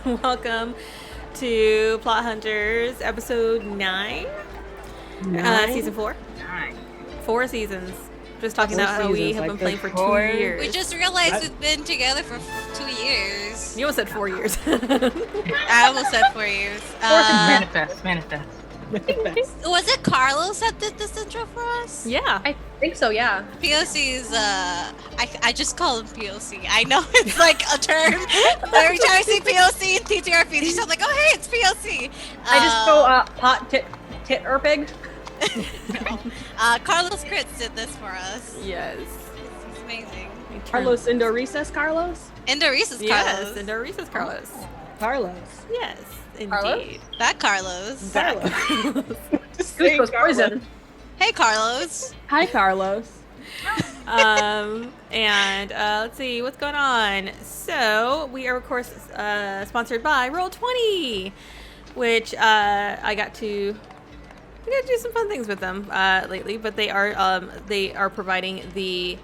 Welcome to Plot Hunters, episode 9, season 4. 4 seasons. Just talking about how we have been playing for 2 years. We just realized we've been together for 2 years. You almost said 4 years. I almost said 4 years. Manifest. Was it Carlos that did this intro for us? Yeah. I think so, yeah. POC is, I just call him POC. I know it's like a term. Every time I see POC in TTRPG, I'm like, oh hey, it's POC. I just go, pot, tit, erpig. Carlos Kritz did this for us. Yes. It's amazing. Carlos Indorisas Carlos? Indorisas Carlos. Yes, Indorisas Carlos. Carlos. Yes, indeed. Carlos? That Carlos. Just goes poison. Hey Carlos. Hi, Carlos. And let's see what's going on. So we are of course sponsored by Roll20, which I got to do some fun things with them lately. But they are providing the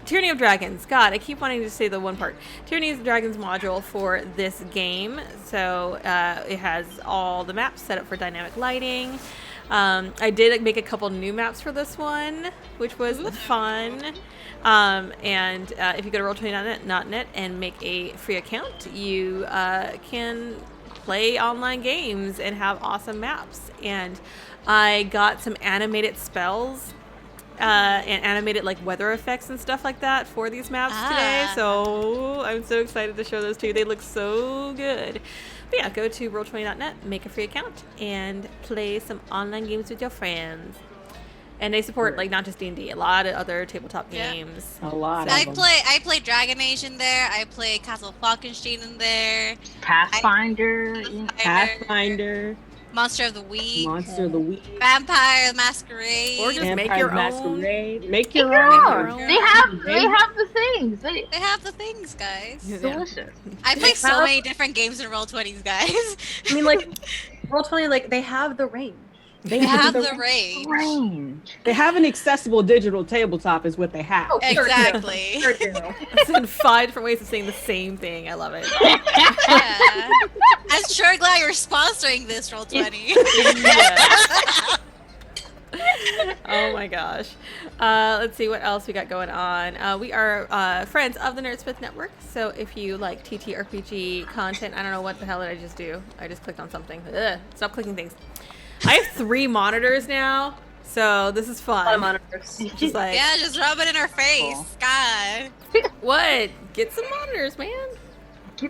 Tyranny of Dragons. God, I keep wanting to say the one part. Tyranny of Dragons module for this game. So it has all the maps set up for dynamic lighting. I did make a couple new maps for this one, which was fun. And if you go to roll20.net and make a free account, you can play online games and have awesome maps. And I got some animated spells and animated like weather effects and stuff like that for these maps today. So I'm so excited to show those to you. They look so good. But yeah, go to roll20.net, make a free account, and play some online games with your friends. And they support like not just D&D, a lot of other tabletop games. A lot. I play Dragon Age in there. I play Castle Falkenstein in there. Pathfinder. Monster of the Week. Vampire Masquerade. Or just make your own. Make your own. They have the things. They have the things, guys. It's delicious. I play so many different games in Roll20s, guys. I mean, like, Roll20, like, they have the range. They have the range. They have an accessible digital tabletop is what they have. Oh, exactly. Sure do. It's in 5 different ways of saying the same thing. I love it. Yeah. I'm sure glad you're sponsoring this Roll20. Oh my gosh. Let's see what else we got going on. We are friends of the Nerdsmith Network. So if you like TTRPG content, I don't know what the hell did I just do. I just clicked on something. Ugh, stop clicking things. I have 3 monitors now, so this is fun. A lot of monitors. Just like, Yeah, just rub it in her face. Cool. God. what? Get some monitors, man.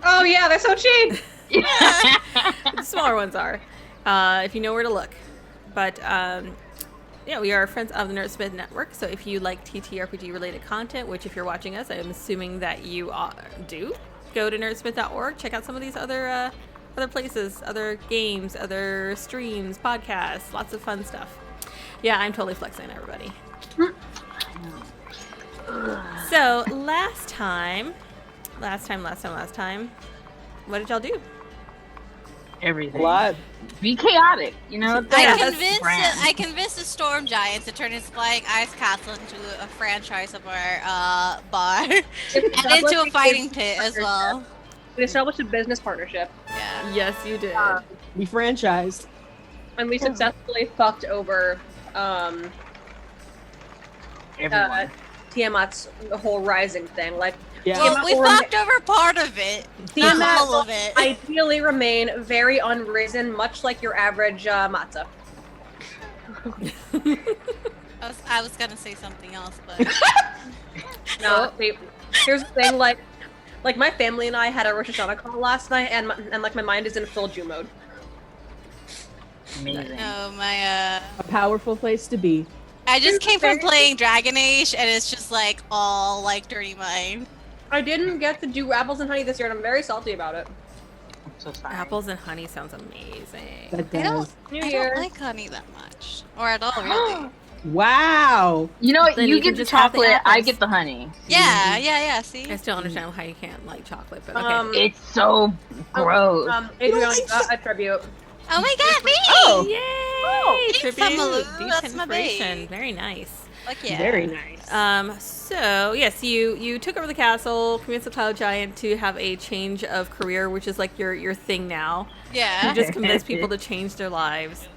Oh, yeah, they're so cheap. The smaller ones are, if you know where to look. But yeah, we are friends of the Nerdsmith Network. So if you like TTRPG related content, which if you're watching us, I'm assuming that you do, go to nerdsmith.org. Check out some of these other places, other games, other streams, podcasts, lots of fun stuff. Yeah, I'm totally flexing, everybody. So last time, what did y'all do? Everything. A lot. Be chaotic, you know. I convinced the Storm Giant to turn his flying ice castle into a franchise of our bar, and into a fighting pit as well. We established a business partnership. Yeah. Yes, you did. We franchised. And we successfully fucked over Everyone. Tiamat's whole rising thing. Like, Yeah. Well, we fucked over part of it. Not Tiamat all of it. ideally remain very unrisen, much like your average matzah. I was gonna say something else, but No, see, here's the thing, like my family and I had a Rosh Hashanah call last night, and like my mind is in full Jew mode. Amazing. no, my A powerful place to be. I just came from playing Dragon Age, and it's just like all like dirty mind. I didn't get to do apples and honey this year, and I'm very salty about it. I'm so sorry. Apples and honey sounds amazing. That I don't, does. New I Year. don't like honey that much, or at all, really. Wow. You know what? Then You you can get the just have the chocolate. I apples. get the honey. Yeah. See, I still understand how you can't like chocolate, but okay. It's so gross. Adriana, a tribute. oh my God, me! Oh. Yay! thanks, Tribute, Emily. deep That's my inspiration. babe. Very nice. Okay. Very nice. So yes, you took over the castle, convinced the Cloud Giant to have a change of career, which is like your thing now. You Yeah. just convinced people to change their lives.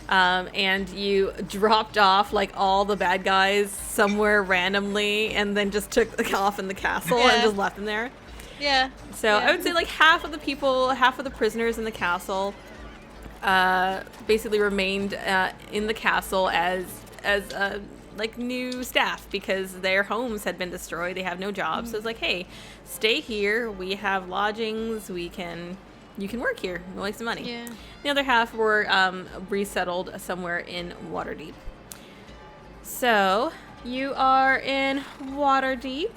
And you dropped off like all the bad guys somewhere randomly, and then just took off in the castle and just left them there. Yeah. So I would say like half of the prisoners in the castle, basically remained in the castle as like new staff because their homes had been destroyed. They have no jobs. So it's like, hey, stay here. We have lodgings. You can work here. We'll make some money. Yeah. The other half were resettled somewhere in Waterdeep. So you are in Waterdeep.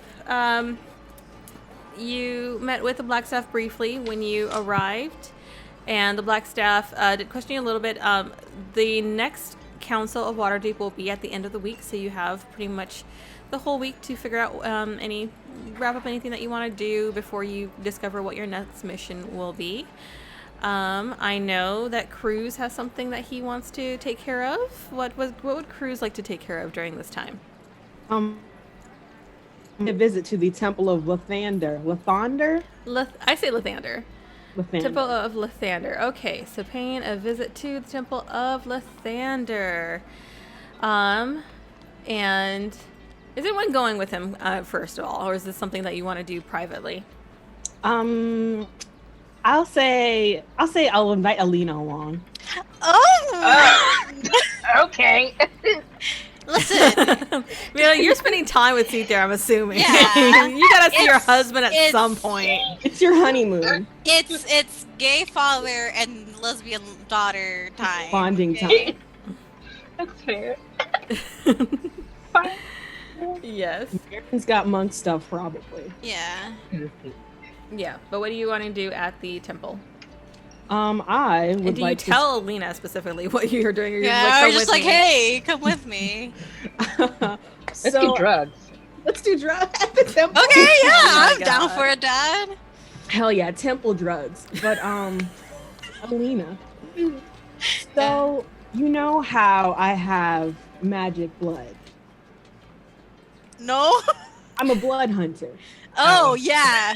You met with the Black Staff briefly when you arrived, and the Black Staff did question you a little bit. The next Council of Waterdeep will be at the end of the week, so you have pretty much the whole week to figure out wrap up anything that you want to do before you discover what your next mission will be. I know that Cruz has something that he wants to take care of. What would Cruz like to take care of during this time? A visit to the Temple of Lathander. Lathander? I say Lathander. Lathander. Temple of Lathander. Okay, so paying a visit to the Temple of Lathander. And is anyone going with him first of all, or is this something that you want to do privately? I'll say I'll invite Alina along. Oh. Okay. Listen. You're spending time with Cether, I'm assuming. Yeah. You gotta see your husband at some point. It's your honeymoon. It's gay father and lesbian daughter time. Bonding okay? time. That's fair. Yes. Aaron's got monk stuff, probably. Yeah. Yeah, but what do you want to do at the temple? I would And do you like tell Alina specifically what you're doing? Or you're Yeah, like, I "Come was just with like, me"? hey, come with me. to. Let's do drugs. Let's do drugs at the temple. Okay, yeah, Oh my I'm down God. for a dad. Hell yeah, temple drugs. But Alina. So you know how I have magic blood. No? I'm a blood hunter. Oh, yeah,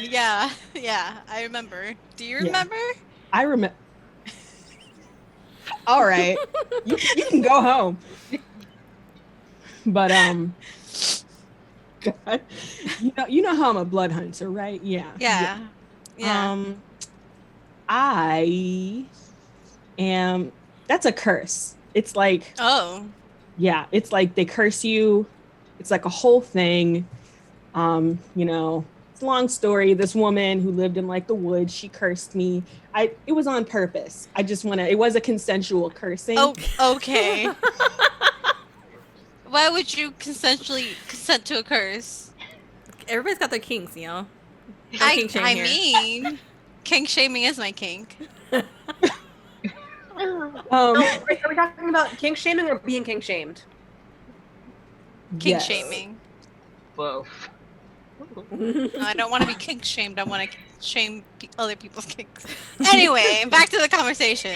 I remember. Do you Yeah. remember? I remember. All right, you can go home. But God, you know how I'm a blood hunter, right? Yeah. Yeah. I am. That's a curse. It's like, Oh. yeah, it's like they curse you. It's like a whole thing. It's a long story. This woman who lived in like the woods, she cursed me. It was on purpose. It was a consensual cursing. Oh, okay. Why would you consensually consent to a curse? Everybody's got their kinks, you know. No I kink shame here. mean, kink shaming is my kink. Are we talking about kink shaming or being kink shamed? Kink yes. shaming. Both. No, I don't want to be kink shamed. I want to shame other people's kinks. Anyway, back to the conversation.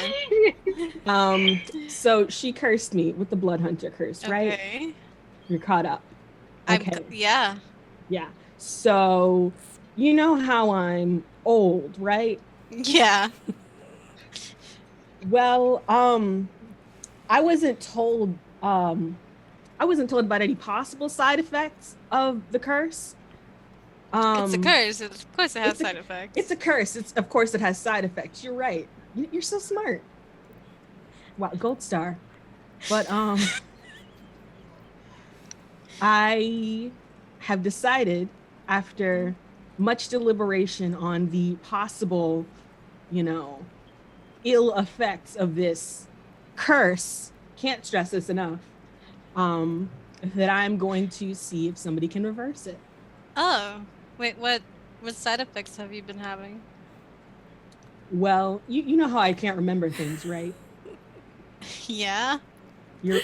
So she cursed me with the blood hunter curse, right? Okay. You're caught up. Okay. Yeah. Yeah. So you know how I'm old, right? Yeah. Well, I wasn't told about any possible side effects of the curse. It's a curse. Of course it has it's a- side effects. It's a curse. Of course it has side effects. You're right. You're so smart. Wow, gold star. But I have decided after much deliberation on the possible, ill effects of this curse. Can't stress this enough. That I'm going to see if somebody can reverse it. Oh. Wait, what side effects have you been having? Well, you know how I can't remember things, right? Yeah. You're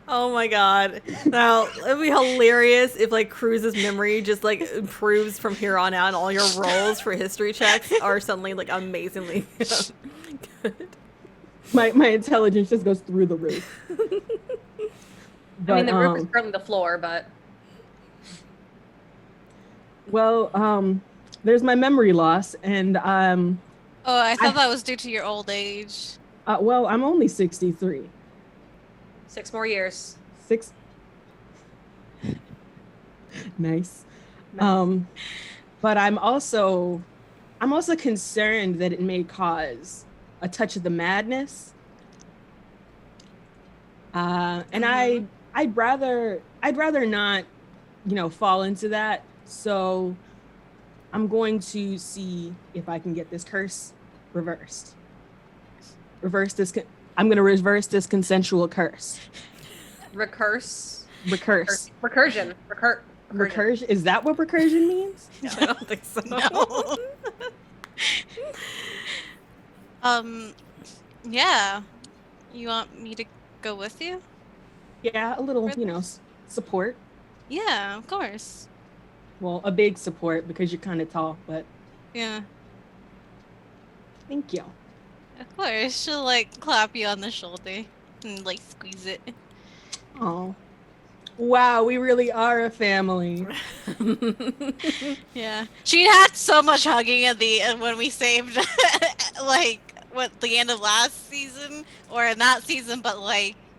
Oh my god. Now, it'd be hilarious if like Cruz's memory just like improves from here on out and all your rolls for history checks are suddenly like amazingly good. my intelligence just goes through the roof. But, I mean, the roof is currently the floor, but well, there's my memory loss, and Oh, I thought that was due to your old age. well, I'm only 63. 6 more years. Six. Nice. But I'm also concerned that it may cause a touch of the madness. And I'd rather not, fall into that. So I'm going to see if I can get this curse reversed. I'm going to reverse this consensual curse. Recursion. Recursion. Is that what recursion means? I don't think so. No. Yeah. You want me to go with you? Yeah, a little, support. Yeah, of course. Well, a big support because you're kind of tall, but Yeah, thank you. of course. She'll clap you on the shoulder and squeeze it. Oh, wow, we really are a family. Yeah, she had so much hugging at the end when we saved, the end of last season or in that season, but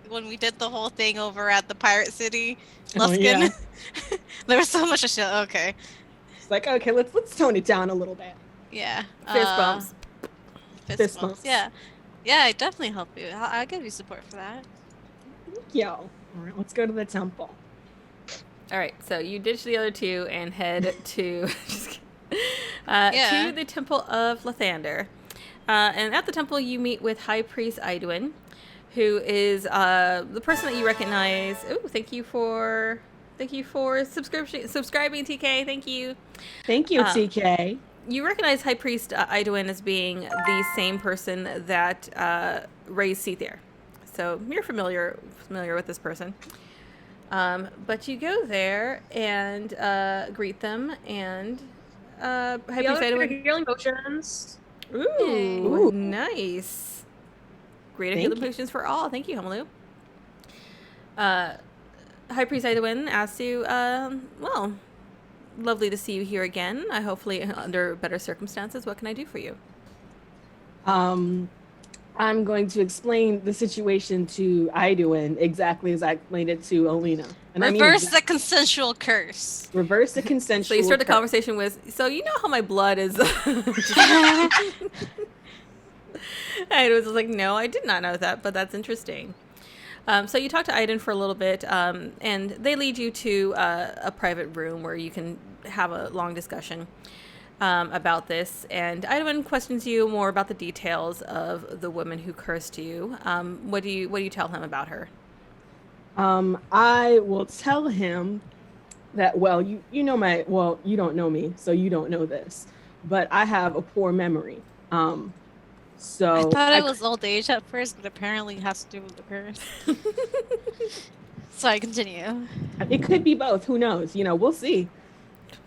when we did the whole thing over at the Pirate City, Luskin, yeah. there was so much shit. Okay, It's like, okay, let's tone it down a little bit. yeah, Fist bumps. fist bumps. Yeah, I definitely help you. I'll give you support for that. Thank you. All right, let's go to the temple. All right, so you ditch the other two and head to Yeah. to the Temple of Lathander. And at the temple, you meet with High Priest Idwin, who is the person that you recognize. Oh, thank you for subscribing, TK. Thank you. Thank you, TK. You recognize High Priest Idwin as being the same person that raised Seethair. So you're familiar with this person. But you go there and greet them, and High Priest Idwin. Healing potions. Ooh, nice. Greater Thank healing potions for all. Thank you, Hamalu. High Priest Idwin asks you, well, lovely to see you here again. Hopefully under better circumstances. What can I do for you? I'm going to explain the situation to Idwin exactly as I explained it to Alina. And Reverse the consensual curse. Reverse the consensual. So you start the curse. conversation with, so you know how my blood is. And it was like, no, I did not know that, but that's interesting. So you talk to Aiden for a little bit, and they lead you to a private room where you can have a long discussion about this. And Aiden questions you more about the details of the woman who cursed you. What do you tell him about her? I will tell him that, you don't know me, so you don't know this, but I have a poor memory. So I thought it was old age at first, but apparently it has to do with the curse. So I continue. It could be both. Who knows? We'll see.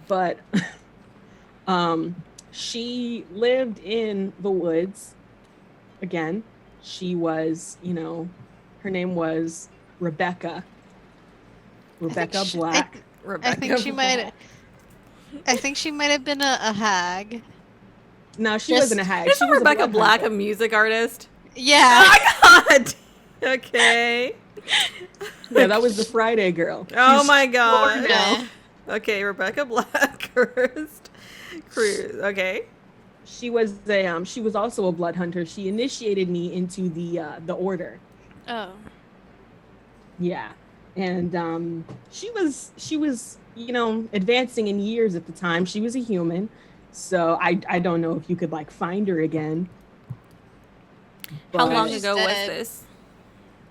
But she lived in the woods. Again, she was, her name was Rebecca. Rebecca Black. I think she might have been a hag. No, she wasn't a hag. Isn't She was Rebecca a blood Black hunter. a music artist? Yeah. Oh my god! Okay. Yeah, that was the Friday girl. Oh She's my god. four now. Okay, Rebecca Black cursed Cruz. Okay. She was also a blood hunter. She initiated me into the order. Oh. Yeah. And she was advancing in years at the time. She was a human. So I don't know if you could find her again. How But long She's ago was dead. this?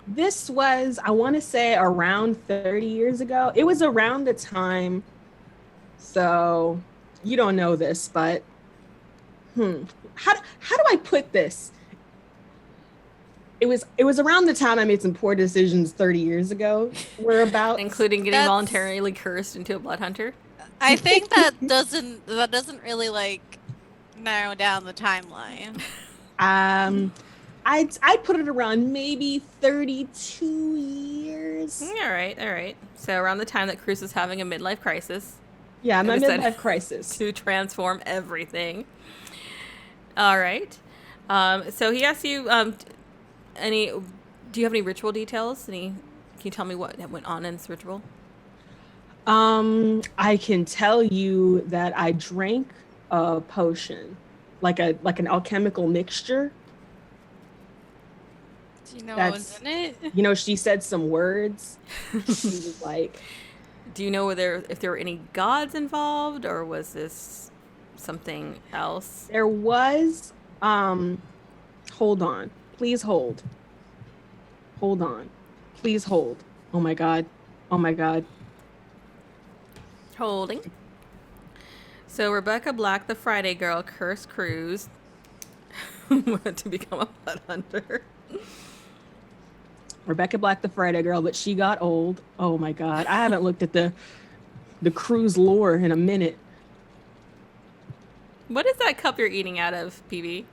This was, I want to say, around 30 years ago. It was around the time. So you don't know this, but how do I put this? It was around the time I made some poor decisions 30 years ago. We're about Including getting That's- voluntarily cursed into a blood hunter? I think that doesn't really narrow down the timeline. I'd put it around maybe 32 years. All right, all right. So around the time that Cruz is having a midlife crisis Yeah, my And decided midlife crisis. to transform everything. All right. So he asks you, do you have any ritual details? Can you tell me what went on in this ritual? I can tell you that I drank a potion, like an alchemical mixture. Do you know what was in it? You know, she said some words. She was like, Do you know if there were any gods involved, or was this something else? there was, hold on. Please hold. Hold on. Please hold. Oh my God. Oh my God. Holding. So Rebecca Black, the Friday girl, cursed Cruz to become a blood hunter. Rebecca Black, the Friday girl, but she got old. Oh my God. I haven't looked at the Cruz lore in a minute. What is that cup you're eating out of, PB?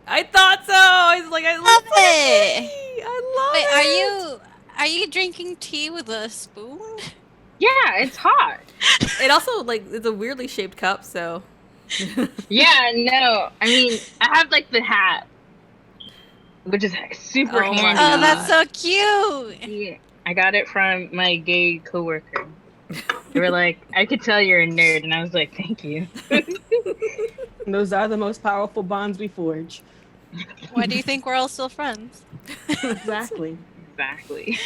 I thought so. I was like, I love it. I love Wait, it. are you drinking tea with a spoon? Yeah, it's hot. It also it's a weirdly shaped cup, so. Yeah, no. I mean, I have like the hat, which is super Oh my handy. Oh, that's so cute. Yeah, I got it from my gay coworker. They were like, "I could tell you're a nerd," and I was like, "Thank you." Those are the most powerful bonds we forge. Why do you think we're all still friends? Exactly. Exactly.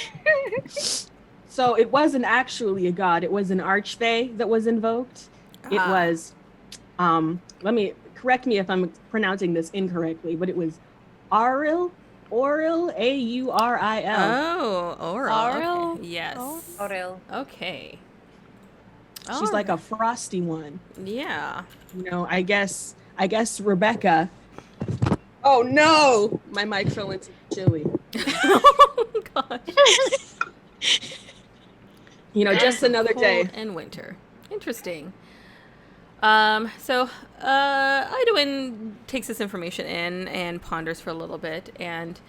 So it wasn't actually a god. It was an archfey that was invoked. It was, correct me if I'm pronouncing this incorrectly, but it was Auril, Auril, Auril. Oh, Oral. Oral? Okay. Yes. Auril. Okay. She's like a frosty one. Yeah. You know, I guess Rebecca. Oh no! My mic fell into chili. Oh gosh. You know, just another day. Cold and winter. Interesting. So Idwin takes this information in and ponders for a little bit, and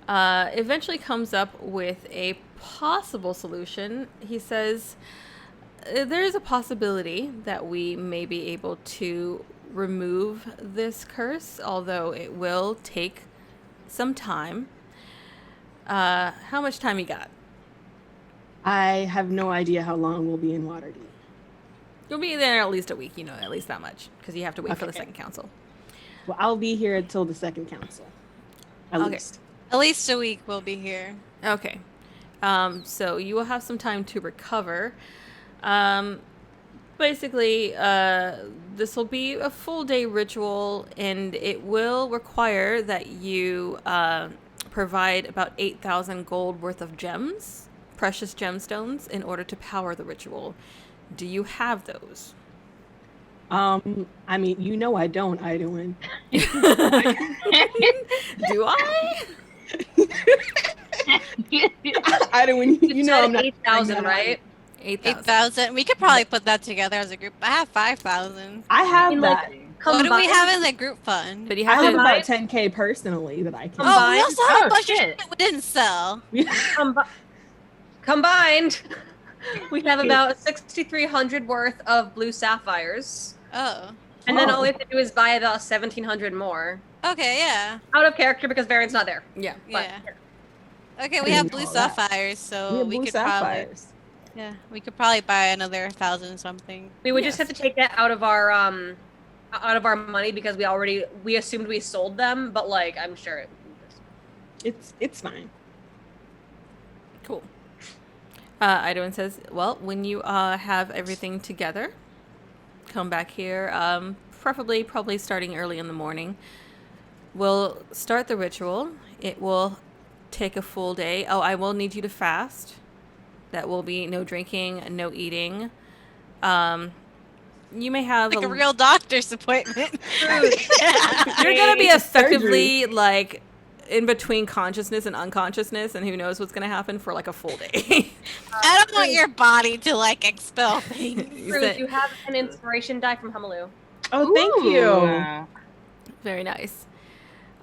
eventually comes up with a possible solution. He says there is a possibility that we may be able to remove this curse, although it will take some time. How much time you got? I have no idea how long we'll be in Waterdeep. You'll be there at least a week, at least that much, because you have to wait for the Okay. second council. Well, I'll be here until the second council. At Okay. least. At least a week we'll be here. Okay. So you will have some time to recover. Basically, this will be a full day ritual, and it will require that you provide about 8,000 gold worth of gems, precious gemstones, in order to power the ritual. Do you have those? I mean, I don't, Idwin. Do I? Idwin, you know I'm not 8,000, right? 8,000. 8,000. We could probably put that together as a group. I have 5,000. I have mean, that. What do we Combined- have in the group fund? But you I have have to. about 10K personally that I can. Oh, we also have Oh, a bunch of shit. shit we didn't sell. Combined, we have about 6,300 worth of blue sapphires. Oh. And then Oh. all we have to do is buy about 1,700 more. Okay, yeah. Out of character because Varian's not there. Yeah. But, Yeah. Okay, we didn't have know blue all that. sapphires, so We have we blue could probably sapphires. we could probably buy another 1,000 something. We would Yes. just have to take that out of our money because we assumed we sold them, but I'm sure It's fine. Cool. Idwin says, well, when you have everything together, come back here, probably starting early in the morning. We'll start the ritual. It will take a full day. Oh, I will need you to fast. That will be no drinking, no eating. You may have Like a real doctor's appointment. You're gonna be It's surgery. effectively in between consciousness and unconsciousness, and who knows what's gonna happen for a full day. I don't want your body to expel things. You Bruce, said- you have an inspiration die from Hamalu. Oh, thank you. Ooh. Very nice.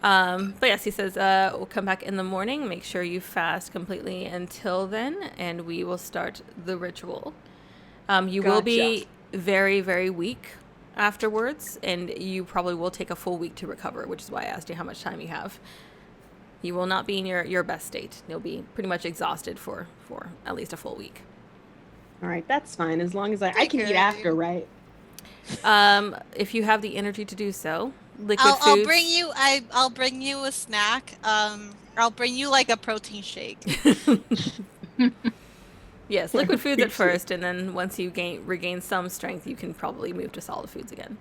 But yes, he says, we'll come back in the morning. Make sure you fast completely until then, and we will start the ritual. You will be very, very weak afterwards, and you probably will take a full week to recover, which is why I asked you how much time you have. You will not be in your best state. You'll be pretty much exhausted for at least a full week. All right, that's fine. As long as I can eat after, right? If you have the energy to do so. Liquid foods. I'll bring you a snack. I'll bring you like a protein shake. Yes, liquid foods at first, and then once you regain some strength, you can probably move to solid foods again.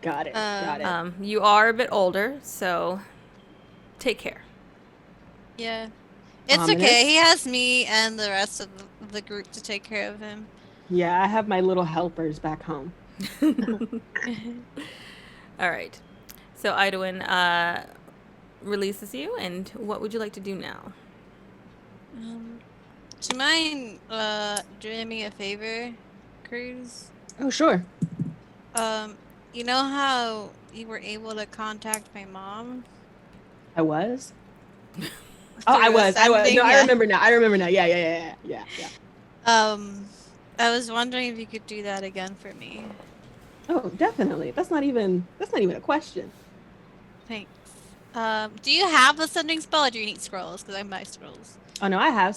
Got it. You are a bit older, so take care. Yeah. It's okay. He has me and the rest of the group to take care of him. Yeah, I have my little helpers back home. All right. So Idwin releases you, and what would you like to do now? Do you mind doing me a favor, Cruz? Oh, sure. You know how you were able to contact my mom? I was? I was. No, yeah. I remember now. Yeah. I was wondering if you could do that again for me. Oh, definitely. That's not even a question. Thanks. Do you have the sending spell, or do you need scrolls? Because I have my scrolls. Oh no, I have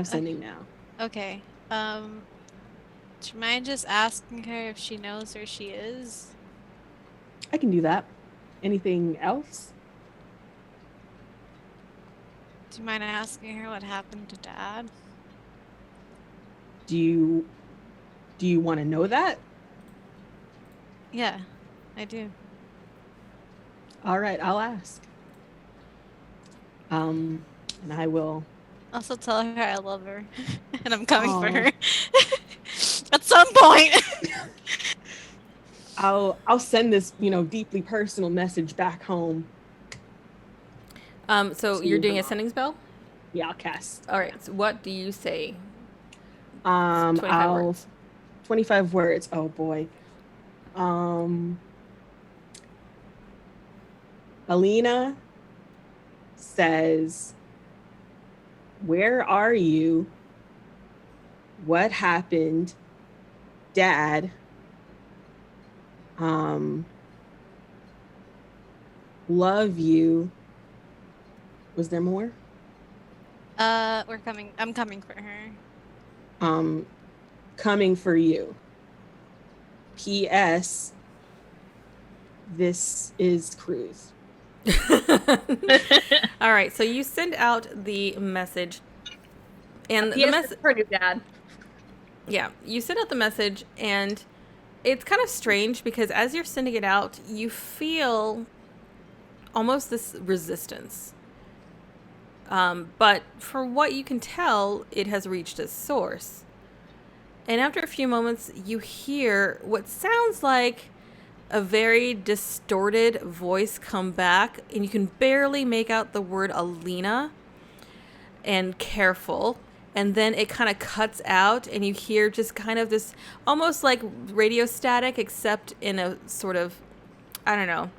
sending now. Okay. Do you mind just asking her if she knows where she is? I can do that. Anything else? Do you mind asking her what happened to Dad? Do you want to know that? Yeah, I do. All right, I'll ask. And I will Also tell her I love her and I'm coming for her at some point. I'll send this, deeply personal message back home. So you're doing a sending spell? Yeah, I'll cast. All right. So what do you say? 25 words. 25 words. Oh boy. Alina says, "Where are you? What happened? Dad. Love you." Was there more? I'm coming for her. Coming for you. P.S. This is Cruz. All right, so you send out the message, and the message for new dad. Yeah, you send out the message, and it's kind of strange because as you're sending it out, you feel almost this resistance. But for what you can tell, it has reached its source. And after a few moments, you hear what sounds like a very distorted voice come back, and you can barely make out the word Alina and careful. And then it kind of cuts out, and you hear just kind of this almost like radio static, except in a sort of, I don't know.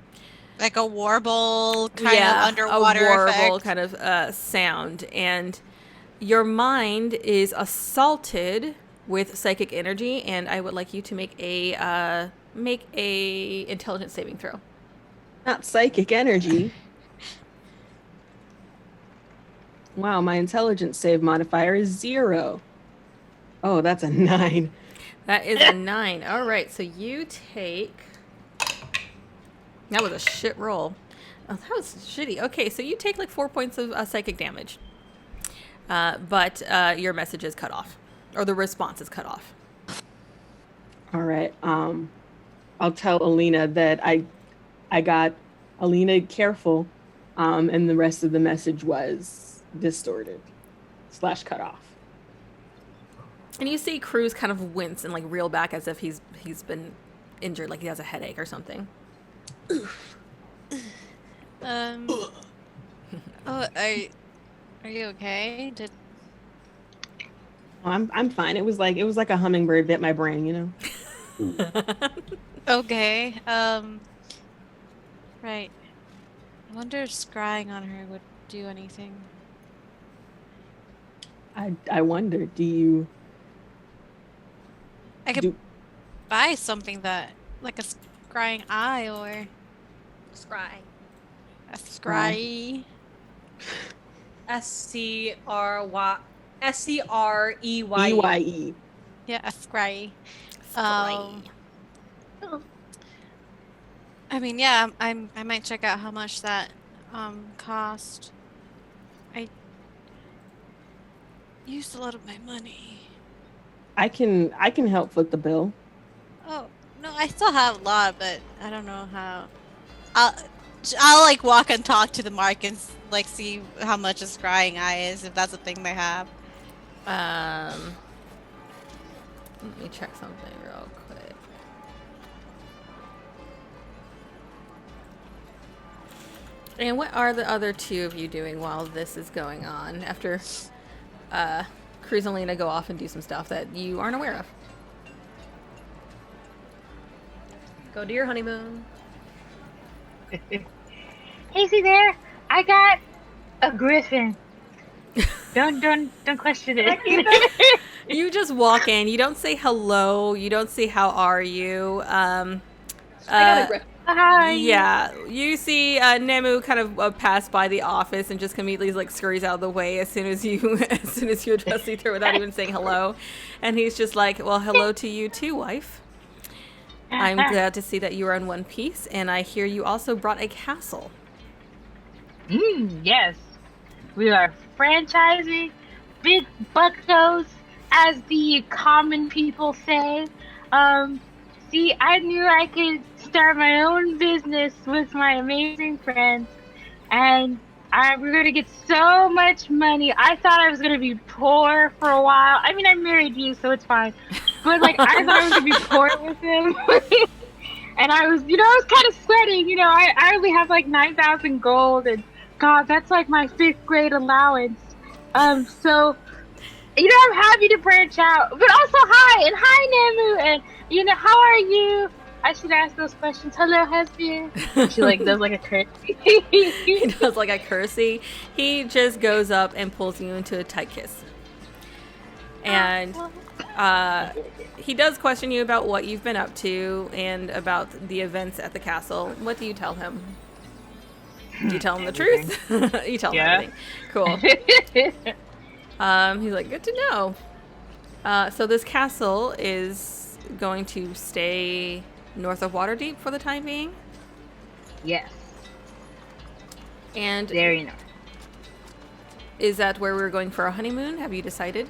Like a warble kind of underwater a warble effect. kind of sound. And your mind is assaulted with psychic energy, and I would like you to make a intelligence saving throw. Not psychic energy. Wow, my intelligence save modifier is 0. Oh, that's a 9. That is a 9. All right, so you take... That was a shit roll. Oh, that was shitty. Okay, so you take like 4 points of psychic damage. But your message is cut off. Or the response is cut off. All right. I'll tell Alina that I got Alina careful, and the rest of the message was distorted / cut off. And you see Cruz kind of wince and like reel back as if he's been injured, like he has a headache or something. Oh, are you okay? Oh, I'm fine. It was like a hummingbird bit my brain, Okay. Right. I wonder if scrying on her would do anything. I wonder, do you... I could buy something that, like a scrying eye or Scry. a scry. SCREYE. EYE. Yeah, a scry. Scry. I mean, yeah, I might check out how much that cost. I used a lot of my money. I can help foot the bill. Oh no, I still have a lot, but I don't know how. I'll like walk and talk to the mark and like see how much a scrying eye is, if that's a thing they have. Let me check something real quick. And what are the other two of you doing while this is going on? After Cruz and Lena go off and do some stuff that you aren't aware of. Go to your honeymoon. Casey, there. I got a griffin. Don't question it. You just walk in. You don't say hello. You don't say how are you. I got a griffin. Hi. Yeah, you see Nemu kind of pass by the office and just immediately like scurries out of the way as soon as you address Ether without even saying hello, and he's just like, "Well, hello to you too, wife. I'm glad to see that you are in one piece, and I hear you also brought a castle." Yes. We are franchising big buckos, as the common people say. See, I knew I could start my own business with my amazing friends, and we're going to get so much money. I thought I was going to be poor for a while. I mean, I married you, so it's fine. But, like, I thought I was going to be poor with him. And I was kind of sweating. I only have, like, 9,000 gold, and, God, that's, like, my 5th grade allowance. So, I'm happy to branch out. But also, hi Nemu, and, how are you? I should ask those questions. Hello, husband. She does like a curtsy. He does like a curtsy. He just goes up and pulls you into a tight kiss. And he does question you about what you've been up to and about the events at the castle. What do you tell him? Do you tell him the truth? You tell him everything. Cool. He's like, good to know. So this castle is going to stay north of Waterdeep for the time being? Yes. And very north. Is that where we're going for our honeymoon? Have you decided?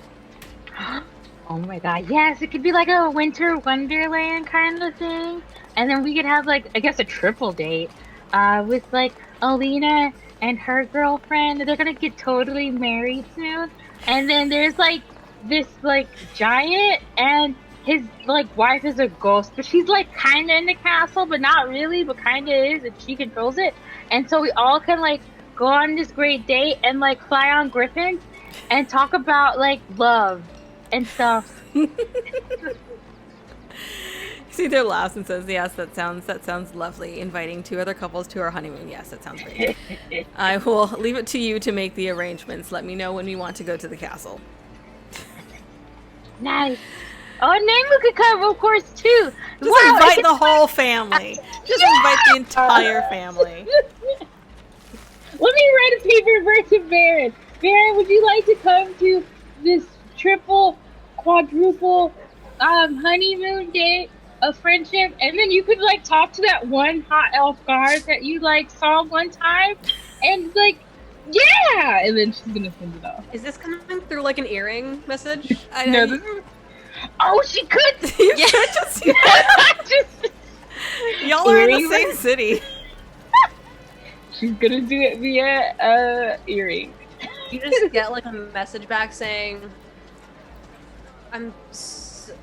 Oh my god, yes, it could be like a winter wonderland kind of thing. And then we could have a triple date with Alina and her girlfriend. They're gonna get totally married soon. And then there's this giant, and his wife is a ghost, but she's kind of in the castle, but not really, but kind of is, and she controls it. And so we all can go on this great date and fly on griffins and talk about love and stuff. Cedar laughs and says, "Yes, that sounds lovely. Inviting 2 other couples to our honeymoon. Yes, that sounds great. I will leave it to you to make the arrangements. Let me know when we want to go to the castle." Nice. Oh, Nemu could come, of course, too. Just invite the whole family. Just invite the entire family. Let me write a paper to Baron. Baron, would you like to come to this triple, quadruple honeymoon date of friendship? And then you could talk to that one hot elf guard that you saw one time, and yeah. And then she's gonna send it off. Is this coming through an earring message? No, this is. Oh, she could. You could just. Y'all are in the same city. She's gonna do it via earring. You just get a message back saying, as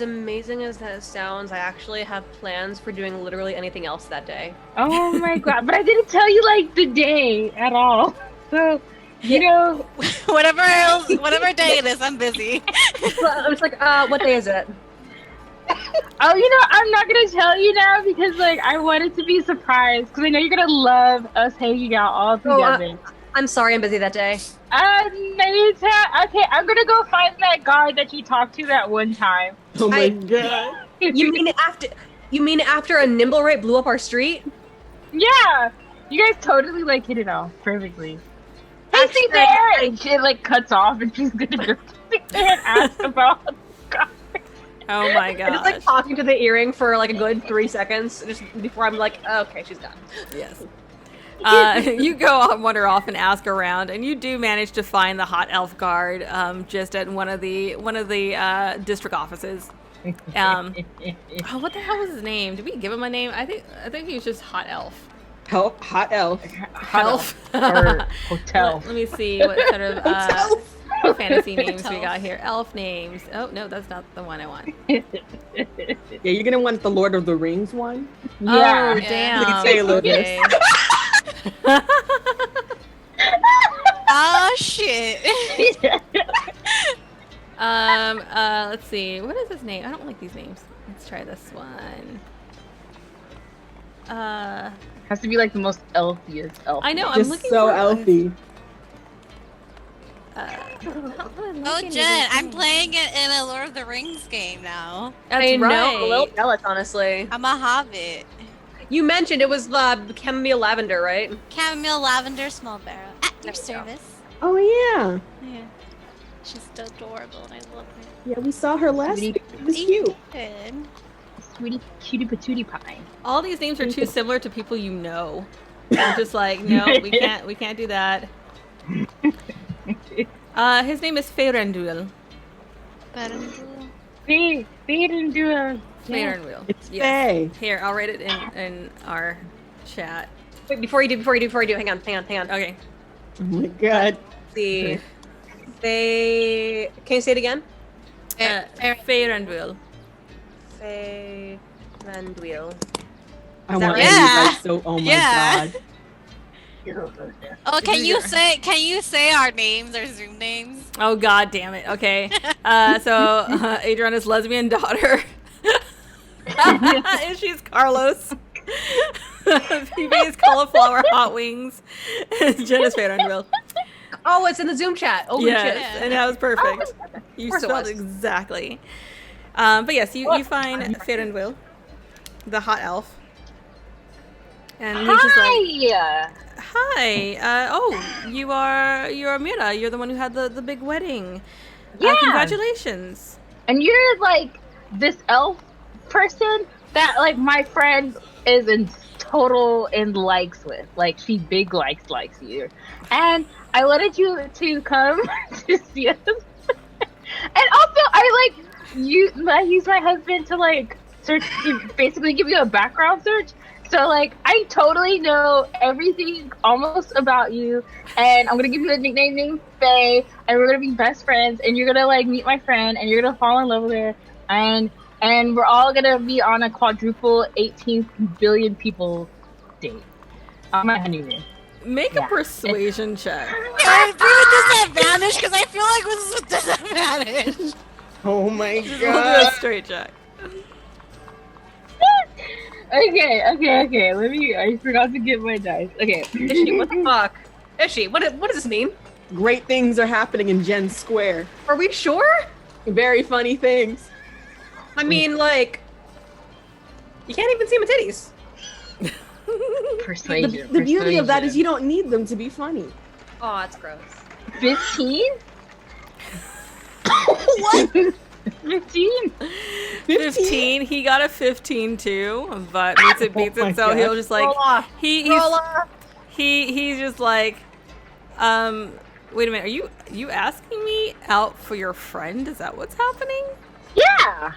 amazing as that sounds, I actually have plans for doing literally anything else that day. Oh my god, but I didn't tell you the day at all. So, whatever day it is, I'm busy. I'm just what day is it? Oh, I'm not gonna tell you now because like I want it to be a surprise because I know you're gonna love us hanging out all together. I'm sorry, I'm busy that day. Okay, I'm gonna go find that guard that you talked to that one time. Oh my god. You mean after a nimble rape blew up our street? Yeah, you guys totally like hit it off perfectly. Hey, see there, and she like cuts off, and she's gonna go sit there and ask about the guard. Oh my I'm god. just like talking to the earring for like a good 3 seconds, just before I'm like, okay, she's done. Yes. You wander off and ask around, and you do manage to find the hot elf guard just at one of the district offices. Oh, what the hell was his name? Did we give him a name? I think he was just hot elf. Hot elf. Elf. Or hotel. Let me see what sort of fantasy names we got here. Elf names. Oh no, that's not the one I want. Yeah, you're gonna want the Lord of the Rings one. Oh Yeah. damn. Say Okay. Oh shit. Let's see. What is his name? I don't like these names. Let's try this one. Has to be like the most elfiest elf. I know. I'm Just looking so for elfy. Oh, Jen, I'm playing it in a Lord of the Rings game now. That's I right. know, I'm a little jealous, honestly. I'm a hobbit. You mentioned it was chamomile lavender, right? Chamomile lavender small barrel. At your service. Oh yeah. Yeah. She's adorable and I love her. Yeah, we saw her last week. It was cute. Good. Sweetie cutie patootie pie. All these names are too similar to people you know. I'm just like, no, we can't do that. His name is Feyrenduel. Feyrenduel. Feyrenduel. It's Faye. Here, I'll write it in our chat. Wait, before you do, hang on. Okay. Oh my god. The they can you say it again? Feyrenduel. Feyrenduel. I want right? to Yeah. like so. Oh my Yeah. god. Oh, can you say our names, our Zoom names? Oh god damn it. Okay. So Adriana's lesbian daughter. And she's Carlos. Phoebe is cauliflower hot wings. Jen is Feyrenduel. Oh, it's in the Zoom chat. Oh, Yes, shit. and that was perfect. You course it spelled was. exactly. But yes, you find Feyrenduel, the hot elf. And he's just like, hi. Oh, you're Mira. You're the one who had the big wedding. Yeah. Congratulations. And you're like this elf person that like my friend is in total and likes with. Like she big likes you. And I wanted you to come to see us. And also I use my husband to like search, to basically give you a background search. So like I totally know everything almost about you, and I'm gonna give you a nickname named Faye, and we're gonna be best friends, and you're gonna like meet my friend, and you're gonna fall in love with her, and we're all gonna be on a quadruple 18 billion people date on my honeymoon. Make a persuasion check. I'm doing disadvantage because I feel like this is a disadvantage. Oh my We'll do a god. straight check. Okay. I forgot to get my dice. Okay. Ishi, what the fuck? Ishi, what does this mean? Great things are happening in Jen Square. Are we sure? Very funny things. I mean, like, you can't even see my titties. Persuasion. The beauty of that is you don't need them to be funny. Oh, that's gross. 15? What? 15? 15. He got a 15 too, but beats Oh my it. So God. he'll just like Roll off. he's just like, wait a minute. Are you asking me out for your friend? Is that what's happening? Yeah.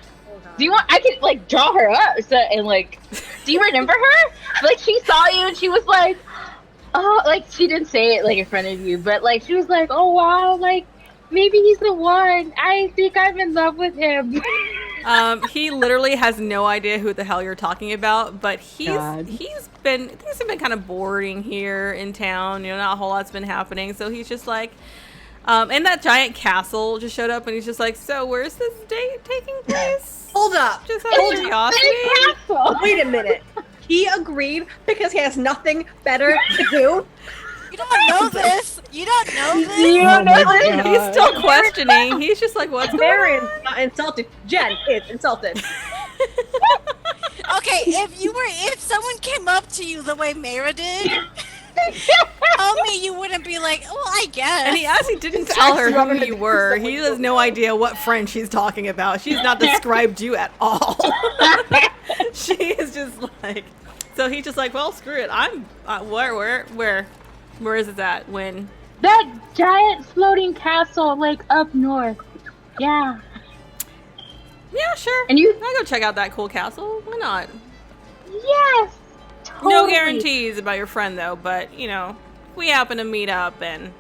Do you want? I could like draw her up and like. Do you remember her? Like she saw you and she was like, oh, like she didn't say it like in front of you, but like she was like, oh wow, like maybe he's the one. I think I'm in love with him. He literally has no idea who the hell you're talking about, but he's been kind of boring here in town. You know, not a whole lot's been happening, so he's just like, And that giant castle just showed up, and he's just like, so where's this date taking place? Hold up. Just out of curiosity. Castle. Wait a minute. He agreed because he has nothing better to do. You don't know this. You don't know this. You don't know my this? God. He's still questioning. He's just like, what's going Baron's not insulted. Jen is insulted. Okay, if someone came up to you the way Mara did, tell me you wouldn't be like, well, I guess. And he actually didn't tell her who you were. He has no idea what friend she's talking about. She's not described you at all. She is just like, so he's just like, well, screw it. I'm where is it at? When? That giant floating castle, like up north. Yeah. Yeah, sure. And you? I'll go check out that cool castle. Why not? Yes. Totally. No guarantees about your friend though, but you know, if we happen to meet up and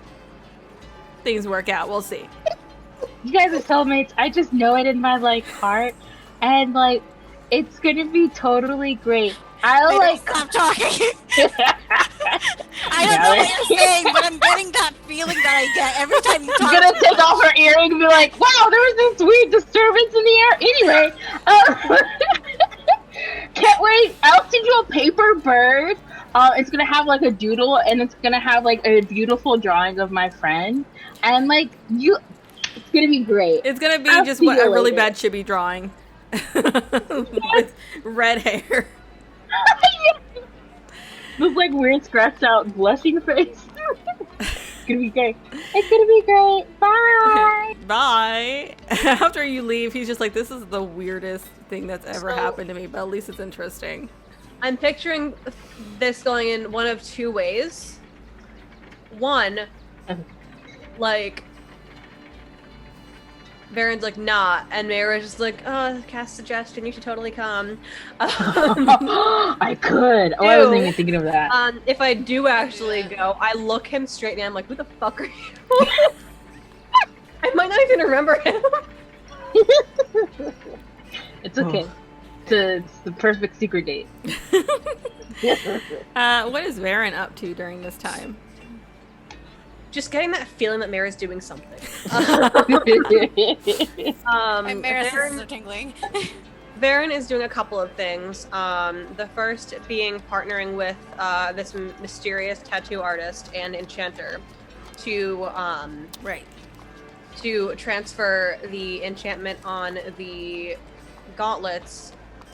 things work out, we'll see. You guys are soulmates. I just know it in my like heart, and like it's gonna be totally great. I'll Wait, like stop talking. I don't know what you're saying, but I'm getting that feeling that I get every time you talk. I'm gonna take off her earring and be like, wow, there was this weird disturbance in the air. Anyway, can't wait. I'll send you a paper bird. It's gonna have like a doodle, and it's gonna have like a beautiful drawing of my friend, and like it's gonna be great. It's gonna be I'll just see what you a really later. bad chibi drawing with red hair. This like weird scratched out blushing face. It's gonna be great. It's gonna be great. Bye. Bye. After you leave, he's just like, this is the weirdest thing that's ever happened to me, but at least it's interesting. I'm picturing this going in one of two ways. One, like, Baron's like, nah, and Mara's just like, oh, cast suggestion, you should totally come. I could. Oh, I wasn't even thinking of that. If I do actually go, I look him straight in the eye, I'm like, who the fuck are you? I might not even remember him. It's okay. It's the perfect secret date. What is Varen up to during this time? Just getting that feeling that Mara's doing something. My Mara's senses are tingling. Varen is doing a couple of things. The first being partnering with this mysterious tattoo artist and enchanter to to transfer the enchantment on the gauntlets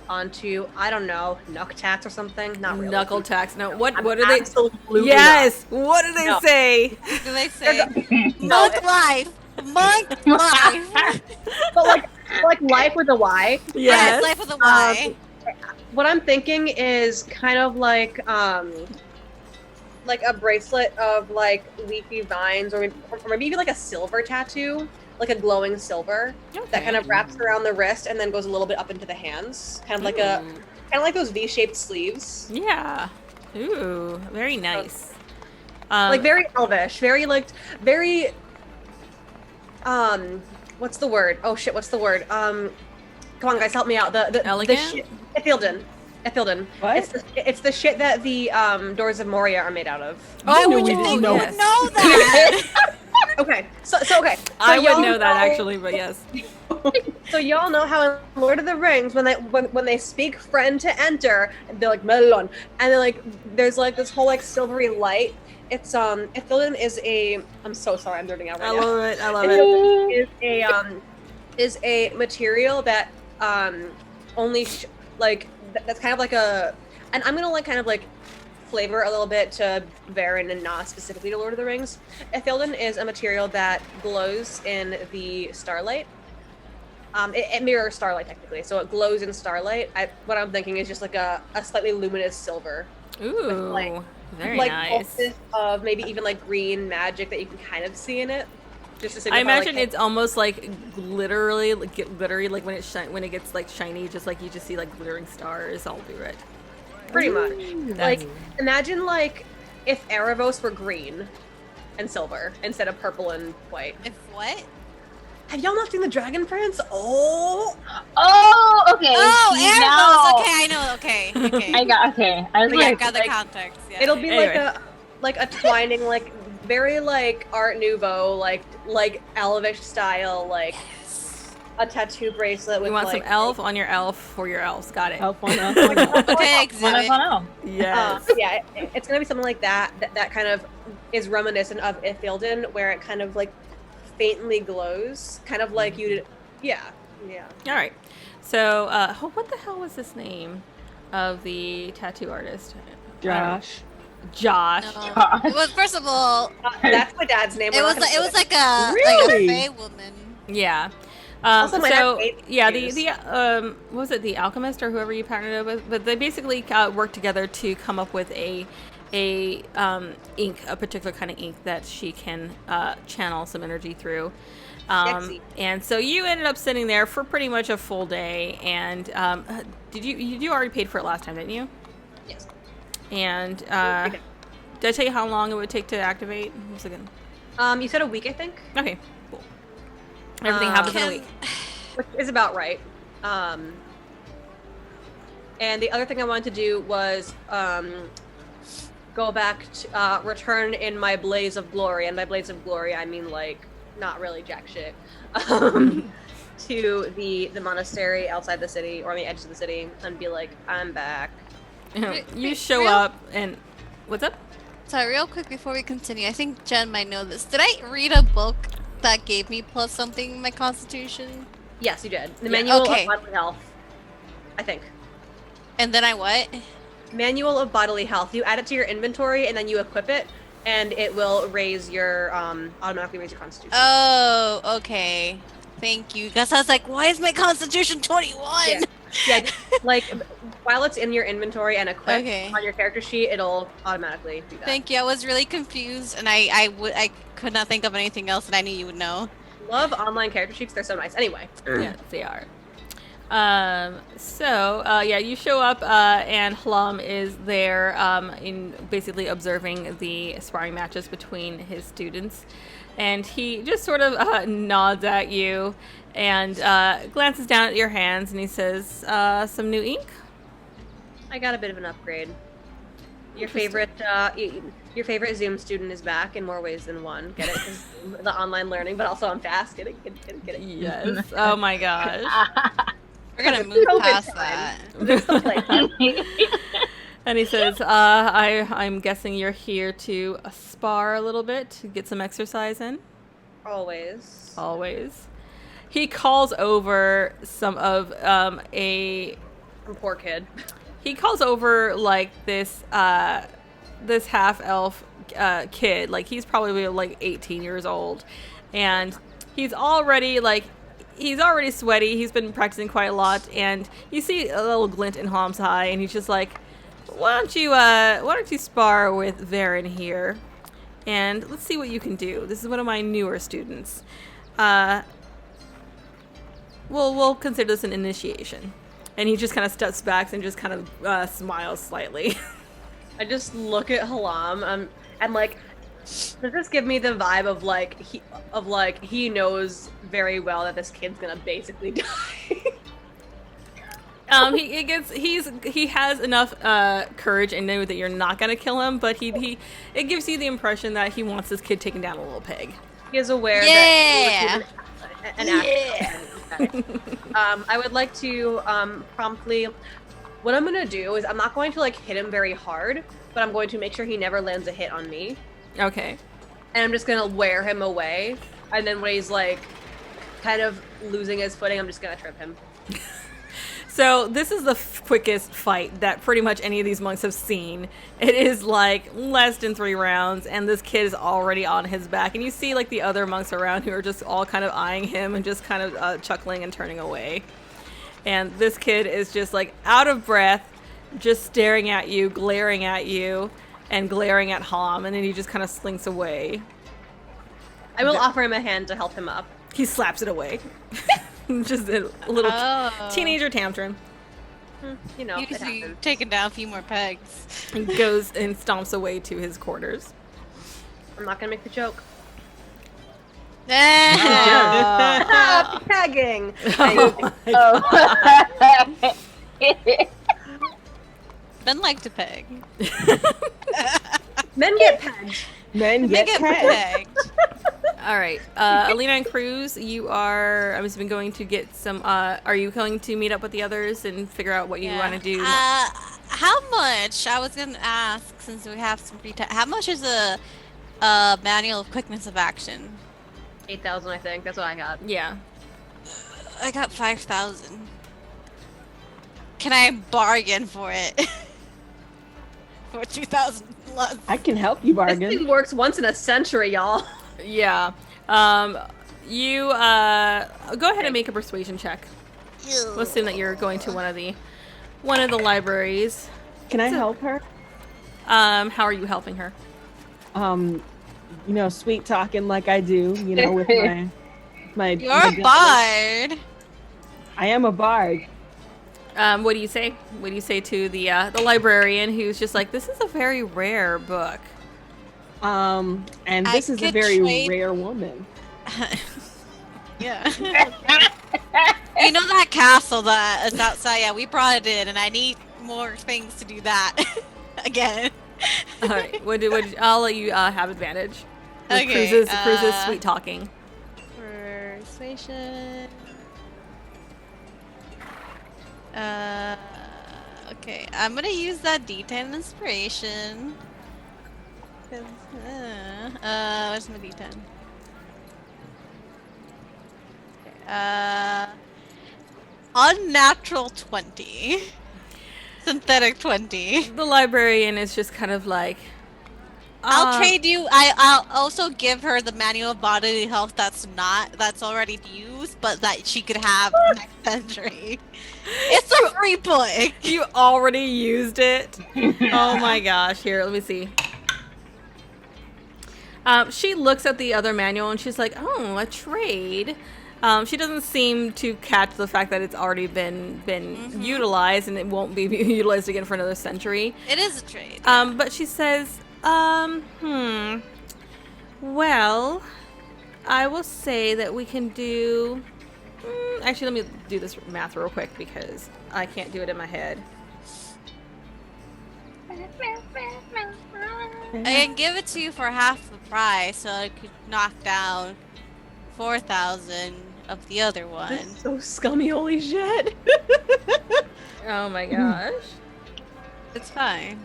onto, I don't know, Knucktats or something. Not really. Knuckle tax. No, what I'm do they? absolutely Yes. What do they No. say? Do they say No, monk life? Monk life. but like life with a Y. Yes, life with a Y. What I'm thinking is kind of like a bracelet of like leafy vines, or maybe even like a silver tattoo, like a glowing silver that kind of wraps around the wrist and then goes a little bit up into the hands, kind of like those V-shaped sleeves. Yeah. Ooh, very nice. Like very elvish, very what's the word? Oh shit, what's the word? Come on guys, help me out. The Elegant? Ithilden. What? It's the shit that the Doors of Moria are made out of. Why No, would we you didn't think know you that. would know that? Okay, so okay. So I would y'all know that actually, but yes. So y'all know how in Lord of the Rings, when they speak friend to enter, they're like melon, and then like there's like this whole like silvery light. It's Ithilden is a. I'm so sorry, I'm nerding out right now. I love it. Is a material that only that's kind of like a, and I'm gonna like kind of like flavor a little bit to Varen and not specifically to Lord of the Rings. Ithilden is a material that glows in the starlight. It mirrors starlight technically, so it glows in starlight. What I'm thinking is just like a slightly luminous silver. Ooh, like- very like nice. pulses of maybe even like green magic that you can kind of see in it. Just to I signify, imagine like, it's almost like glittery, like when it gets like shiny, just like you just see like glittering stars all through it. pretty much. That's- Like imagine like if Erebos were green and silver instead of purple and white. If what? Have y'all not seen the Dragon Prince? Oh, Okay. Oh, see, Erebos. now- Okay, I know. Okay. I got. Okay. I was I like, got the context. Yeah. it'll be Anyway. like a twining like very like Art Nouveau, like elvish style, like a tattoo bracelet with You want like some elf on your elf for your elves. Got it. Elf on elf on elf. Okay, exhibit. Yes. yeah, it's gonna be something like that kind of is reminiscent of Ithilden, where it kind of like faintly glows, kind of like you. Yeah. All right. So, what the hell was this name of the tattoo artist? Josh. Josh. No. It was, first of all, That's my dad's name. it was like a Really? fae woman. Yeah. Also, my So dad hates yeah, tattoos. the what was it, the alchemist or whoever you partnered up with? But they basically worked together to come up with a ink, a particular kind of ink that she can channel some energy through. Sexy. And so you ended up sitting there for pretty much a full day. And did you already paid for it last time, didn't you? Yes. And did I tell you how long it would take to activate? Once again. You said a week, I think, Okay, cool. Everything happens in a week. which is about right. And the other thing I wanted to do was go back to return in my blaze of glory, and by blaze of glory I mean like not really jack shit, to the monastery outside the city or on the edge of the city, and be like, I'm back. You show real- up and what's up? Sorry, real quick before we continue, I think Jen might know this. Did I read a book that gave me plus something in my constitution? Yes, you did. The Yeah, manual okay. of bodily health, I think. And then I what? Manual of bodily health. You add it to your inventory and then you equip it, and it will raise your automatically raise your constitution. Oh, okay. Thank you. Because I was like, why is my constitution 21? Yeah, like while it's in your inventory and equipped Okay. on your character sheet, it'll automatically do that. Thank you. I was really confused, and I could not think of anything else, and I knew you would know. Love online character sheets. They're so nice. Anyway. Yes, they are. Yeah, you show up, and Hlum is there, in basically observing the sparring matches between his students, and he just sort of nods at you and glances down at your hands, and he says, "Some new ink." I got a bit of an upgrade. Your Interesting. favorite Zoom student is back in more ways than one. Get it? 'Cause the online learning, but also I'm fast. Get it? Get it? Yes. Oh my gosh. We're gonna move COVID past time. that. And he says, I'm guessing you're here to spar a little bit, to get some exercise in. Always. Always. He calls over some of Poor kid. he calls over like this half elf kid. Like he's probably like 18 years old, and he's already sweaty. He's been practicing quite a lot, and you see a little glint in Hom's eye, and he's just like, why don't you spar with Varen here, and let's see what you can do. This is one of my newer students. We'll consider this an initiation. And he just kind of steps back and just kind of smiles slightly. I just look at Halam, and like, does this give me the vibe of he knows very well that this kid's gonna basically die? He has enough courage and know that you're not gonna kill him, but it gives you the impression that he wants this kid taken down a little peg. He is aware Yeah. that an action. I would like to promptly. What I'm gonna do is I'm not going to like hit him very hard, but I'm going to make sure he never lands a hit on me, Okay. and I'm just gonna wear him away. And then when he's like kind of losing his footing, I'm just gonna trip him. So this is the quickest fight that pretty much any of these monks have seen. It is like less than 3 rounds, and this kid is already on his back. And you see like the other monks around who are just all kind of eyeing him and just kind of chuckling and turning away. And this kid is just like out of breath, just staring at you, glaring at you, and glaring at Hom. And then he just kind of slinks away. I will offer him a hand to help him up. He slaps it away. Just a little Oh. teenager tantrum. You know, You it just be happens. taking down a few more pegs. And goes and stomps away to his quarters. I'm not gonna make the joke. Ah. Pegging. Men like to peg. Men get pegged. Men They get get pegged. pegged. All right, Alina and Cruz, you are. I'm just been going to get some. Are you going to meet up with the others and figure out what you want to do? How much? I was gonna ask since we have some free time. How much is a manual of quickness of action? 8,000, I think. That's what I got. Yeah. I got 5,000. Can I bargain for it? For 2,000 plus. I can help you This bargain. thing works once in a century, y'all. Yeah. You go ahead and make a persuasion check. We'll assume that you're going to one of the libraries. Can I help her? How are you helping her? Sweet talking like I do, with my You're a bard. I am a bard. What do you say? What do you say to the librarian who's just like, this is a very rare book? And I this is a could very trade- rare woman. Yeah. You know that castle that is outside? Yeah, we brought it in, and I need more things to do that again. All right. I'll let you have advantage. With Okay, Cruz's sweet talking. Persuasion. Okay, I'm gonna use that D10 inspiration. 'Cause, where's my D10? Okay, unnatural 20. Synthetic 20. The librarian is just kind of like, I'll trade you. I'll also give her the manual of bodily health that's already used, but that she could have next century. It's a free book. You already used it. Oh my gosh! Here, let me see. She looks at the other manual and she's like, "Oh, a trade." She doesn't seem to catch the fact that it's already been utilized and it won't be utilized again for another century. It is a trade. But she says, well, I will say that we can do. Actually, let me do this math real quick because I can't do it in my head. I can give it to you for half the price, so I could knock down 4,000 of the other one. This is so scummy, holy shit. Oh my gosh. It's fine.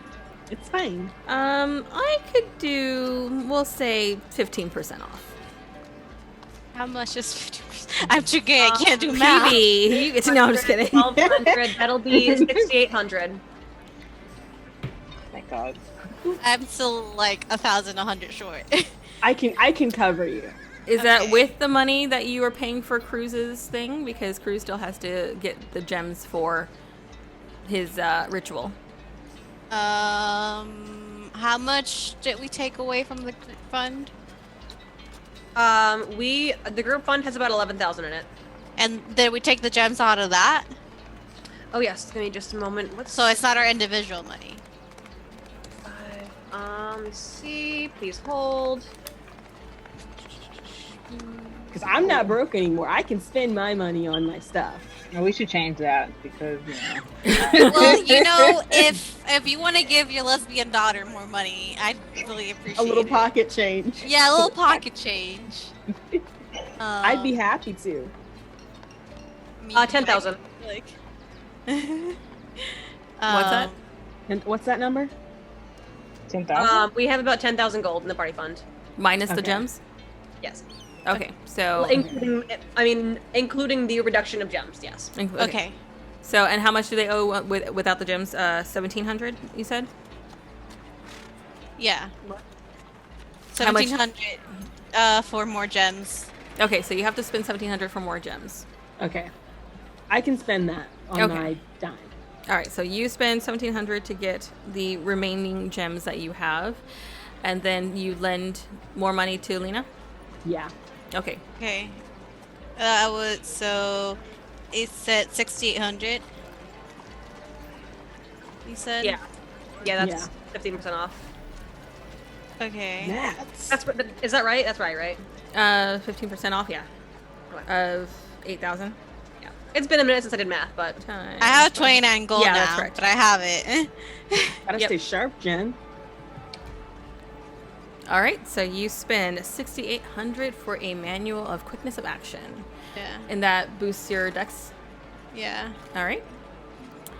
It's fine. I could do, we'll say 15% off. How much is 50%? I'm too gay. I can't do math. Maybe you get to know. I'm just kidding. 1,200. That'll be 6,800. Thank God. I'm still like 1,100 short. I can cover you. Is that Okay. with the money that you are paying for Cruz's thing? Because Cruz still has to get the gems for his ritual. How much did we take away from the fund? The group fund has about 11,000 in it. And did we take the gems out of that? Oh yes, give me just a moment. What's So it's not our individual money. let's see. Please hold. Because I'm not broke anymore. I can spend my money on my stuff. No, we should change that because Well, if you want to give your lesbian daughter more money, I'd really appreciate A little it. pocket change. Yeah, a little pocket change. I'd be happy to. 10,000. Like, What's that? And what's that number? 10,000. We have about 10,000 gold in the party fund. Minus the Okay. gems? Yes. Okay, so... Well, including the reduction of gems. Yes. Okay. So, and how much do they owe without the gems? 1,700, you said? Yeah. How much- 1,700 for more gems. Okay, so you have to spend 1,700 for more gems. Okay. I can spend that on Okay. my dime. All right, so you spend 1,700 to get the remaining gems that you have, and then you lend more money to Lena? Yeah. Okay. Okay. So it's at 6,800. You said? Yeah. Yeah, that's 15% off. Okay. That's Is that right? That's right? 15% off, yeah. Okay. Of 8,000. Yeah. It's been a minute since I did math, but Times- I have 29 gold Yeah, now, that's correct. but I have it. gotta Yep. stay sharp, Jen. All right, so you spend 6,800 for a manual of quickness of action, Yeah. and that boosts your dex. Yeah. All right.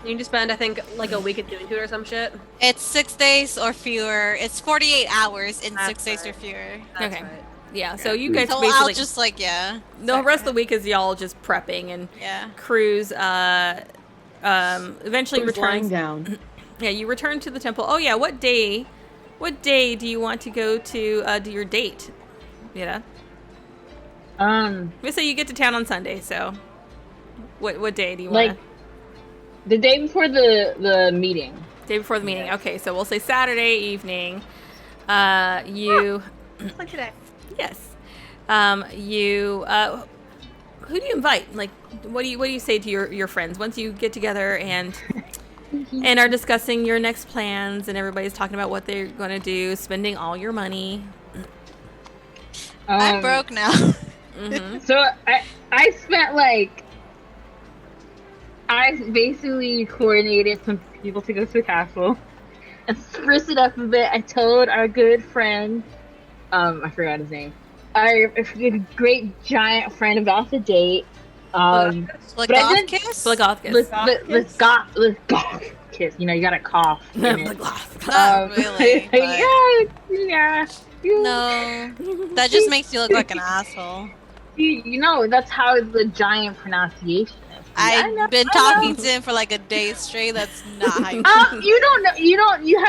You need to spend, I think, like a week attuning to it or some shit. It's 6 days or fewer. It's 48 hours in That's 6 days or right. fewer. That's Okay. right. Yeah. So you guys So basically I'll just like the rest of the week is y'all just prepping and Yeah. Cruz. Eventually Who's lying returns. down. Yeah, you return to the temple. Oh yeah, what day? What day do you want to go to do your date? Yeah. Let's say you get to town on Sunday. So, what day do you want? Like the day before the meeting. Day before the meeting. Okay, so we'll say Saturday evening. You. Just like today. Yes. Who do you invite? Like, what do you say to your friends once you get together and are discussing your next plans and everybody's talking about what they're going to do, spending all your money? I'm broke now. Mm-hmm. So I spent I basically coordinated some people to go to the castle and spruce it up a bit. I told our good friend, I forgot his name, our great giant friend about the date. Like but I didn't- kiss? Blagothkus. Let's kiss. You know, you gotta cough. in it. Blagothkus. Not really. But yeah. no. That just makes you look like an asshole. You know, that's how the giant pronunciation is. I've been talking to him for like a day straight. That's not how you You don't know. You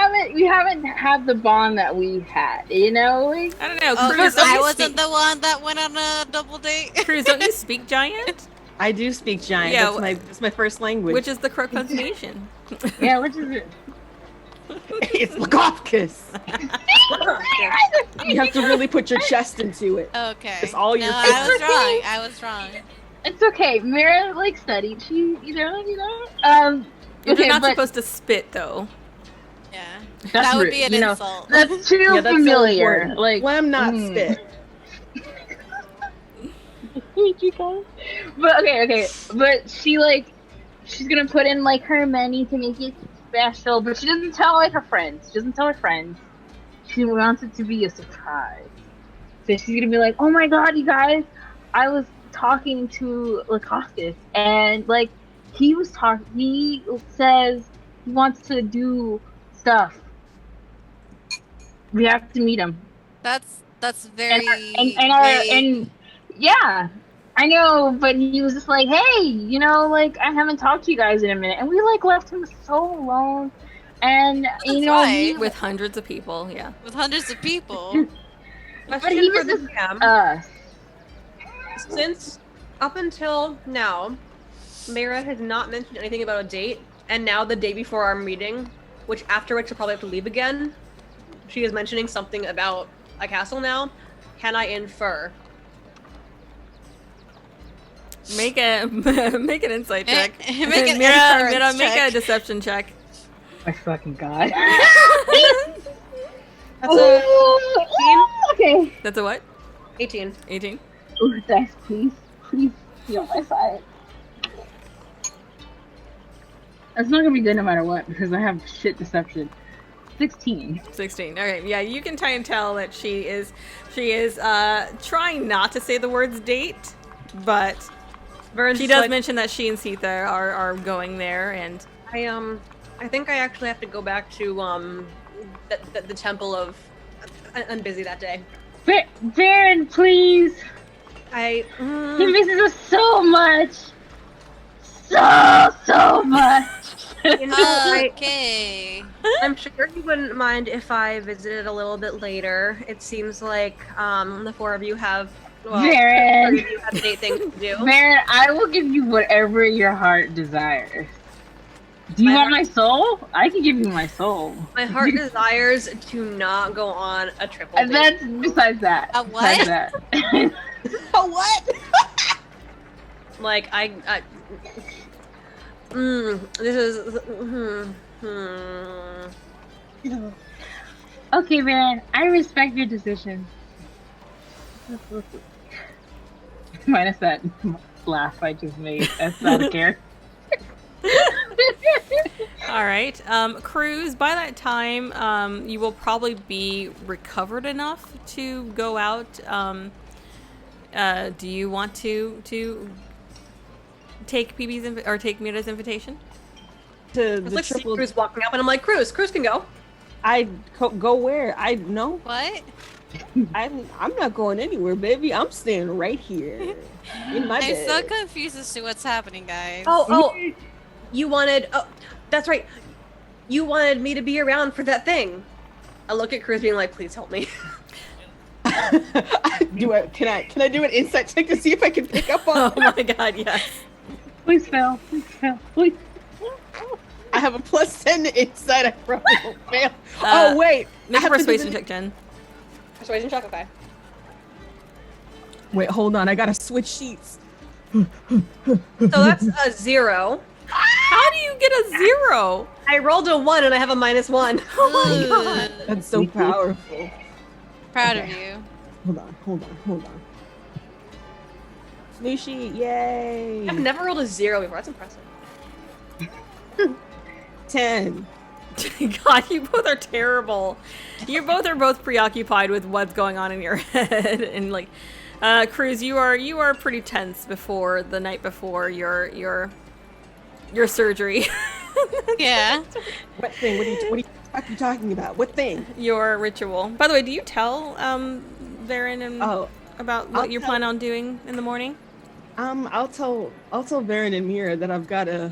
haven't had the bond that we've had. You know, like, I don't know. Oh, Cruz, I wasn't the one that went on a double date. Cruz, don't you speak giant? I do speak giant. Yeah, That's my first language. Which is the correct pronunciation. yeah, which is it? It's Blagothkus. You have to really put your chest into it. Okay. It's all your No, face. I was wrong. I was wrong. It's okay. Mira studied. She You're okay, not but supposed to spit though. Yeah. That's That would rude, be an you know. insult. That's too Yeah, that's familiar. important. Like, Phlegm, not spit. But okay. But she's gonna put in her money to make it special, but she doesn't tell her friends. She doesn't tell her friends. She wants it to be a surprise. So she's gonna be like, "Oh my god, you guys! I was talking to Lakoskus, and he says he wants to do stuff. We have to meet him." That's very And yeah, I know, but he was just like, "Hey, I haven't talked to you guys in a minute," and we left him so alone. And right. With hundreds of people, yeah. with hundreds of people. but he was just Since up until now, Mara has not mentioned anything about a date, and now the day before our meeting, after which she'll probably have to leave again, she is mentioning something about a castle now. Can I infer? Make an insight check. Make an Mira, inference make a check. deception check. my fucking god. That's a Okay. That's a what? 18. 18? Ooh, thanks, please be on my side. That's not gonna be good no matter what because I have shit deception. 16. 16. Okay, yeah, you can try and tell that she is trying not to say the words date, but Vern's she just does mention that she and Sita are going there, and I think I actually have to go back to the temple of. I'm busy that day. Baron, please. He misses us so much. So much. You know, Okay. I'm sure you wouldn't mind if I visited a little bit later. It seems like the four of you have. Well, Varen. three of you have date things to do. Baron, I will give you whatever your heart desires. Do you want my soul? I can give you my soul. My heart desires to not go on a triple And date. that's besides that. A what? Besides that. A what? Like this is. Okay, man. I respect your decision. Minus that laugh I just made. That's not a care. All right. Cruz, by that time, you will probably be recovered enough to go out. Do you want to take PB's or take Mira's invitation? To It's the like see triple. Cruz walking up, and I'm like, Cruz can go. Go where? I no. What? I'm not going anywhere, baby. I'm staying right here in my I'm bed. so confused as to what's happening, guys. Oh, you wanted. Oh, that's right. You wanted me to be around for that thing. I look at Cruz, being like, please help me. Can I do an insight check to see if I can pick up on? Oh my God, yes. Please fail. Please fail. Please. I have a +10 to insight. I probably won't fail. Oh wait, Make I a have to do persuasion the- check, Jen. Persuasion check, okay. Wait, hold on. I gotta switch sheets. So that's a 0. How do you get a 0? I rolled a 1 and I have a -1. Oh my God. That's so powerful. Proud of Okay. you. Hold on. New sheet, yay! I've never rolled a 0 before. That's impressive. 10. God, you both are terrible. You both are both preoccupied with what's going on in your head, and like, Cruz, you are pretty tense before the night before your surgery. Yeah. What thing? What are you talking about? What thing? Your ritual. By the way, do you tell Varen and about what I'll you tell- plan on doing in the morning? I'll tell Varen and Mira that I've got a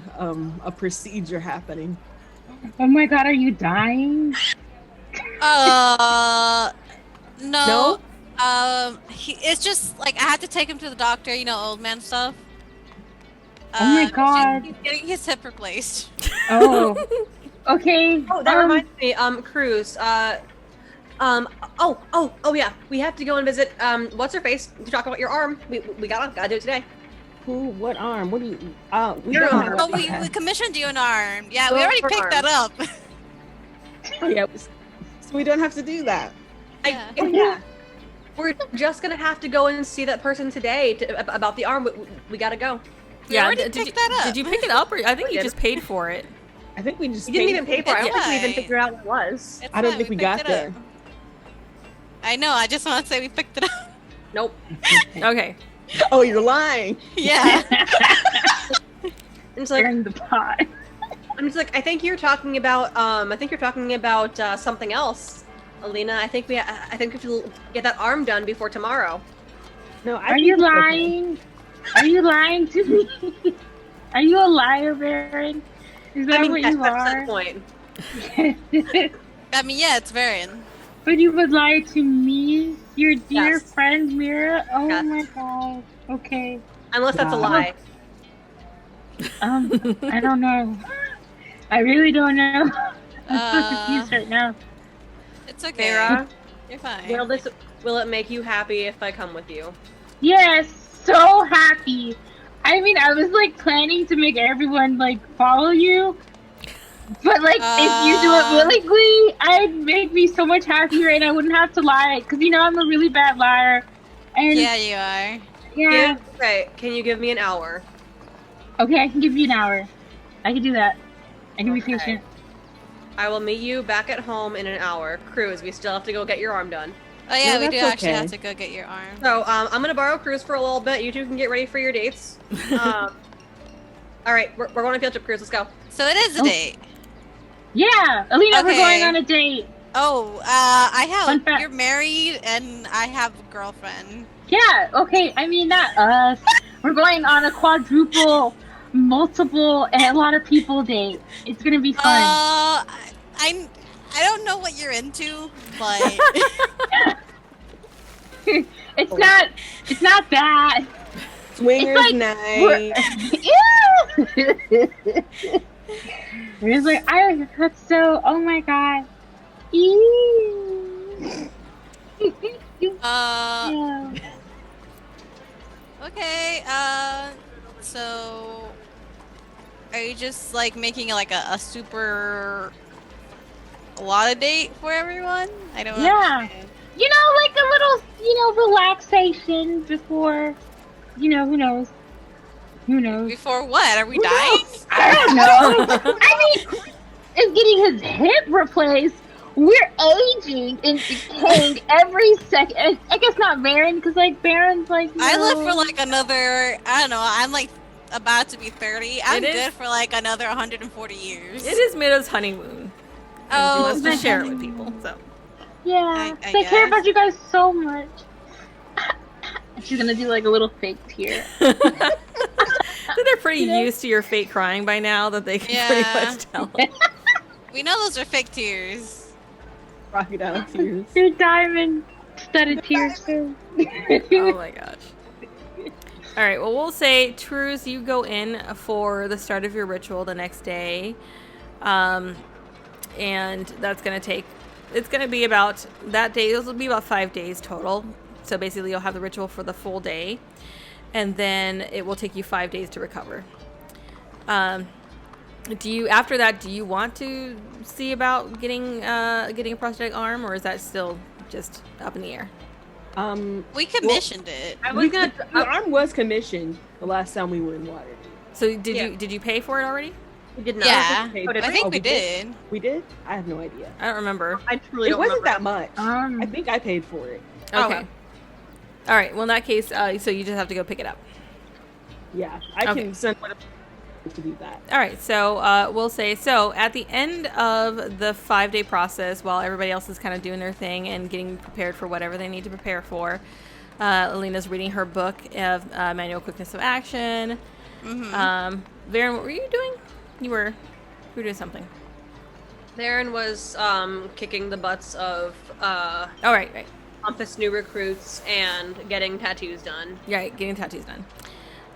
procedure happening. Oh my god, are you dying? No. It's just like I had to take him to the doctor, you know, old man stuff. Oh my God. He's getting his hip replaced. Oh. Okay. Oh, that reminds me, Cruz. Oh yeah. We have to go and visit what's her face to talk about your arm. We gotta do it today. Who? What arm? What do you? We Your don't arm. have Oh, that. we commissioned you an arm. Yeah, we Go already for picked arm. that up. Oh, yeah. So we don't have to do that. Yeah. Yeah. We're just gonna have to go and see that person today about the arm. We gotta go. We already picked that up. Did you pick it up, or I think We you did. just paid for it? I think we just. You didn't paid even pay for it. I don't think we even figured out what it was. It's I don't fine, think we picked got it there. up. I know. I just want to say we picked it up. Nope. Okay. Oh, you're lying. Yeah. And it's like Stirring the pot. I'm just like I think you're talking about something else, Alina. I think we should get that arm done before tomorrow. No, Are you lying? Are you lying to me? Are you a liar, Baron? Is that I mean, what yes, you that's are? the point. I mean, yeah, it's Varian. But you would lie to me, your dear Yes. friend Mira? Oh Yes. my god. Okay. Unless that's a Wow. lie. I don't know. I really don't know. I'm so confused right now. It's okay. Sarah, You're fine. will it make you happy if I come with you? Yes, so happy. I mean, I was like planning to make everyone like follow you. But like, if you do it willingly, I'd make me so much happier and I wouldn't have to lie. Because you know, I'm a really bad liar. And Yeah, you are. yeah. Okay, can you give me an hour? Okay, I can give you an hour. I can do that. I can be Okay. patient. I will meet you back at home in an hour. Cruz, we still have to go get your arm done. Oh yeah, No, we do that's actually okay. have to go get your arm. So I'm gonna borrow Cruz for a little bit. You two can get ready for your dates. All right, we're going on a field trip, Cruz. Let's go. So it is a Oh. date. Yeah, Alina, we're Okay. going on a date. Oh, Fun I fact. have. You're married, and I have a girlfriend. Yeah, okay, I mean, not us. We're going on a quadruple, multiple, and a lot of people date. It's gonna be fun. I don't know what you're into, but It's not that. Swingers like night. We're just like, I that's so. Oh my god. Eee. Yeah. okay. So are you just like making like a super a lot of date for everyone? I don't know. Yeah. You know, like a little, relaxation before, who knows. Who knows? Before what? Are we dying? I don't know. I mean, Chris is getting his hip replaced. We're aging and decaying every second. I guess not Baron, because like Baron's like. I live no. for like another. I don't know. I'm like about to be 30. I'm It is- good for like another 140 years. It is Midow's honeymoon. And she Oh, wants to share it with people. So Yeah, I 'cause I care guess. about you guys so much. She's gonna do like a little fake tear. I think they're pretty used to your fake crying by now that they can pretty Yeah. much tell. we know those are fake tears. Crocodile tears. Your diamond studded tears too. Oh my gosh. All right, well, we'll say, Trues, you go in for the start of your ritual the next day. And that's going to take, it's going to be about, that day, it'll be about 5 days total. So basically, you'll have the ritual for the full day. And then it will take you 5 days to recover. After that, do you want to see about getting a prosthetic arm, or is that still just up in the air? We commissioned it. I was gonna. The arm was commissioned the last time we were in Waterdeep. So did you pay for it already? We did not. Yeah, paid Oh, did I we? think Oh, we did. We did? I have no idea. I don't remember. I truly It don't wasn't remember. that much. I think I paid for it. Okay. Okay. All right. Well, in that case, so you just have to go pick it up. Yeah, I Okay. can send whatever to do that. All right. So we'll say, so at the end of the 5-day process, while everybody else is kind of doing their thing and getting prepared for whatever they need to prepare for, Alina's reading her book of Manual Quickness of Action. Mm-hmm. Varen, what were you doing? You were doing something. Theron was kicking the butts of Oh, right. pompous new recruits and getting tattoos done. Right, getting tattoos done.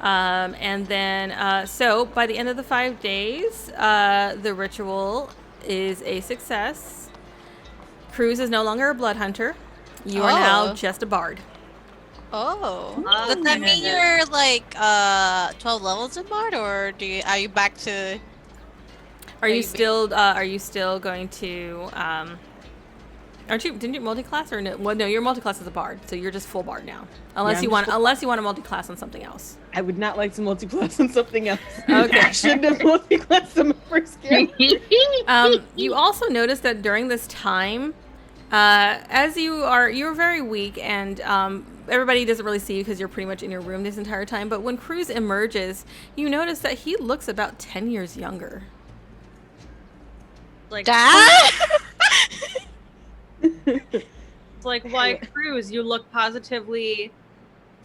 And then, so by the end of the 5 days, the ritual is a success. Cruz is no longer a blood hunter. You are now Oh. just a bard. Oh, Oh, does that mean goodness. you're like 12 levels in Bard, or are you back to? Are you Maybe. still going to? Didn't you multi-class or no? Well, no, you're multi-class as a bard, so you're just full bard now. Unless Yeah, you I'm want, full- unless you want to multi-class on something else. I would not like to multi-class on something else. Okay. I shouldn't have multi-classed on my first game. You also notice that during this time, as you're very weak, and everybody doesn't really see you because you're pretty much in your room this entire time. But when Cruz emerges, you notice that he looks about 10 years younger. Like, Dad? it's like, why, Cruz? You look positively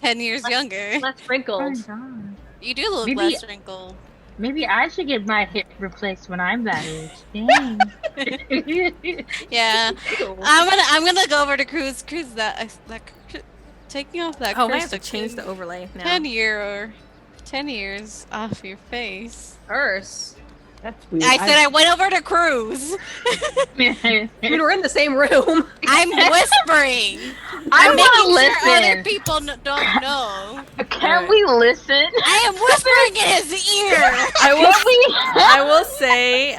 10 years younger. less Oh wrinkled. my God. You do look Maybe- less wrinkled. Maybe I should get my hip replaced when I'm that age. Dang. Yeah, I'm gonna go over to Cruz. Cruz, taking off that. Oh, I curse have to took change the overlay now. 10 years off your face. Curse. That's weird. I said I went over to Cruz. We were in the same room. I'm whispering. I I'm wanna making sure other listen. people don't know. Can we listen? I am whispering in his ear. I will say,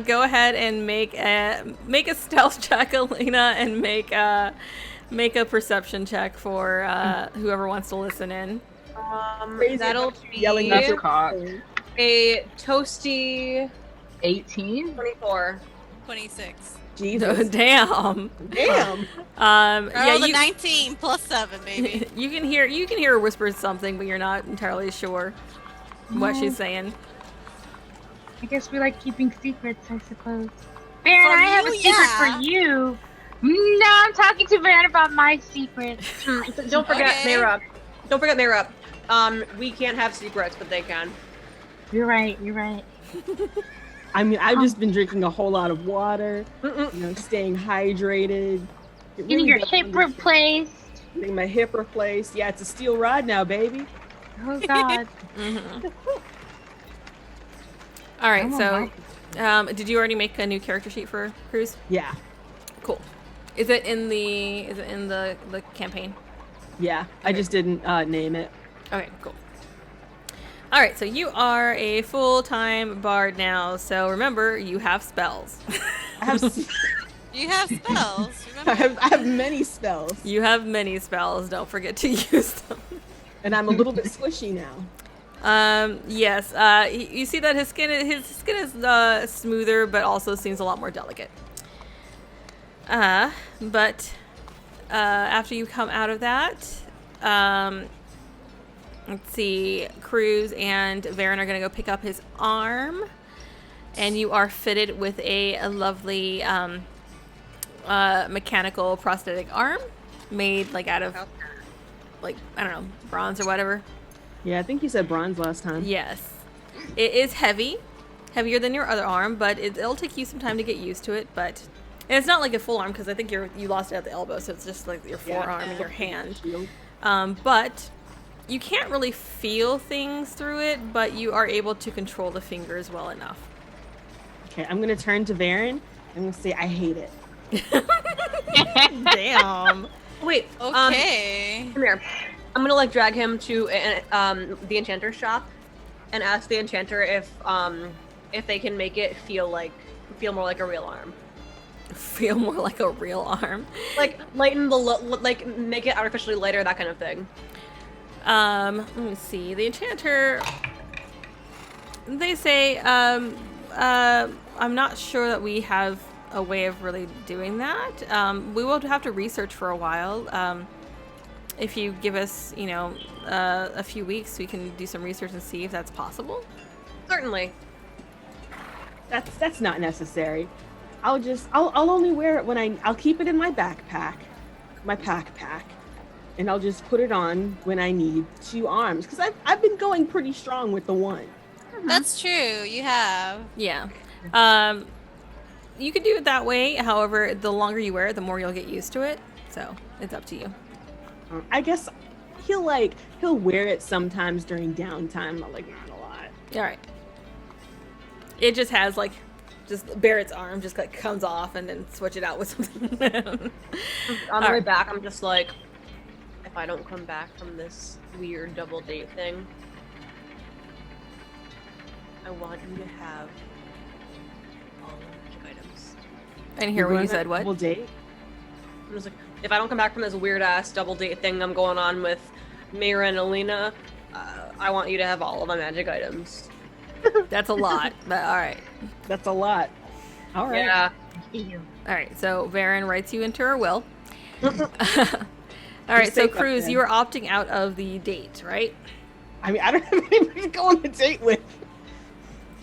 go ahead and make a stealth check, Alina, and make a perception check for whoever wants to listen in. Crazy That'll about you be yelling That's at cocked. a toasty 18? 24. 26. Jesus. Damn. Damn. Yeah, the you, 19 plus 7, baby. you can hear her whisper something, but you're not entirely sure what she's saying. I guess we like keeping secrets, I suppose. Baron, I have a you, secret yeah. for you. No, I'm talking to Baron about my secret. Don't forget Okay. Mayrup. Don't forget Mayrup. We can't have secrets, but they can. You're right, you're right. I mean, I've just been drinking a whole lot of water, staying hydrated. It Getting your does hip wonders. replaced. Getting my hip replaced. Yeah, it's a steel rod now, baby. Oh God. All right, I'm so alright. did you already make a new character sheet for Cruz? Yeah. Cool. Is it in the campaign? Yeah. I just didn't name it. Okay, cool. All right, so you are a full-time bard now. So remember, you have spells. I have You have spells. I Remember? have many spells, You have many spells. Don't forget to use them. and I'm a little bit squishy now. Yes. You see that his skin is smoother, but also seems a lot more delicate. But after you come out of that, let's see, Cruz and Varen are gonna go pick up his arm, and you are fitted with a lovely mechanical prosthetic arm made like out of like, I don't know, bronze or whatever. Yeah, I think you said bronze last time. Yes. It is heavier than your other arm, but it'll take you some time to get used to it. But and it's not like a full arm, because I think you lost it at the elbow, so it's just like your forearm and your hand. But you can't really feel things through it, but you are able to control the fingers well enough. Okay, I'm gonna turn to Varen. I'm gonna say I hate it. Damn. Wait. Okay. Come here. I'm gonna like drag him to the enchanter's shop, and ask the enchanter if they can make it feel more like a real arm. Feel more like a real arm. Like lighten the like make it artificially lighter, that kind of thing. Let me see. The enchanter. They say, I'm not sure that we have a way of really doing that. We will have to research for a while. If you give us, a few weeks, we can do some research and see if that's possible. Certainly. That's not necessary. I'll only wear it when I'll keep it in my backpack, my pack, and I'll just put it on when I need 2 arms, because I've been going pretty strong with the one. That's true. You have. Yeah. You can do it that way. However, the longer you wear it, the more you'll get used to it. So it's up to you. I guess he'll wear it sometimes during downtime, but like not a lot. All right. It just has like, just Barrett's arm just like comes off, and then switch it out with something. On the way back, I'm just like, if I don't come back from this weird double date thing, I want you to have all of the items. I didn't hear what you said. What? Double date? I was like, if I don't come back from this weird ass double date thing I'm going on with Mira and Alina, I want you to have all of my magic items. That's a lot, but all right. That's a lot. All right. Yeah. All right. So Varen writes you into her will. All right. So Cruz, you are opting out of the date, right? I mean, I don't have anybody to go on a date with.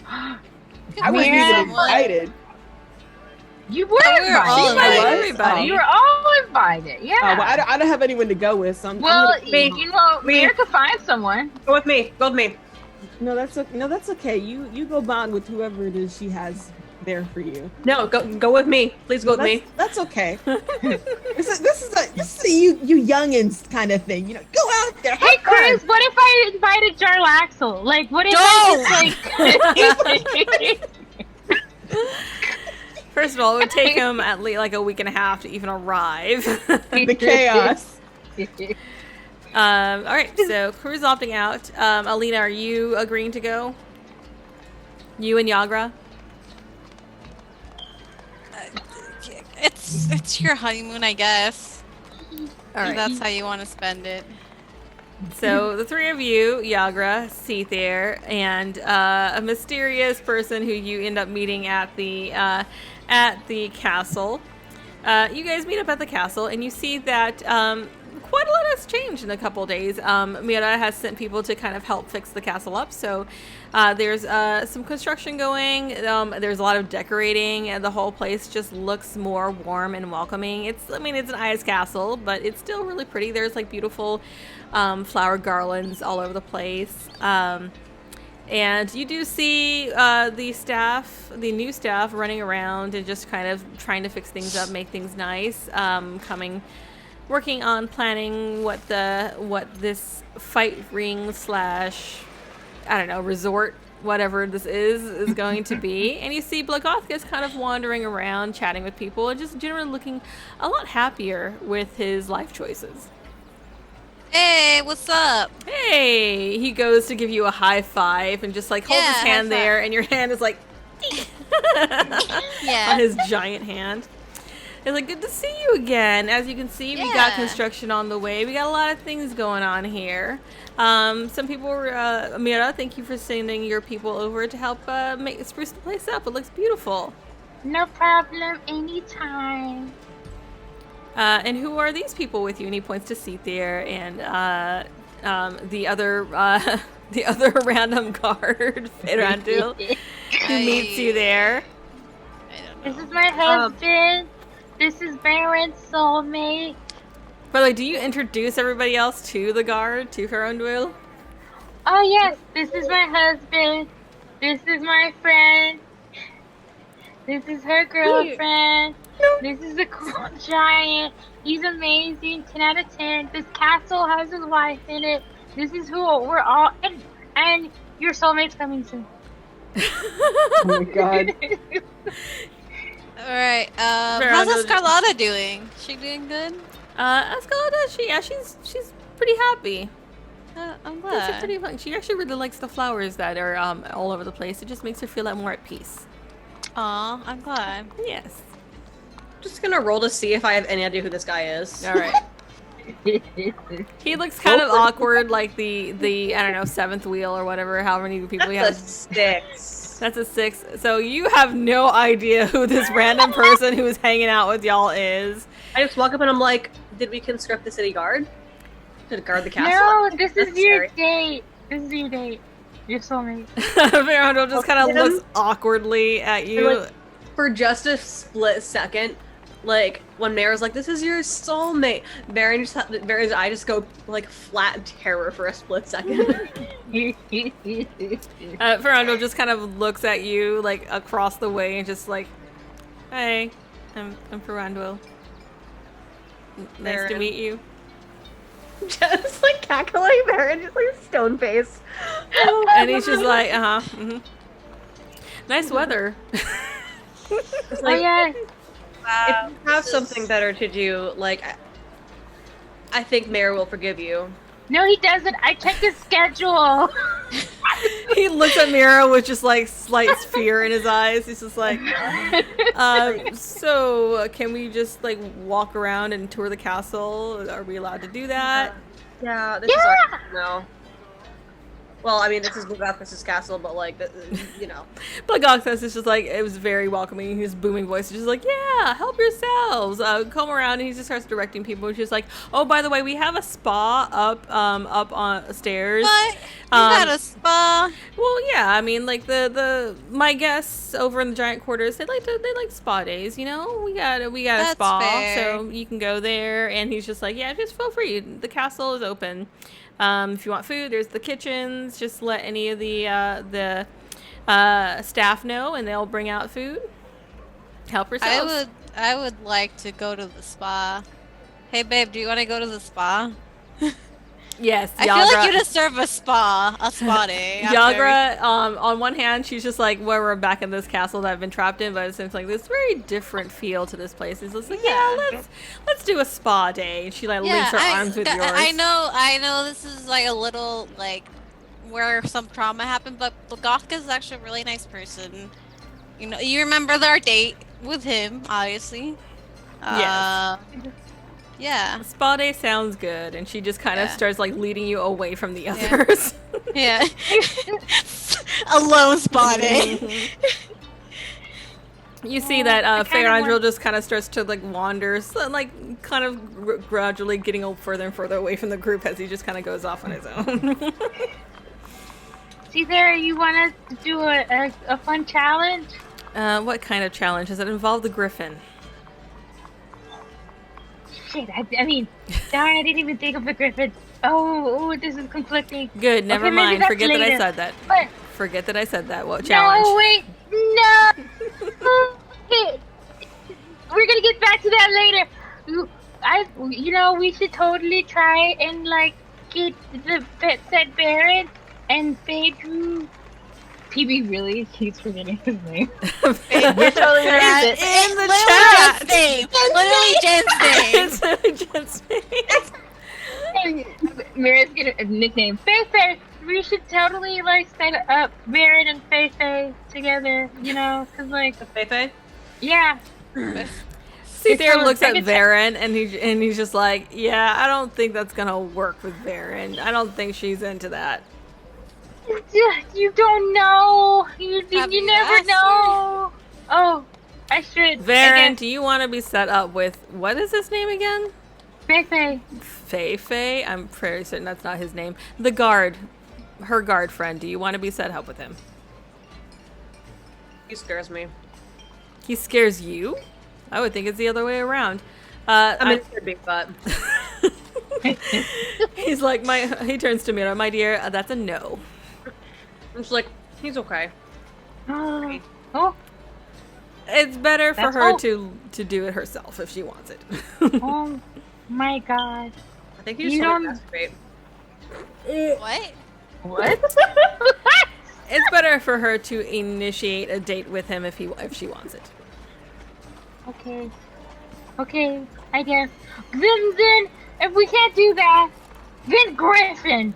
I wasn't even invited. You were all invited. Everybody. You were all invited. Yeah. Oh, well, I don't have anyone to go with. So Well, Mira could find someone. Go with me. Go with me. No, that's okay. You go bond with whoever it is she has there for you. No, go with me. Please go with me. That's okay. This is a you youngins kind of thing. Go out there. Hey, Chris, what if I invited Jarlaxle? Like, what if I just First of all, it would take him at least like a week and a half to even arrive. The chaos. All right, so Cruz opting out. Alina, are you agreeing to go? You and Yagra? It's your honeymoon, I guess. All right. If that's how you want to spend it. So the 3 of you, Yagra, Seathair, and a mysterious person who you end up meeting at the castle. You guys meet up at the castle, and you see that quite a lot has changed in a couple days. Mira has sent people to kind of help fix the castle up. So there's some construction going. There's a lot of decorating, and the whole place just looks more warm and welcoming. It's an ice castle, but it's still really pretty. There's like beautiful flower garlands all over the place. And you do see the new staff running around and just kind of trying to fix things up, make things nice, working on planning what this fight ring / I don't know, resort, whatever this is going to be. And you see Blagothkus kind of wandering around, chatting with people, and just generally looking a lot happier with his life choices. Hey, what's up? Hey! He goes to give you a high five and just like holds his hand there, and your hand is like Yeah. on his giant hand. It's like, good to see you again. As you can see, we got Yeah. construction on the way. We got a lot of things going on here. Some people were, Mira, thank you for sending your people over to help spruce the place up. It looks beautiful. No problem, anytime. And who are these people with you? And he points to Seethier and the other the other random guard, Ferandil, who meets you there. I don't This know. is my husband. This is Baron's soulmate. By the way, do you introduce everybody else to the guard, to Ferandil? Oh yes, this is my husband. This is my friend. This is her girlfriend. This is a cool giant. He's amazing. 10 out of 10. This castle has his wife in it. This is who we're all. And your soulmate's coming soon. Oh my god. All right. Fair How's enough. Escarlata doing? She doing good? Escalada, she's pretty happy. I'm She's glad. pretty fun. She actually really likes the flowers that are all over the place. It just makes her feel like more at peace. Aw, I'm glad. Yes. Just gonna roll to see if I have any idea who this guy is. All right. He looks kind of awkward, like the I don't know, seventh wheel or whatever. How many people we have? That's a 6. That's a 6. So you have no idea who this random person who is hanging out with y'all is. I just walk up and I'm like, did we conscript the city guard to guard the castle? No, this is your Sorry. date. This is your date. Your soulmate. Ferrando just kind of Him? looks awkwardly at you. Like, for just a split second, like when Mara's like, "This is your soulmate," Baron's eye just go like flat terror for a split second. Ferrando just kind of looks at you like across the way and just like, "Hey, I'm Ferrando. Nice to Baron. meet you." Just like cackling, Baron, just like stone face. And he's just like, nice weather. It's Oh like, yes. if you have something better to do, like, I think Mayor will forgive you. No, he doesn't. I checked his schedule. He looks at Mira with just like slight fear in his eyes. He's just like, so can we just like walk around and tour the castle? Are we allowed to do that? Yeah, this is our no. Well, I mean, this is Bugathis' castle, but like, you know. But Goxus is just like, it was very welcoming. His booming voice is just like, yeah, help yourselves. Come around, and he just starts directing people. He's just like, oh, by the way, we have a spa up on stairs. What? You got a spa? Well, yeah, I mean, like my guests over in the giant quarters, they like spa days. You know, we got a That's spa, fair. so you can go there. And he's just like, yeah, just feel free. The castle is open. If you want food, there's the kitchens. Just let any of the staff know, and they'll bring out food. Help yourselves. I would like to go to the spa. Hey babe, do you want to go to the spa? Yes, I feel like you deserve a spa day. after- Yagra, on one hand, she's just like, well, we're back in this castle that I've been trapped in, but it seems like this very different feel to this place. It's just like, yeah, let's do a spa day. And she like links her arms with yours. I know this is like a little like where some trauma happened, but Gothka is actually a really nice person. You know, you remember our date with him, obviously. Yes. Yeah. Spa day sounds good, and she just kind of Yeah. starts like leading you away from the others. Yeah. Alone spa day. You see that I kinda Ferrandril just kind of starts to like wander, so, like kind of gradually getting further and further away from the group as he just kind of goes off on his own. See there, you want to do a fun challenge? What kind of challenge? Does it involve the griffin? Shit, I mean, darn, I didn't even think of the griffin. Oh, this is conflicting. Good, never Okay, maybe mind. that's Forget that I later. said that. But Forget that I said that. What challenge? no, wait, no. Okay, we're gonna get back to that later. We should totally try and like get the set Baron and Faye to. PB really keeps forgetting his name. We're totally gonna use it. in the Literally Jen's name. chat. It's Jen's name. Mira's gonna nickname Faye. We should totally like set up Baron and Faye together, you know, cause like Feifei? yeah. Cethair looks at Varen and he's just like, yeah, I don't think that's gonna work with Varen. I don't think she's into that. You don't know. You never asked her? know. Oh, I should. Varen, do you want to be set up with, what is his name again? Feifei. Feifei? I'm pretty certain that's not his name. The guard, her guard friend. Do you want to be set up with him? He scares me. He scares you? I would think it's the other way around. I mean, it's a big butt. He's like, he turns to me, my dear, that's a no. I'm just like, he's okay. Oh, It's better for That's her all. to do it herself if she wants it. oh my God. I think you just You want to don't- masturbate. What? What? It's better for her to initiate a date with him if she wants it. Okay, I guess. Then, if we can't do that, then Griffin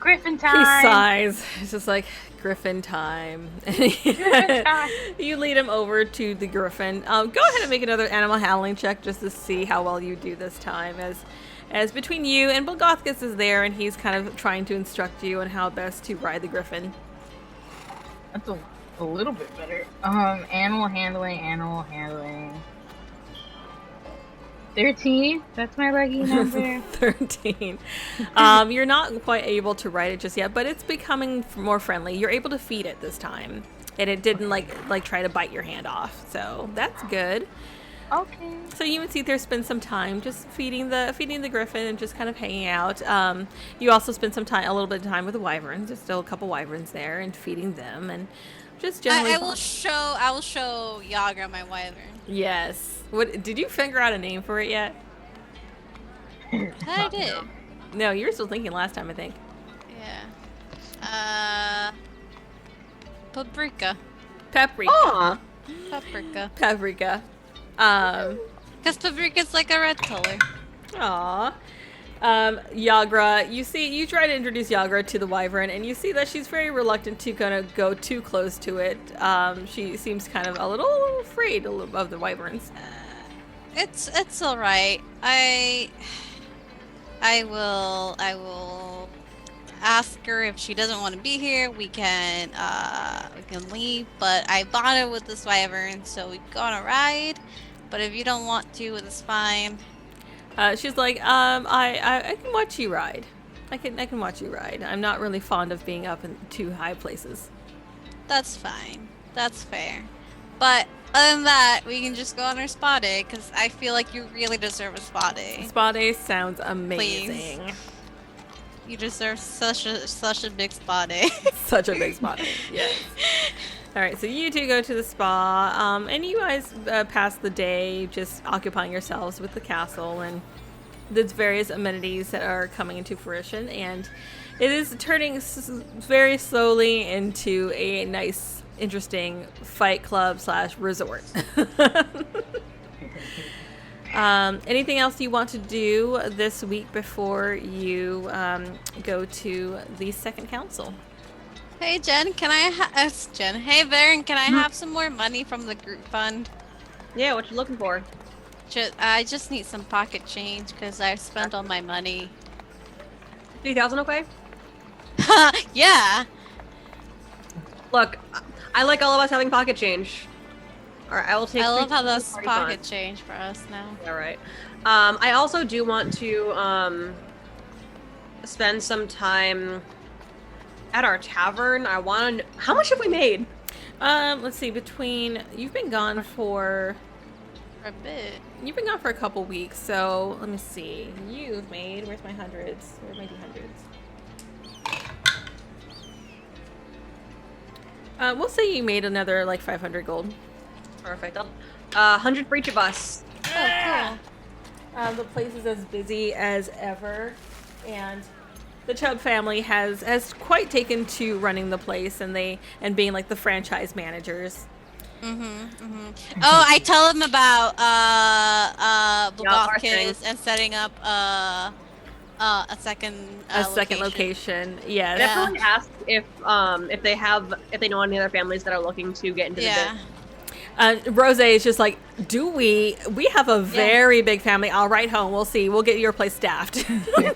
He time. sighs. It's just like, Griffin time. Griffin time. You lead him over to the Griffin. Go ahead and make another animal handling check just to see how well you do this time. As between you and Bulgothkus is there, and he's kind of trying to instruct you on how best to ride the Griffin. That's a little bit better. Animal handling. 13. That's my lucky number. 13. You're not quite able to ride it just yet, but it's becoming more friendly. You're able to feed it this time, and it didn't like try to bite your hand off. So that's good. Okay. So you and Cethair spend some time just feeding the Griffin and just kind of hanging out. You also spend a little bit of time with the wyverns. There's still a couple wyverns there, and feeding them, and just generally. I will show Yagra my wyvern. Yes. What did you figure out a name for it yet? I did. No, you were still thinking last time, I think. Yeah. Paprika. Paprika. Aw. Paprika. Paprika. Because paprika's like a red color. Aw. Yagra, you try to introduce Yagra to the wyvern, and you see that she's very reluctant to kind of go too close to it. She seems kind of a little afraid of the wyverns. It's all right. I will ask her if she doesn't want to be here. We can leave. But I bonded with this wyvern, so we go on a ride. But if you don't want to, it's fine. She's like, I can watch you ride. I can watch you ride. I'm not really fond of being up in too high places. That's fine. That's fair. But other than that, we can just go on our spa day, because I feel like you really deserve a spa day. Spa day sounds amazing. Please. You deserve such a big spa day. Such a big spa day. Yes. All right, so you two go to the spa, and you guys pass the day just occupying yourselves with the castle and the various amenities that are coming into fruition, and it is turning very slowly into a nice, interesting fight club / resort. Anything else you want to do this week before you go to the second council? Hey Jen, Hey Varen, can I have some more money from the group fund? Yeah, what you looking for? I just need some pocket change because I've spent all my money. 3,000, okay? Yeah. Look, I like all of us having pocket change. Alright, I will take. I love how 3,000 that's party pocket fund. change for us now. Alright. I also do want to spend some time at our tavern. I want to. How much have we made? Let's see. You've been gone for For a bit. You've been gone for a couple weeks, so let me see. You've made. Where's my hundreds? Where's my D100s? We'll say you made another like 500 gold. Perfect. 100 for each of us. Oh, cool. The place is as busy as ever, and the Chubb family has quite taken to running the place, and being like the franchise managers. Oh, I tell them about our Bulgothkus and setting up a second Location. Yes. Yeah. Definitely ask if they know any other families that are looking to get into the Yeah. Rose is just like, do we have a very big family. I'll write home. We'll see. We'll get your place staffed.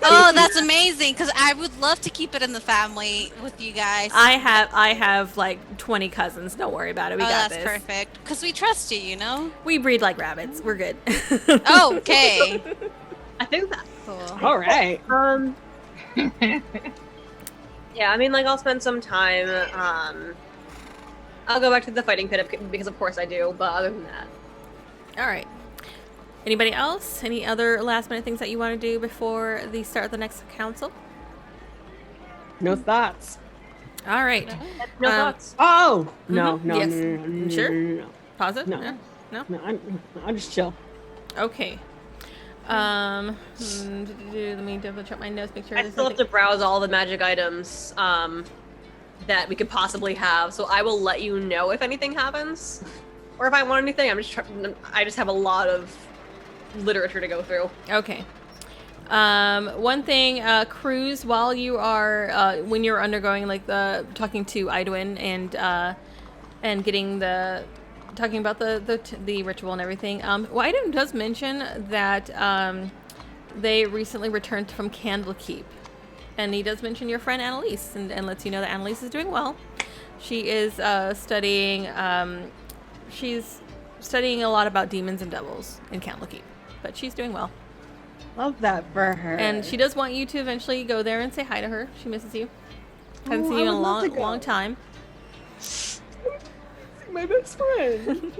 Oh, that's amazing, because I would love to keep it in the family with you guys. I have like 20 cousins. Don't worry about it. We got that's this. perfect, because we trust you, you know? We breed like rabbits. We're good. Okay. I think that. Cool. All right. Yeah, I mean, like, I'll spend some time. I'll go back to the fighting pit because, of course, I do. But other than that, All right. Anybody else? Any other last minute things that you want to do before the start of the next council? No thoughts. All right. no thoughts. Oh no, Mhm. no, Yes. no, no, no, Sure. no, Pause it? No. No? no. I'm just chill. Okay. Let me double check my notes, make sure I there's still have nothing. to browse all the magic items that we could possibly have, so I will let you know if anything happens, or if I want anything. I just have a lot of literature to go through. Okay. One thing, Cruz, while you are, when you're undergoing, like, talking to Idwin and getting talking about the ritual and everything, Idwin does mention that, they recently returned from Candlekeep. And he does mention your friend Annalise and lets you know that Annalise is doing well. She is, she's studying a lot about demons and devils in Candlekeep. But she's doing well. Love that for her. And she does want you to eventually go there and say hi to her. She misses you. Haven't Oh, seen I you in a would love to long, go. long time. my best friend.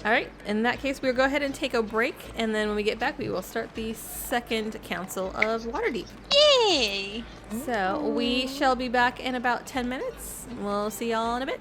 All right. In that case, we'll go ahead and take a break. And then when we get back, we will start the second council of Waterdeep. Yay! So we shall be back in about 10 minutes. We'll see y'all in a bit.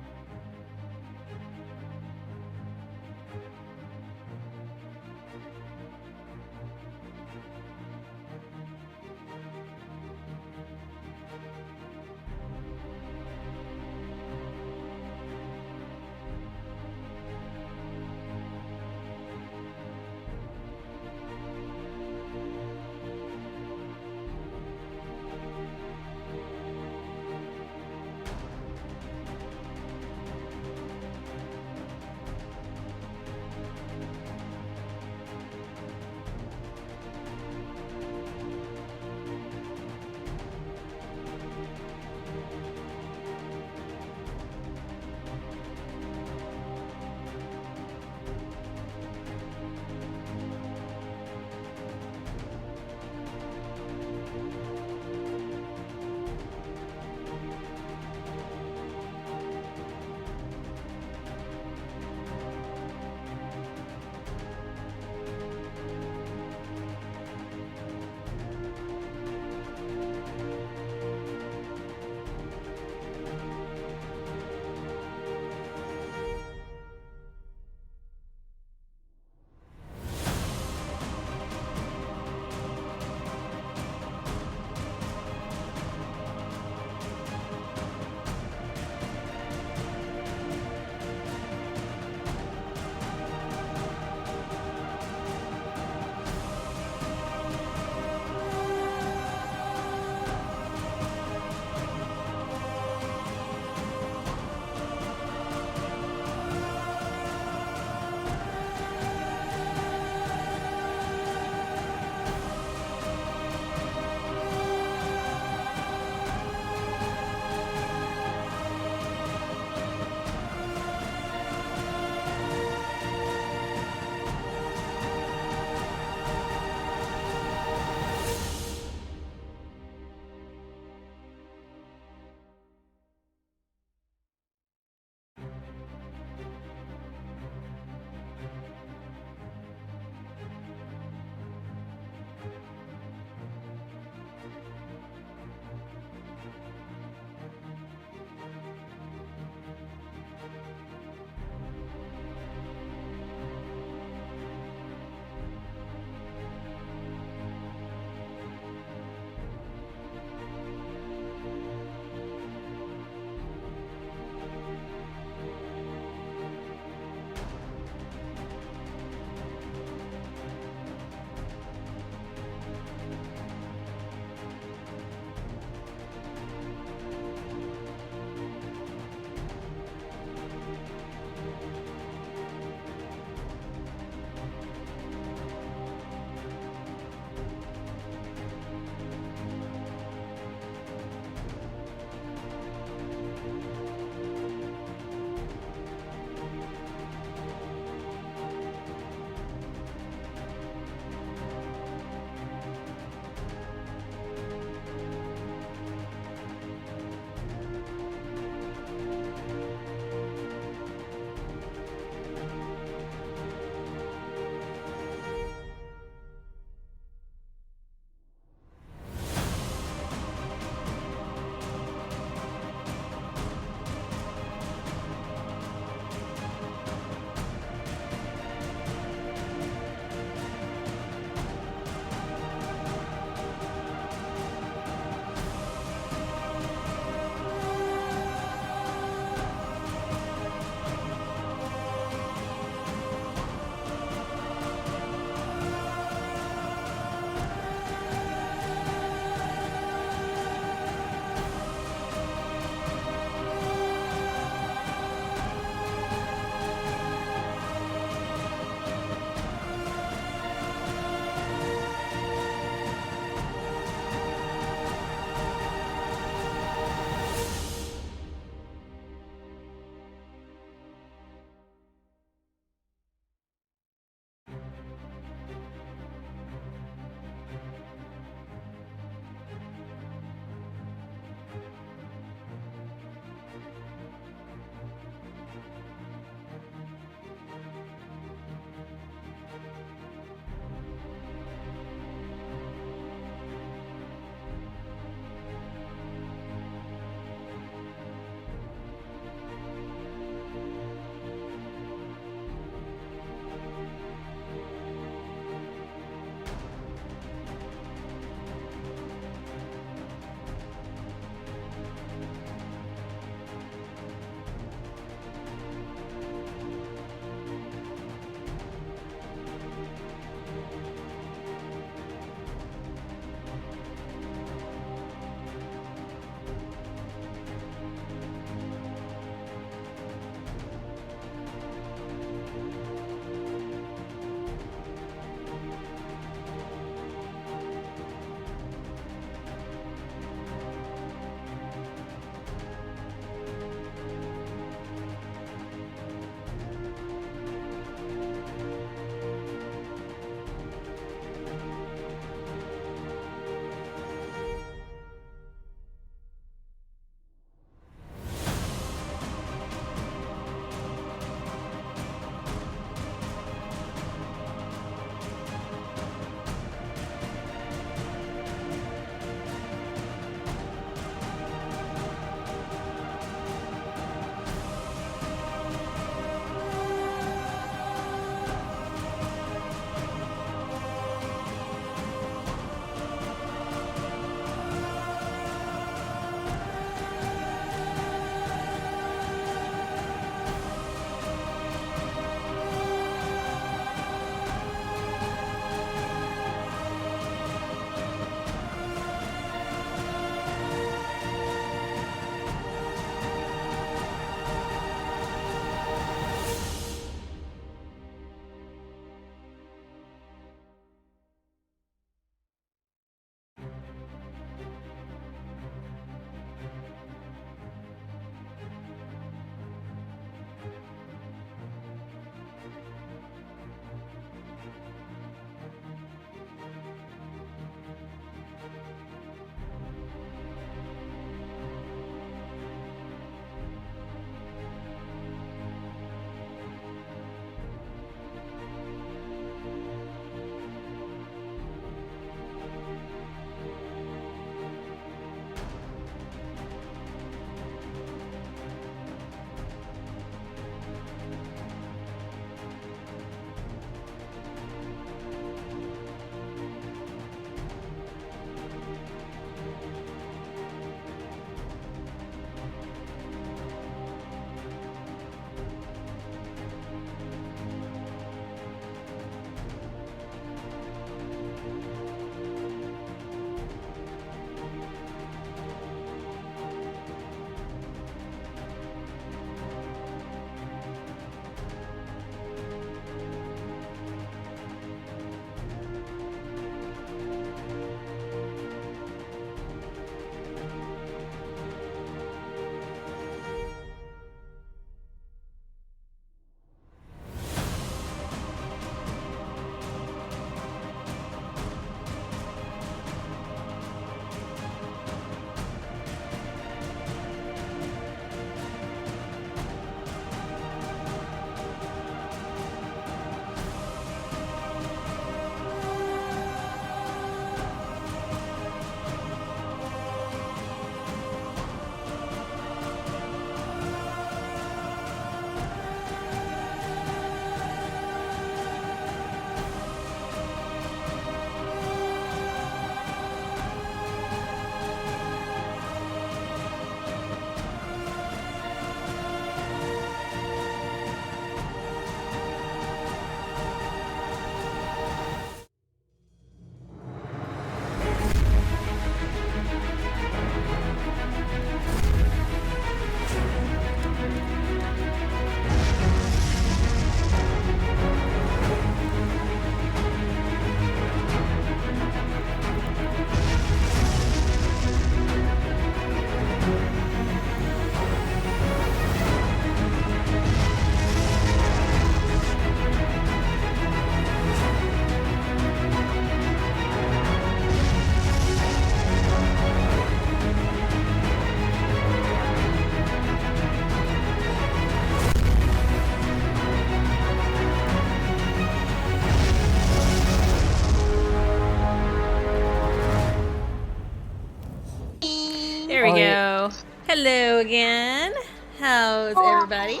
How's everybody?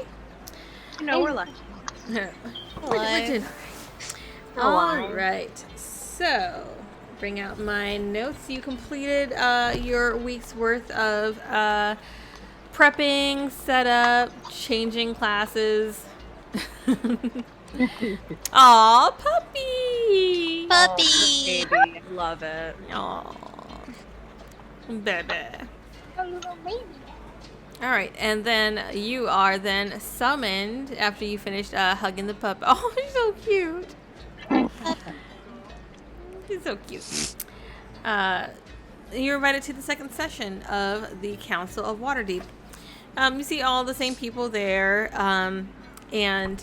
We're lucky. We're doing Oh, all right. So, bring out my notes. You completed your week's worth of prepping, setup, changing classes. Aw, puppy! Puppy. Baby, love it. Aw, baby. A little baby. All right, and then you are then summoned after you finished hugging the pup. Oh, he's so cute. He's so cute. You're invited to the second session of the Council of Waterdeep. You see all the same people there, and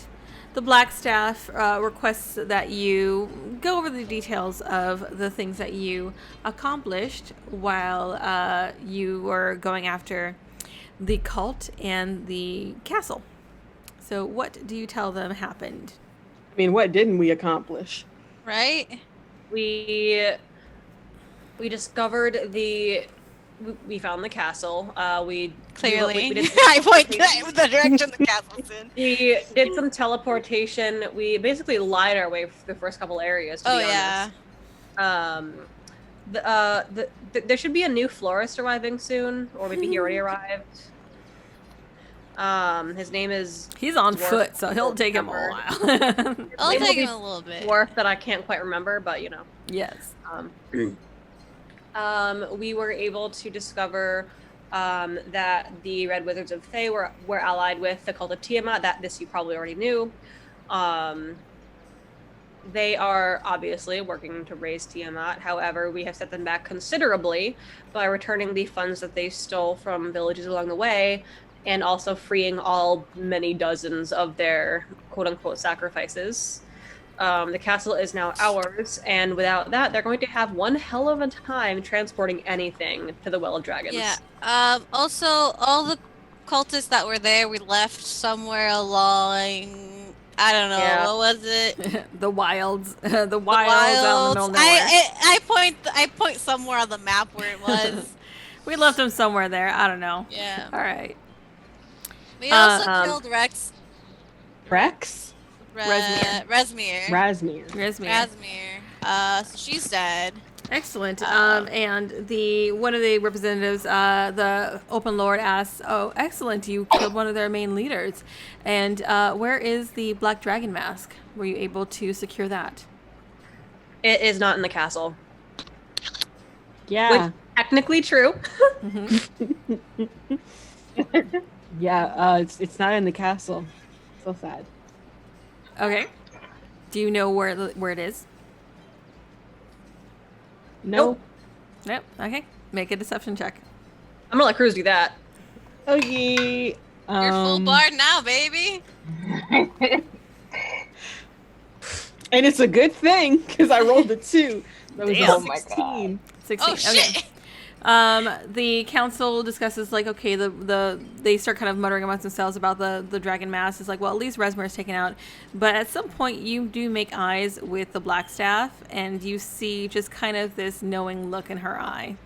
the Black Staff requests that you go over the details of the things that you accomplished while you were going after the cult and the castle. So what do you tell them happened? I mean, what didn't we accomplish? Right? We discovered we found the castle. We Clearly. we did, I point the direction the castle's in. we did some teleportation. We basically lied our way through the first couple areas. To Oh, be yeah. honest. There should be a new florist arriving soon, or maybe he already arrived. His name is He's on Dwarf. foot, so he'll take him a while. I'll Maybe take we'll him a little bit. dwarf that I can't quite remember, but Yes. we were able to discover that the Red Wizards of Thay were allied with the cult of Tiamat. This you probably already knew. They are obviously working to raise Tiamat. However, we have set them back considerably by returning the funds that they stole from villages along the way, and also freeing many dozens of their quote-unquote sacrifices. The castle is now ours, and without that, they're going to have one hell of a time transporting anything to the Well of Dragons. Yeah. Also, all the cultists that were there, we left somewhere along. I don't know. Yeah. What was it? The wilds. The wilds out in the middle of nowhere. I point somewhere on the map where it was. We left him somewhere there. I don't know. Yeah. All right. We also killed Rex. Rex? Resmir. Rasmir. Resmir. So she's dead. Excellent. And one of the representatives, the Open Lord, asks, "Oh, excellent! You killed one of their main leaders. And where is the Black Dragon mask? Were you able to secure that?" It is not in the castle. Yeah. Which, technically true. Yeah, it's not in the castle. So sad. Okay. Do you know where it is? Nope. Nope. Okay. Make a deception check. I'm gonna let Cruz do that. Okay. You're full bar now, baby. And it's a good thing because I rolled a 2. That was Damn. a Oh my 16. 16. Oh shit. Okay. The council discusses okay, they start kind of muttering amongst themselves about the dragon mask. It's like, well, at least Resmir is taken out, but at some point you do make eyes with the Black Staff, and you see just kind of this knowing look in her eye.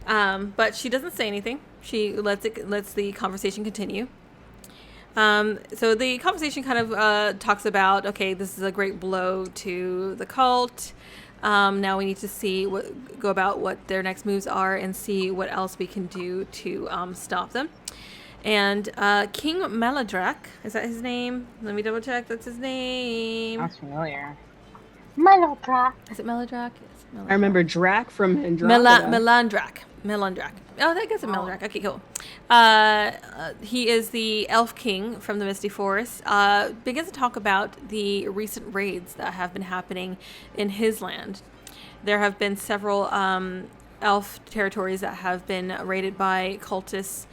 But she doesn't say anything. She lets the conversation continue. So the conversation kind of talks about, okay, this is a great blow to the cult. Now we need to go about what their next moves are and see what else we can do to stop them. And King Maladrak, is that his name? Let me double check. That's his name. Sounds familiar. Melodra. Is it Maladrak? It's Maladrak. I remember Drac from Andromeda. Melandrak. Oh, that guy's a Melandrak. Okay, cool. He is the Elf King from the Misty Forest. Begins to talk about the recent raids that have been happening in his land. There have been several elf territories that have been raided by cultists,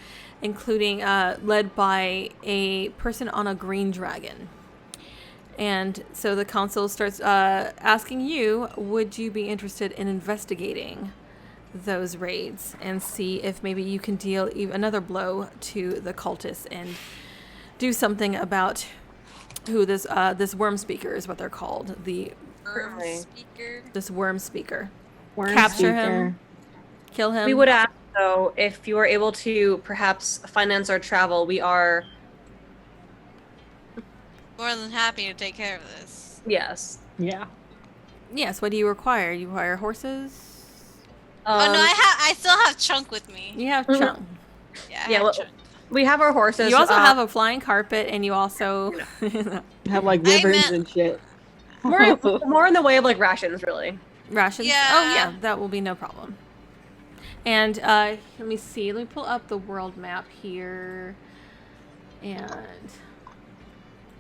including led by a person on a green dragon. And so the council starts asking you, would you be interested in investigating those raids and see if maybe you can deal another blow to the cultists and do something about who this worm speaker is, what they're called. Speaker. This worm speaker. Worm Capture speaker. him. Kill him. We would ask So if you are able to perhaps finance our travel, we are More than happy to take care of this. yes. Yeah. Yes. What do you require? You require horses. Oh no, I still have Chunk with me. You have Mhm. Chunk. Yeah, I Yeah, have well, Chunk. we have our horses. You also have a flying carpet, and you also Have like I ribbons meant- and shit. more in the way of like rations, really. rations. Yeah. Oh yeah, that will be no problem. And let me see. Let me pull up the world map here, and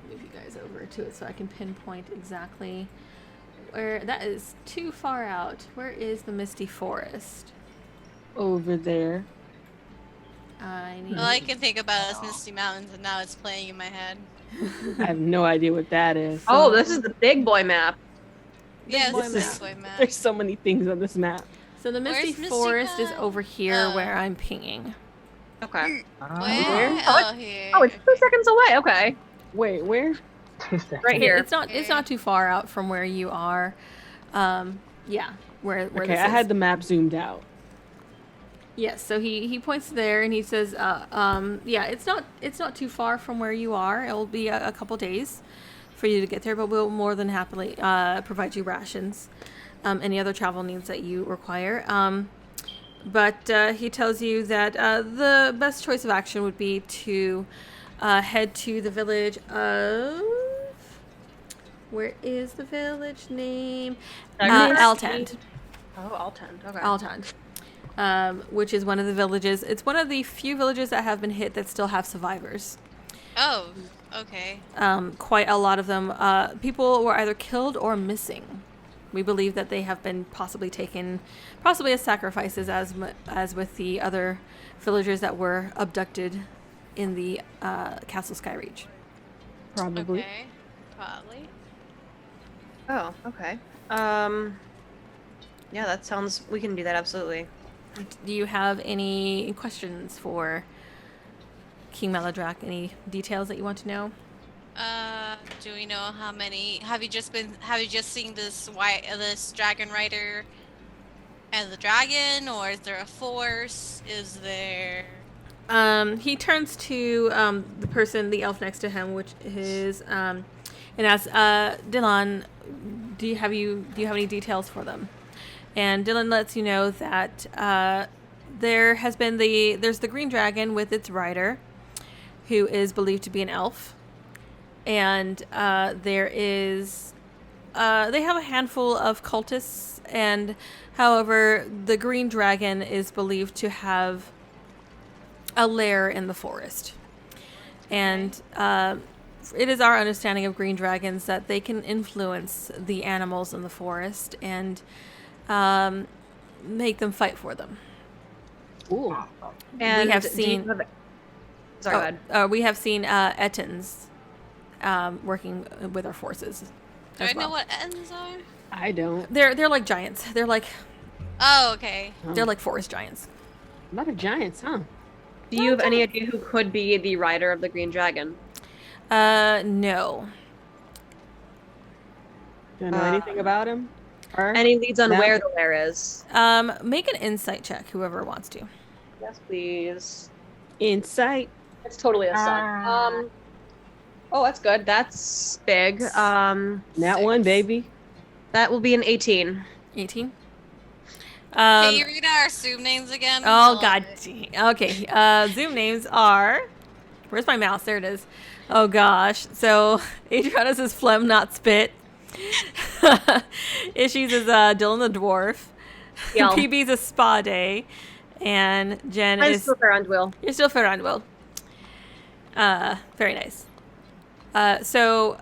move you guys over to it so I can pinpoint exactly where. That is too far out. Where is the Misty Forest? Over there. I need. All I can think about is Misty Mountains, and now it's playing in my head. I have no idea what that is. Oh, this is the big boy map. Yeah, boy it's map. this way, map. There's so many things on this map. So the Misty Where's Misty Forest is Glen? over here Oh. where I'm pinging. Okay. Where? Oh, Oh, here. Oh, it's 2 seconds away. Okay. Wait, where? Right here. It's not too far out from where you are. Yeah, where Okay, this I is. had the map zoomed out. Yes, so he points there and he says, yeah, it's not too far from where you are. It'll be a couple days for you to get there, but we'll more than happily provide you rations, any other travel needs that you require. But he tells you that the best choice of action would be to head to the village of. Where is the village name? Altand. Oh, Altend. Okay. Altand. Which is one of the villages. It's one of the few villages that have been hit that still have survivors. Oh, okay. Quite a lot of them. People were either killed or missing. We believe that they have been possibly taken, possibly as sacrifices, as with the other villagers that were abducted in the Castle Skyreach. Probably. Okay. Probably. Oh, okay. Yeah, that sounds. We can do that absolutely. Do you have any questions for King Maladrak? Any details that you want to know? Do we know how many? Have you just seen this dragon rider and the dragon, or is there a force? Is there? He turns to the elf next to him, which is and asks, Dylan, do you have any details for them? And Dylan lets you know that there's the green dragon with its rider, who is believed to be an elf, and there is they have a handful of cultists, and however, the green dragon is believed to have a lair in the forest, and it is our understanding of green dragons that they can influence the animals in the forest and make them fight for them. Ooh. And have do you seen- have- Sorry, go ahead. We have seen Ettins working with our forces. Do as I know well. what ends are? I don't. They're like giants. They're like Oh, okay. forest giants. A lot of giants, huh? Do you have any idea who could be the rider of the green dragon? No. Do I know anything about him? Her? Any leads on No. where the lair is? Make an insight check, whoever wants to. Yes, please. Insight. It's totally a sun. Oh, that's good. That's big. That one, baby. That will be an 18. 18. Can you read our Zoom names again? Oh god. Okay. Zoom names are. Where's my mouse? There it is. Oh gosh. So Adriana's is phlegm, not spit. Issues is Dylan the dwarf. Yell. PB's a spa day, and Jen I'm is. still fair on Will. You're still fair on Will. Very nice. So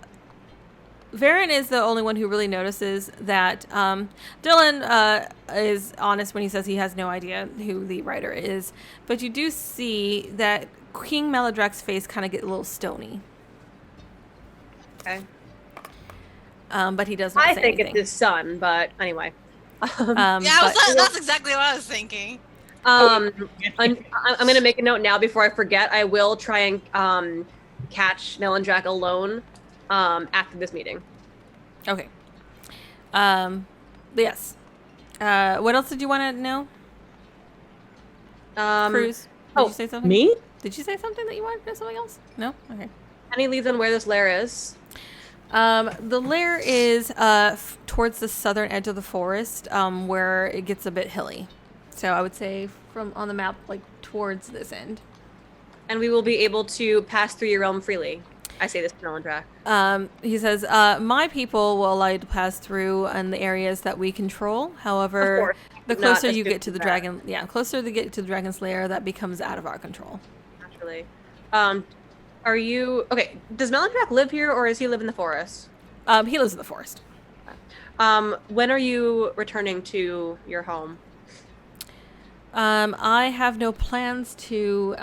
Varen is the only one who really notices that Dylan is honest when he says he has no idea who the writer is, but you do see that King Maladrak's face kind of get a little stony. Okay. But he does not I say think anything. it's his son, but anyway. That's exactly what I was thinking. I'm going to make a note now before I forget. I will try and catch Malandrak alone after this meeting. Okay. Yes. What else did you want to know? Cruz, did oh, you say something? Me? Did you say something that you wanted to know something else? No? Okay. Any leads on where this lair is? The lair is towards the southern edge of the forest, where it gets a bit hilly. So I would say from on the map, like towards this end. And we will be able to pass through your realm freely. I say this to Melandrak. He says, my people will allow you to pass through in the areas that we control. However, Of course. the Not closer as you good get to as the that. dragon, closer to get to the dragon's lair, that becomes out of our control. Naturally. Are you okay? Does Melandrak live here, or does he live in the forest? He lives in the forest. When are you returning to your home? I have no plans to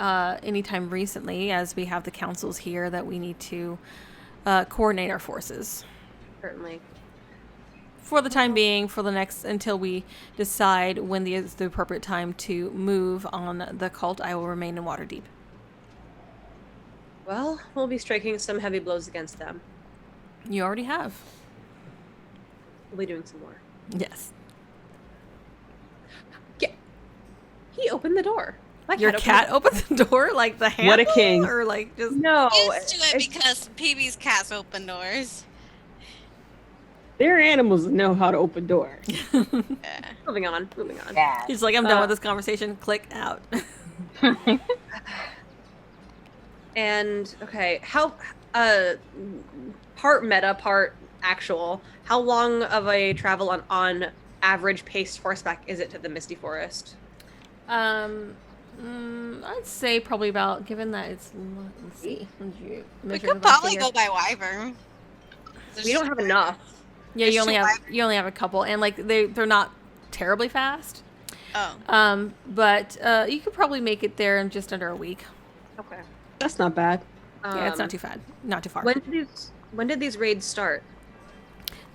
anytime recently, as we have the councils here that we need to coordinate our forces. Certainly. For the time being, for the next until we decide when is the appropriate time to move on the cult, I will remain in Waterdeep. Well, we'll be striking some heavy blows against them. You already have. We'll be doing some more. Yes. Yeah. He opened the door. My Your cat opened the door like the handle? What a king. Or like just No. Used to it because PB's cats open doors. Their animals know how to open doors. Yeah. Moving on. Yeah. He's like, I'm done with this conversation. Click out. And okay, how part meta, part actual. How long of a travel on average paced horseback is it to the Misty Forest? I'd say probably about, given that it's, let's see. We could probably go by Wyvern. We don't have enough. Yeah, you only have a couple, and like they're not terribly fast. Oh. But you could probably make it there in just under a week. Okay. That's not bad. Yeah, it's not too far. When did these raids start?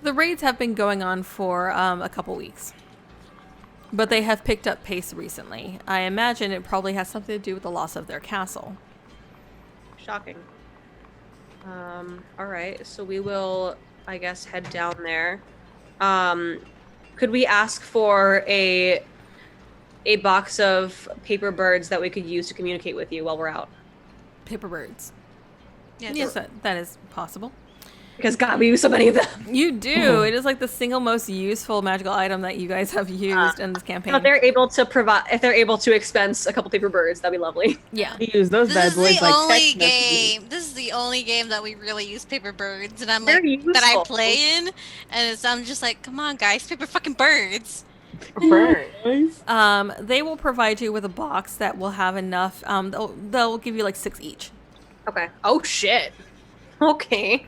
The raids have been going on for a couple weeks, but they have picked up pace recently. I imagine it probably has something to do with the loss of their castle. Shocking. All right, so we will, I guess, head down there. Could we ask for a box of paper birds that we could use to communicate with you while we're out? Paper birds. Yes. Yes, that is possible. Because God, we use so many of them. You do. It is like the single most useful magical item that you guys have used in this campaign. If they're able to expense a couple paper birds, that'd be lovely. Yeah. We use those bad boys like text messages. This is the only game that we really use paper birds, and I'm They're like that I useful. play in, and I'm just like, come on, guys, paper fucking birds. Nice. They will provide you with a box that will have enough. They'll give you like 6 each. Okay. Oh shit. Okay.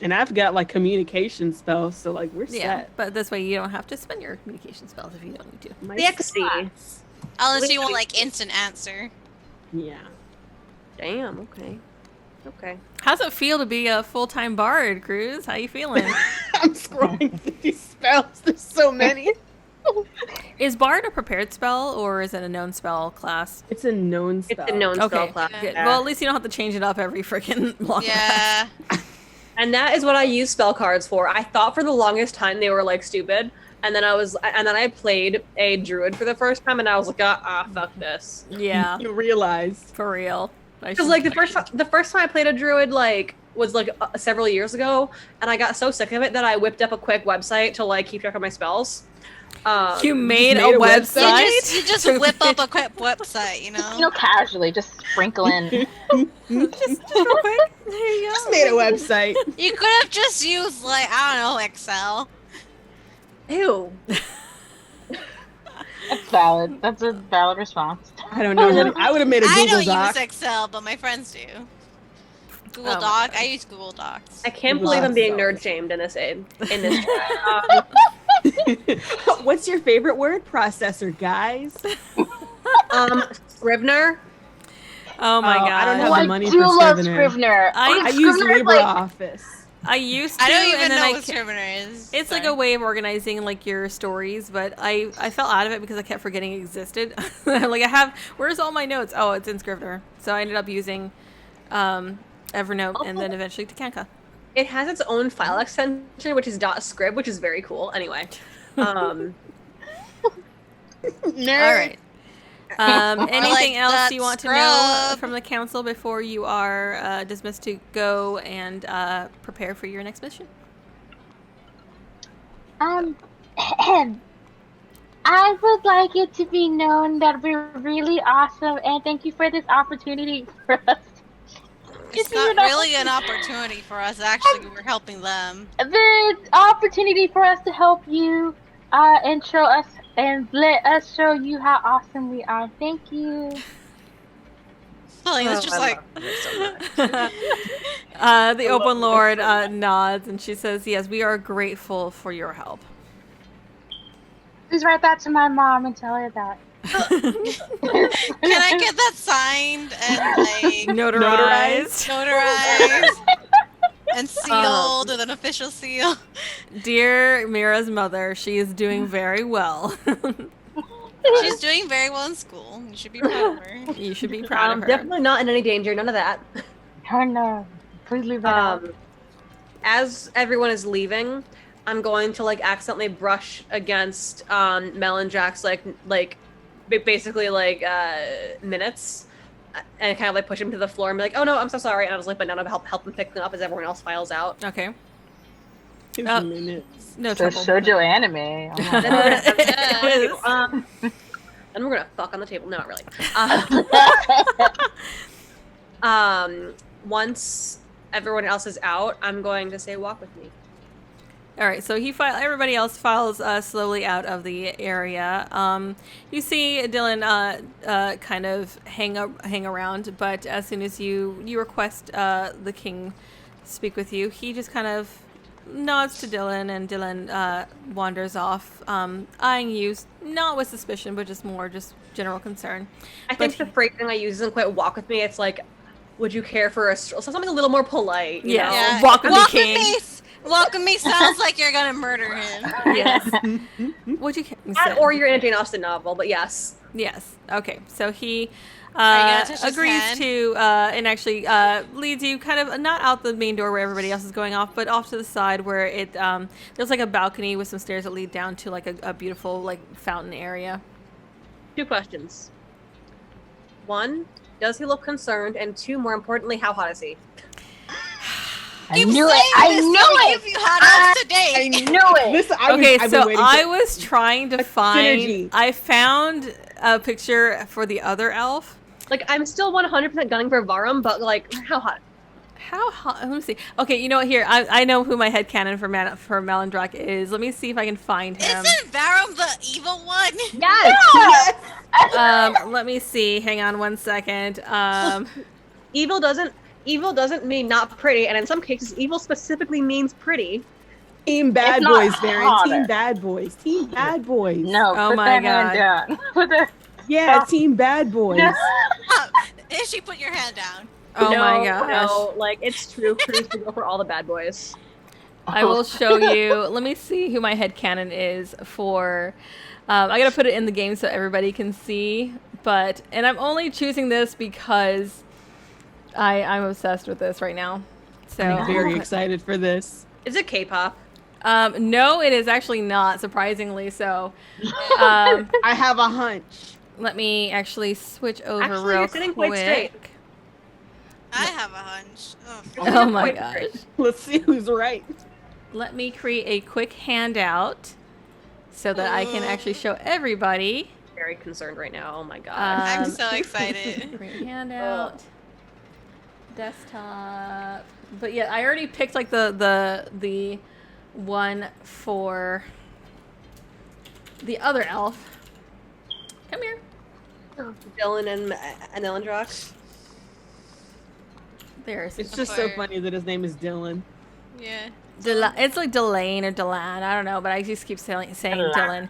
And I've got like communication spells, so like we're Yeah, set. but this way you don't have to spend your communication spells if you don't need to. My Sexy. spots. Unless you want like instant answer. Yeah. Damn. Okay. Okay. How's it feel to be a full-time bard, Cruz? How you feeling? I'm scrolling through these spells. There's so many. Is bard a prepared spell or is it a known spell class? It's a known spell. It's a known spell Okay, class. good. Yeah. Well, at least you don't have to change it up every freaking long rest. Yeah. And that is what I use spell cards for. I thought for the longest time they were like stupid, and then I played a druid for the first time, and I was like, fuck this. Yeah, You realize. for real. Because like the first time I played a druid was several years ago, and I got so sick of it that I whipped up a quick website to like keep track of my spells. You made a made a website? You just whip up a quick website, you know? Casually, just sprinkle in. just real quick. There you go. Just made a website. You could have just used like, I don't know, Excel. Ew. That's valid. That's a valid response. I don't know. I would have made a I Google don't Doc. use Excel, but my friends do. Google Oh my Doc. God. I use Google Docs. I can't Google believe I'm being Docs. nerd shamed in this chat. What's your favorite word processor, guys? Scrivener. Oh my god. I don't have Oh, the I money do for love Scrivener. Scrivener. I I use Scrivener is like LibreOffice. I used to, I don't and even then know I what Scrivener is. It's like a way of organizing like your stories, but I fell out of it because I kept forgetting it existed. Where's all my notes? Oh, it's in Scrivener. So I ended up using Evernote and then eventually Takanka. It has its own file extension, which is .scrib, which is very cool. Anyway, All right. Anything else that you want to know scrub. from the council before you are dismissed to go and prepare for your next mission? I would like it to be known that we're really awesome, and thank you for this opportunity for us. It's not really an opportunity for us. Actually, we're helping them. The opportunity for us to help you, and show us and let us show you how awesome we are. Thank you. It's just like The Open Lord nods and she says, "Yes, we are grateful for your help." Please write that to my mom and tell her that. Can I get that signed and like Notarized. and sealed with an official seal? Dear Mira's mother, she is doing very well. She's doing very well in school. You should be proud of her. You should be proud of her. Definitely not in any danger. None of that. Oh no. Please leave that out. As everyone is leaving, I'm going to like accidentally brush against Mel and Jack's basically minutes, and kind of like push him to the floor and be like, "Oh no, I'm so sorry," and I was like, "But now to help him pick them up as everyone else files out." Okay. 2 minutes. No So trouble. shoujo anime. Oh my Then we're gonna, and we're gonna fuck on the table. No, not really. Once everyone else is out, I'm going to say, "Walk with me." All right, so everybody else files slowly out of the area. You see Dylan kind of hang around, but as soon as you request the king speak with you, he just kind of nods to Dylan, and Dylan wanders off, eyeing you, not with suspicion, but just general concern. I think the phrasing I use isn't quite "walk with me." It's like, "Would you care for a stroll?" So something a little more polite. You know? Yeah. Walk with the king. Walk with me sounds like you're gonna murder him. Yes. Would you Or you're in a Jane Austen novel, but yes. Yes. Okay. So he gonna touch his agrees hand? to and actually leads you kind of not out the main door where everybody else is going off, but off to the side where it there's like a balcony with some stairs that lead down to like a beautiful like fountain area. 2 questions. 1, does he look concerned? And 2, more importantly, how hot is he? I knew it! I knew it! Give you hot ups today. I knew it! Listen, I was trying to find. synergy. I found a picture for the other elf. Like, I'm still 100% gunning for Varum, but like, how hot? How hot? Let me see. Okay, you know what? Here, I know who my headcanon for Malandrak is. Let me see if I can find him. Isn't Varum the evil one? Yes! Let me see. Hang on one second. Evil doesn't mean not pretty, and in some cases, evil specifically means pretty. Team Bad It's not Boys, Darren. hotter. Team Bad Boys. Team Bad Boys. No, Oh put my that hand down. Put that. Yeah, Team Bad Boys. If she put your hand down. Oh no, my gosh. No, like, it's true. Pretty to go for all the bad boys. I will show you. Let me see who my headcanon is for. I gotta put it in the game so everybody can see. And I'm only choosing this because I'm obsessed with this right now. So I'm very excited for this. Is it K-pop? no, it is actually not, surprisingly. So I have a hunch. let me actually switch over Actually, real you're sitting quite quick. straight. I have a hunch. Oh. Oh my Quite gosh. straight. Let's see who's right. Let me create a quick handout so that I can actually show everybody. Very concerned right now. Oh my god. I'm so excited. Create handout. Desktop. But yeah, I already picked like the one for the other elf. Come here. Dylan and Elendrox. There's It's just so Fire. funny that his name is Dylan. Yeah. it's like Delane or Delan. I don't know, but I just keep saying Dylan.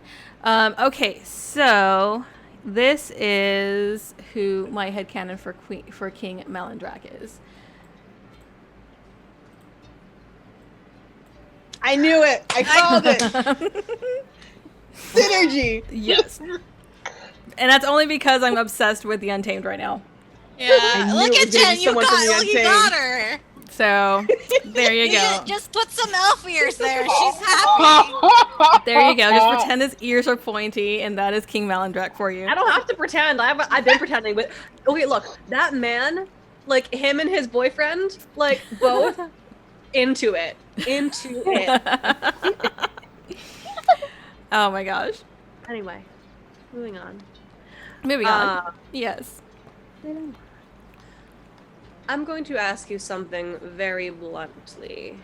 Okay, so this is who my headcanon for King Malandrak is. I knew it. I called it. Synergy. Yes. And that's only because I'm obsessed with the Untamed right now. Yeah. knew Look it at was gonna Jen. be You someone from the got Untamed. her. So there you go. Just put some elf ears there. She's happy. There you go. Just pretend his ears are pointy, and that is King Malandrak for you. I don't have to pretend. I've been pretending, but okay, look, that man, like him and his boyfriend, like both into it. Oh my gosh. Anyway, moving on. Moving on. Yes. I'm going to ask you something very bluntly.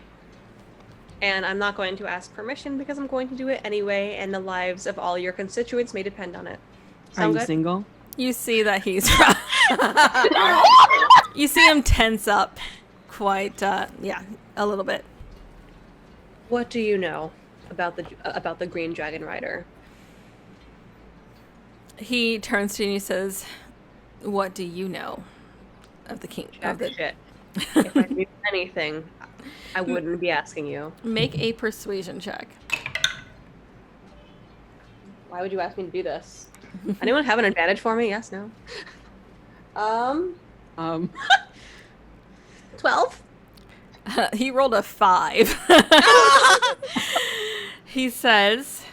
And I'm not going to ask permission because I'm going to do it anyway, and the lives of all your constituents may depend on it. Are Sound you good? single? You see that he's. You see him tense up quite, a little bit. What do you know about the Green Dragon Rider? He turns to you and he says, "What do you know of the king of the?" Shit. If I knew anything, I wouldn't be asking you. Make a persuasion check. Why would you ask me to do this? Anyone have an advantage for me? Yes, no. 12. He rolled a 5. He says,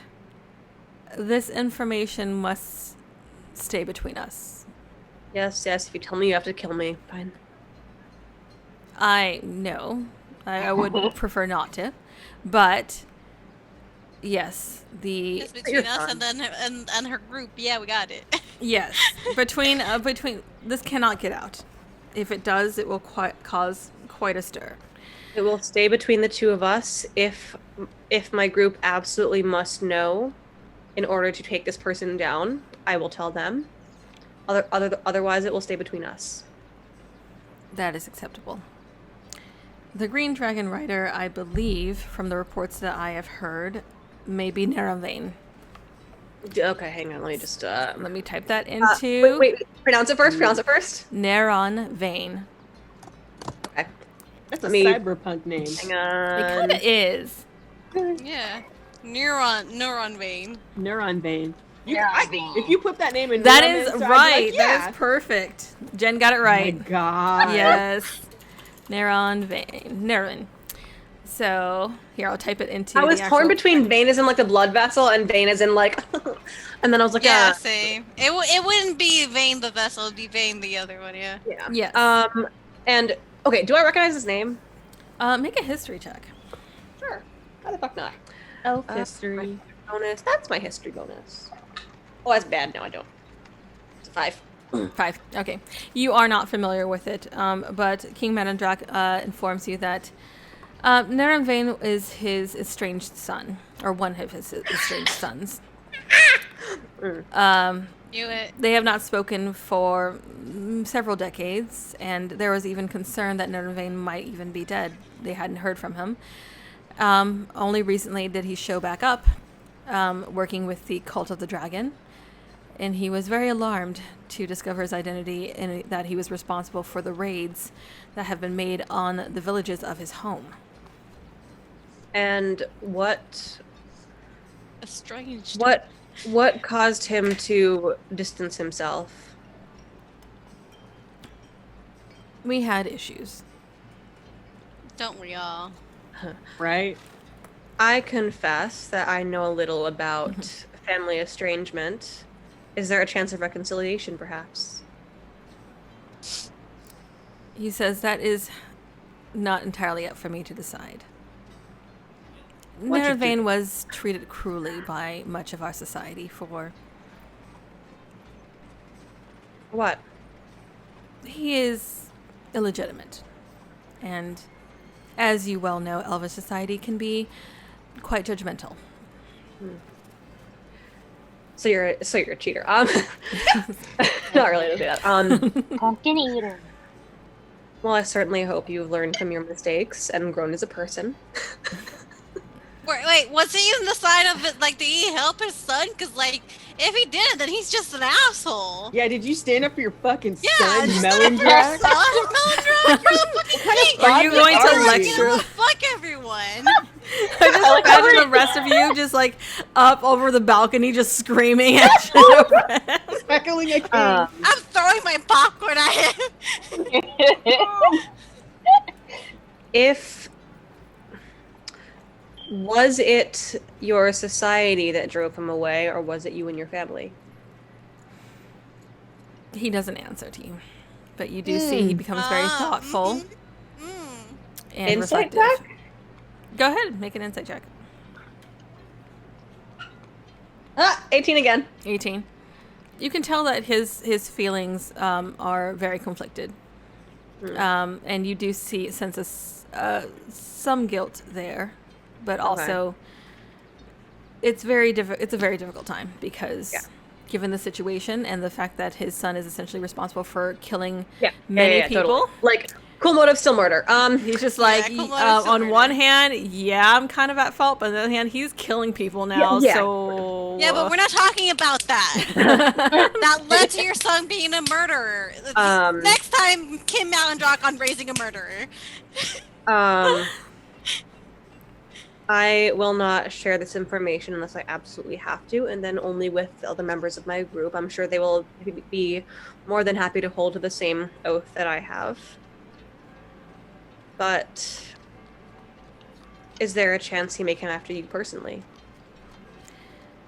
"This information must stay between us." Yes. If you tell me you have to kill me, fine. I know. I would prefer not to. But, yes, It's between You're us fine. and then and her group. Yeah, we got it. yes. Between, this cannot get out. If it does, it will cause quite a stir. It will stay between the two of us if my group absolutely must know in order to take this person down. I will tell them. Otherwise, it will stay between us. That is acceptable. The Green Dragon Rider, I believe, from the reports that I have heard, may be Neravane. Okay, hang on. Let me just. Let me type that into Wait. Pronounce it first. Neron Vane. Okay. That's a Let me- cyberpunk name. Hang It on. kind of is. Yeah, neuron vein. Neuron vein. Yeah. If you put that name in, That Neuron is Vein, so I'd be right. like, yeah. That is perfect. Jen got it Oh right. my God. Yes. Neron Vane. Neron. So, here, I'll type it into I was the torn actual- between vein as in like the blood vessel and vein as in like, and then I was like, Yeah, same. It wouldn't be Vane the vessel. It'd be Vane the other one. Yeah. yeah. Yes. And okay, do I recognize his name? Make a history check. Sure. Why the fuck not? Elf Uh, history. Bonus. That's my history bonus. Oh, that's bad. No, I don't. It's a 5. 5. Okay. You are not familiar with it, but King Manandrak informs you that Neron Vane is his estranged son, or one of his estranged sons. They have not spoken for several decades, and there was even concern that Neron Vane might even be dead. They hadn't heard from him. Only recently did he show back up, working with the Cult of the Dragon, and he was very alarmed to discover his identity and that he was responsible for the raids that have been made on the villages of his home. And what Estranged. what caused him to distance himself? We had issues. Don't we all? Right? I confess that I know a little about family estrangement. Is there a chance of reconciliation, perhaps? He says that is not entirely up for me to decide. What'd you do? Neron Vane was treated cruelly by much of our society for... What? He is illegitimate. And as you well know, Elvish society can be quite judgmental. So you're a cheater. Not really to say that. Pumpkin eater. Well, I certainly hope you've learned from your mistakes and grown as a person. Wait, was he on the side of it? Like, did he help his son? Because, like, if he did, then he's just an asshole. Yeah, did you stand up for your fucking Yeah, son, just Melondrak? Are you going to are you? lecture? Fuck everyone. I just imagine the rest of you just like up over the balcony just screaming at Jennifer. Heckling a king. I'm throwing my popcorn at him. Was it your society that drove him away, or was it you and your family? He doesn't answer to you, but you do see he becomes very thoughtful and Insight reflective. check? Go ahead, make an insight check. 18 again. 18. You can tell that his feelings are very conflicted. And you do sense some guilt there, but also it's a very difficult time because given the situation and the fact that his son is essentially responsible for killing many people. Totally. Like, cool motive, still murder. He's just like, cool motive, still on murder. one hand, I'm kind of at fault, but on the other hand, he's killing people now, so... Yeah, but we're not talking about that. That led to your son being a murderer. Next time, Kim Malindrock on Raising a Murderer. I will not share this information unless I absolutely have to, and then only with the other members of my group. I'm sure they will be more than happy to hold to the same oath that I have. But is there a chance he may come after you personally?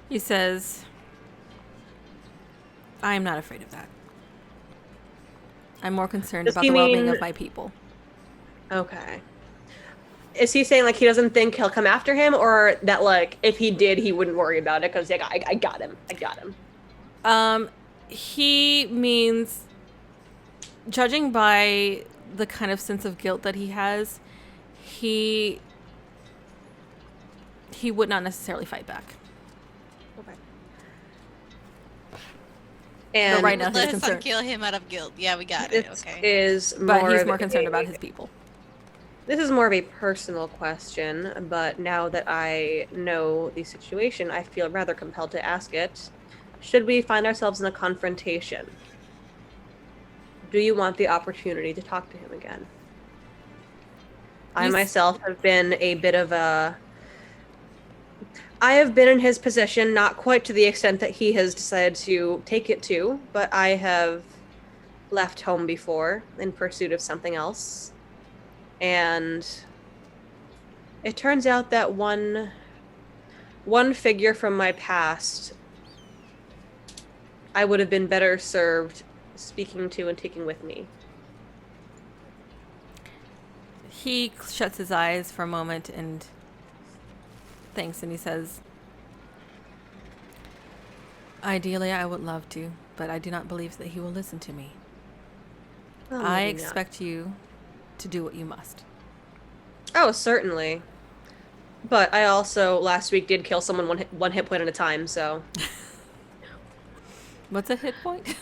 He says, I am not afraid of that. I'm more concerned Does about he the well-being mean- of my people. Okay. Is he saying, like, he doesn't think he'll come after him, or that, like, if he did, he wouldn't worry about it because, like, I got him. I got him. He means, judging by the kind of sense of guilt that he has, he would not necessarily fight back. Okay. And But right now, Let he's his son concerned. kill him out of guilt. Yeah, we got it. this Okay. is But he's of more concerned a- about his people. This is more of a personal question, but now that I know the situation, I feel rather compelled to ask it. Should we find ourselves in a confrontation? Do you want the opportunity to talk to him again? I myself have been a bit of a... I have been in his position, not quite to the extent that he has decided to take it to, but I have left home before in pursuit of something else. And it turns out that one figure from my past I would have been better served speaking to and taking with me. He shuts his eyes for a moment and thinks, and he says, ideally, I would love to, but I do not believe that he will listen to me. Well, I maybe not. expect you to do what you must. Oh, certainly. But I also last week did kill someone one hit point at a time, so What's a hit point?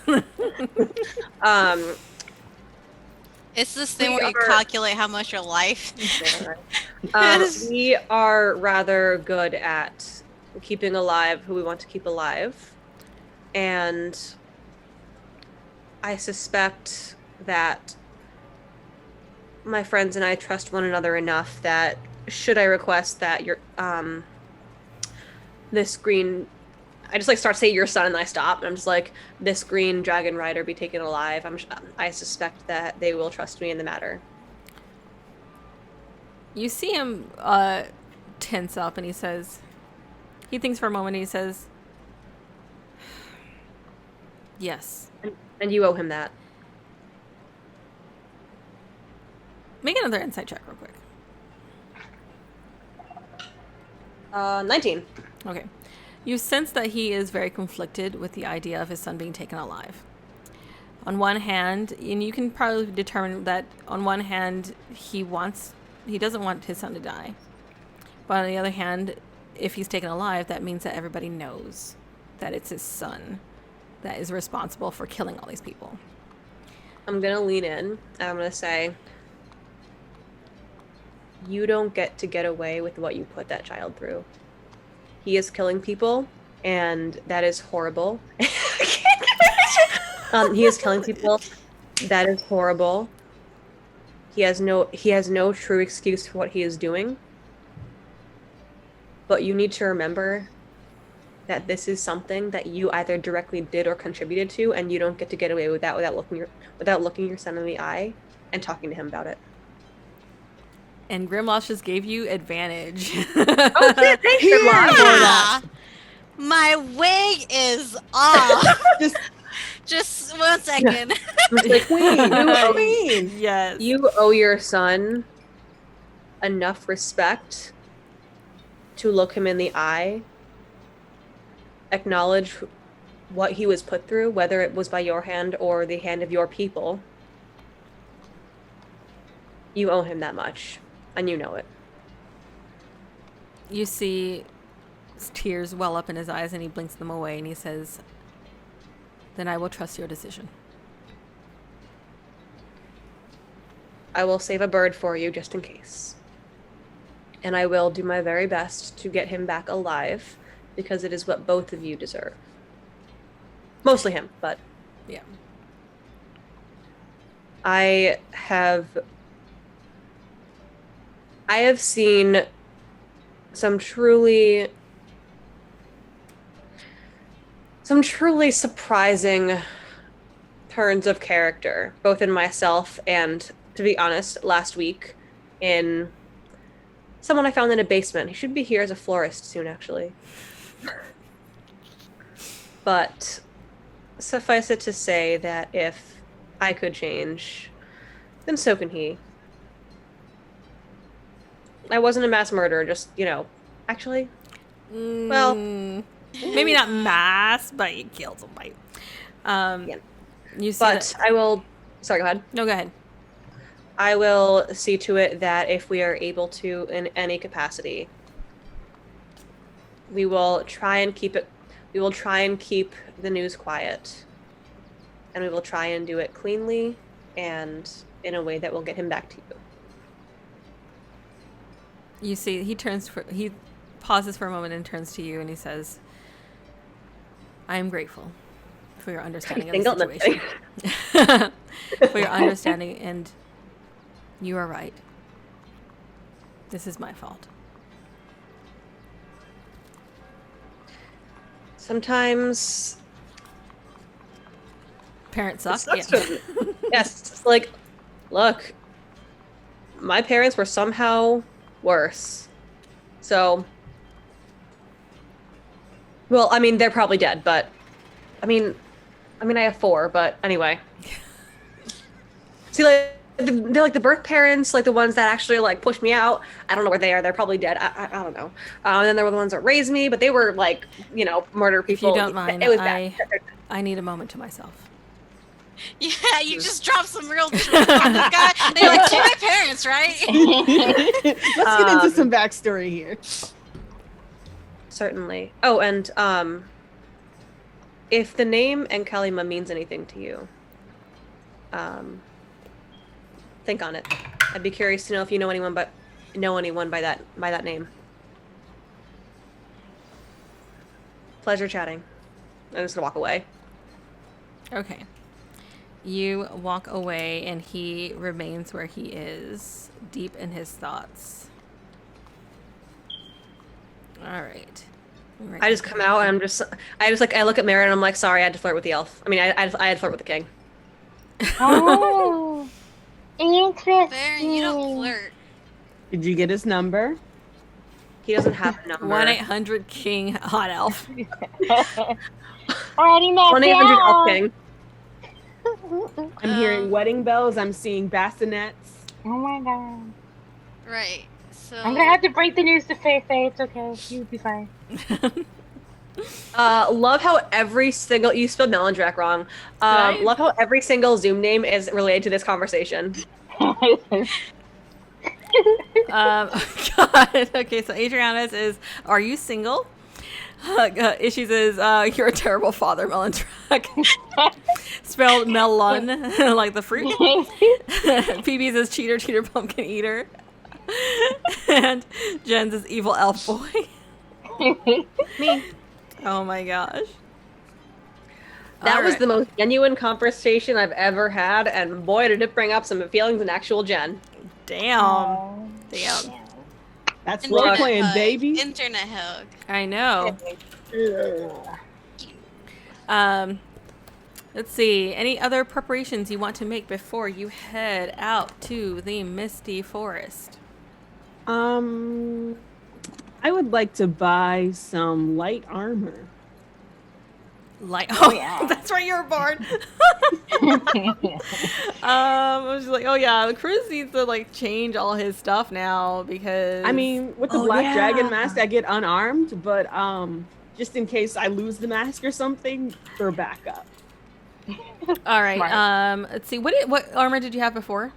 It's this thing We where you are- calculate how much your life. we are rather good at keeping alive who we want to keep alive. And I suspect that my friends and I trust one another enough that should I request that your this green, I just like start saying your son and I stop and I'm just like, this green dragon rider be taken alive. I suspect that they will trust me in the matter. You see him tense up, and he thinks for a moment, and he says, yes. And you owe him that. Make another insight check real quick. 19. Okay. You sense that he is very conflicted with the idea of his son being taken alive. On one hand, and you can probably determine that on one hand, he doesn't want his son to die. But on the other hand, if he's taken alive, that means that everybody knows that it's his son that is responsible for killing all these people. I'm gonna lean in and I'm gonna say, you don't get away with what you put that child through. He is killing people, and that is horrible. He is killing people. That is horrible. He has no true excuse for what he is doing. But you need to remember that this is something that you either directly did or contributed to, and you don't get to get away with that without looking your son in the eye and talking to him about it. And Grimlosh just gave you advantage. Oh shit! Thanks, Grimlosh. Yeah. My wig is off. Just Just 1 second. queen. Yes. You owe your son enough respect to look him in the eye, acknowledge what he was put through, whether it was by your hand or the hand of your people. You owe him that much, and you know it. You see tears well up in his eyes, and he blinks them away, and he says, "Then I will trust your decision." I will save a bird for you just in case. And I will do my very best to get him back alive, because it is what both of you deserve. Mostly him, but Yeah. I have seen some truly surprising turns of character, both in myself and, to be honest, last week in someone I found in a basement. He should be here as a florist soon, actually. But suffice it to say that if I could change, then so can he. I wasn't a mass murderer, just, actually, well, Maybe not mass, but he killed somebody. Yeah. You see but I will, sorry, go ahead. No, go ahead. I will see to it that if we are able to, in any capacity, we will try and keep the news quiet. And we will try and do it cleanly and in a way that will get him back to you. You see, he pauses for a moment and turns to you, and he says, "I am grateful for your understanding of the situation." For your understanding, and you are right. This is my fault. Sometimes Parents it suck. sucks to- yes, it's like, look, my parents were somehow worse. So, well, I mean, they're probably dead, but I mean, I have 4, but anyway. See, like, they're like the birth parents, like the ones that actually like pushed me out. I don't know where they are. They're probably dead. I don't know. And then there were the ones that raised me, but they were like, murder If people. you don't mind, It was bad. I need a moment to myself. Yeah, you just dropped some real truth on this guy. They're like, "To my parents, right?" Let's get into some backstory here. Certainly. Oh, and if the name Enkalima means anything to you, think on it. I'd be curious to know if you know anyone by that name. Pleasure chatting. I'm just gonna walk away. Okay. You walk away, and he remains where he is, deep in his thoughts. All right. I just come out and I look at Mara and I'm like, sorry, I had to flirt with the elf. I mean, I had to flirt with the king. Oh, interesting. Baron, you don't flirt. Did you get his number? He doesn't have a number. 1-800-KING hot elf. Writing that 1-800 down. elf king. I'm hearing wedding bells. I'm seeing bassinets. Oh my god. Right. So I'm gonna have to break the news to Faye. It's okay. You'll be fine. Love how every single you spelled Melandrak wrong. Right. Love how every single Zoom name is related to this conversation. God. Okay, so Adriana's is, "Are you single?" Issues is, "You're a terrible father, Melantrak." Spelled melon, like the fruit. PB's is cheater, pumpkin eater. And Jen's is evil elf boy. Me. Oh my gosh. That was Alright. the most genuine conversation I've ever had, and boy, did it bring up some feelings in actual Jen. Damn. Damn. That's internet role playing, hug. baby. Internet hug. I know. Let's see. Any other preparations you want to make before you head out to the Misty Forest? I would like to buy some light armor. Light. Oh, yeah. That's right. You're born. I was just like, oh yeah, Cruz needs to like change all his stuff now because. I mean, with the Oh, black yeah. dragon mask, I get unarmed, but just in case I lose the mask or something, for backup. All right. Smart. Let's see. What armor did you have before?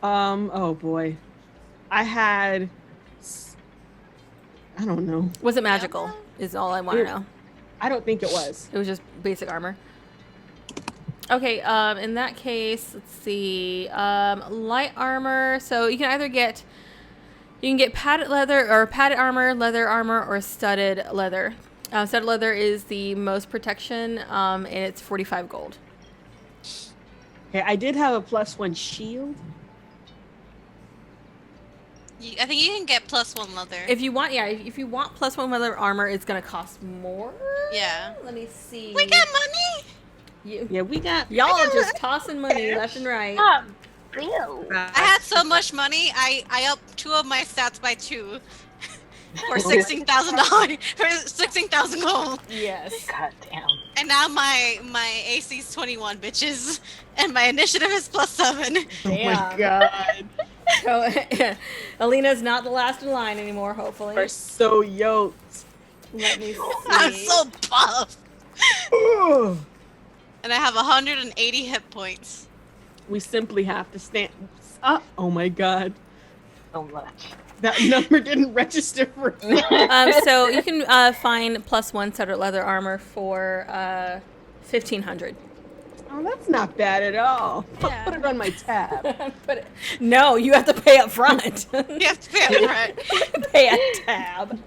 Oh boy, I had. I don't know. Was it magical? Is all I want to It- know. I don't think it was. It was just basic armor. Okay, in that case, let's see. Light armor. So you can either get padded leather or padded armor, leather armor, or studded leather. Studded leather is the most protection, and it's 45 gold. Okay, I did have a +1 shield. I think you can get +1 leather. If you want, if you want +1 leather armor, it's gonna cost more. Yeah. Let me see. We got money. Yeah, we got. Y'all are just tossing money left and right. Bill. I had so much money. I upped 2 of my stats by 2 for $16,000 for 16,000 gold. Yes. God damn. And now my AC's 21, bitches, and my initiative is +7. Oh my Damn. god, So, Alina's not the last in line anymore, hopefully. we're so yoked. Let me see. I'm so buff. Ugh. And I have 180 hit points. We simply have to stand up. Oh my god, So much. that number didn't register for me. So you can find +1 studded leather armor for 1,500. Oh, that's not bad at all. Yeah. I'll put it on my tab. No, you have to pay up front. You have to pay up front. Pay a tab.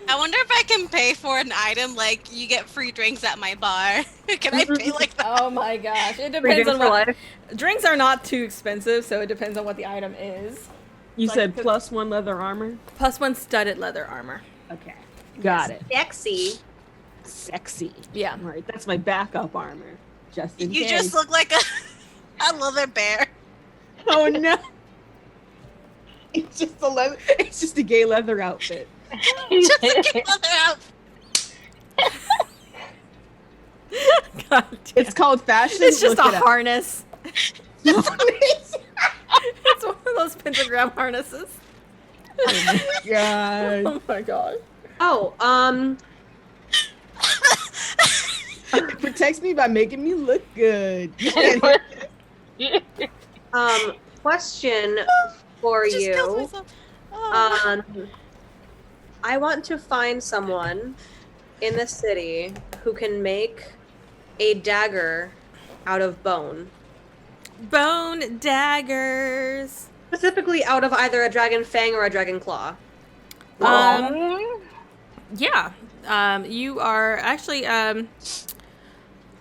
I wonder if I can pay for an item like you get free drinks at my bar. Can I pay like that? Oh my gosh, it Free depends drinks on for what. life. Drinks are not too expensive, so it depends on what the item is. You Like, said cause- +1 leather armor? +1 studded leather armor. Okay. Got it. Sexy. Sexy. Yeah. All right, that's my backup armor. Just in You case. just look like a leather bear. Oh no. It's just a leather. It's just a gay leather outfit. Just like a leather outfit. God damn. It's called fashion. It's just Look a it up. harness. It's one of those pentagram harnesses. Oh my god. Oh my god. Oh, It protects me by making me look good. question for I just killed you. myself. Oh. I want to find someone in the city who can make a dagger out of bone. Bone daggers. Specifically out of either a dragon fang or a dragon claw. Yeah. You are actually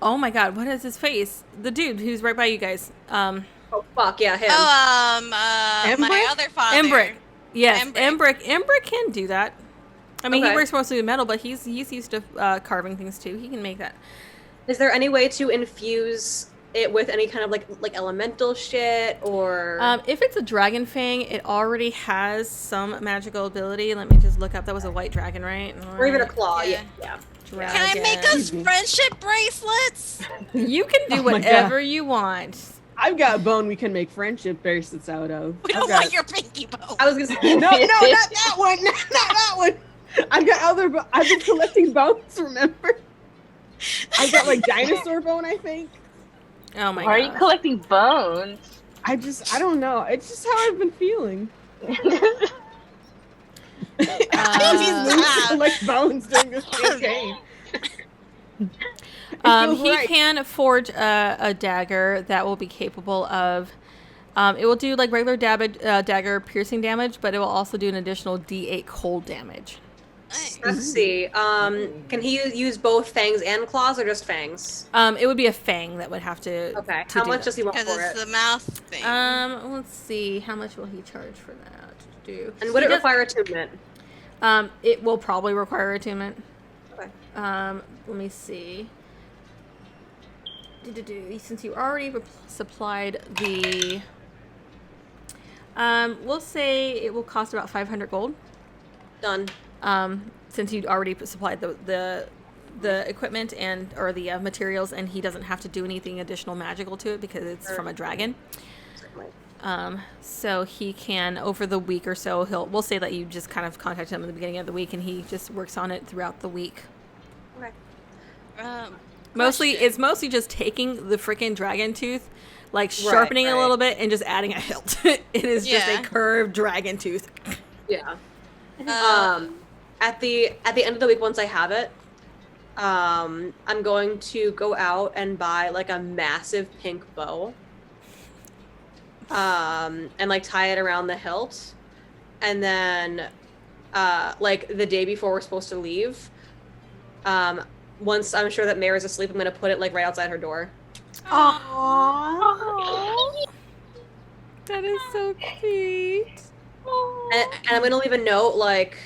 oh my god, what is his face? The dude who's right by you guys. Oh fuck, yeah, him. my Embrick? other father. Embrick. Yes, Embrick. Embrick can do that. I mean, he Okay. works mostly with metal, but he's used to carving things too. He can make that. Is there any way to infuse it with any kind of like elemental shit or If it's a dragon fang, it already has some magical ability. Let me just look up. That was a white dragon, right? or even a Alright. claw? Yeah. Yeah. Dragon. Can I make us friendship bracelets? You can do Oh my whatever you want. I've got bone we can make friendship bracelets out of. We I've don't got- want your pinky bone. I was gonna say No, not that one. Not that one. I've got other. I've been collecting bones. Remember? I got like dinosaur bone. I think. Oh my Why are god. you collecting bones? I don't know. It's just how I've been feeling. I collect bones during this campaign. feels He right. can forge a dagger that will be capable of. It will do like regular dagger piercing damage, but it will also do an additional D8 cold damage. Nice. let's see. Can he use both fangs and claws or just fangs? It would be a fang that would have to. Okay. to How do much that. does he want Because for it's it? the mouth thing. Let's see. How much will he charge for that? And would He it does- require attunement? It will probably require attunement. Okay. Let me see. Since you already supplied the We'll say it will cost about 500 gold. Done. Since you'd already supplied the equipment or the materials, and he doesn't have to do anything additional magical to it because it's from a dragon. Certainly. So he can, over the week or so, we'll say that you just kind of contact him at the beginning of the week, and he just works on it throughout the week. Okay. It's mostly just taking the freaking dragon tooth, like sharpening it a little bit and just adding a hilt. It is just a curved dragon tooth. Yeah. At the end of the week, once I have it, I'm going to go out and buy like a massive pink bow. And like tie it around the hilt, and then like the day before we're supposed to leave, once I'm sure that Mare is asleep, I'm gonna put it like right outside her door. Aww. That is so cute. And I'm gonna leave a note like,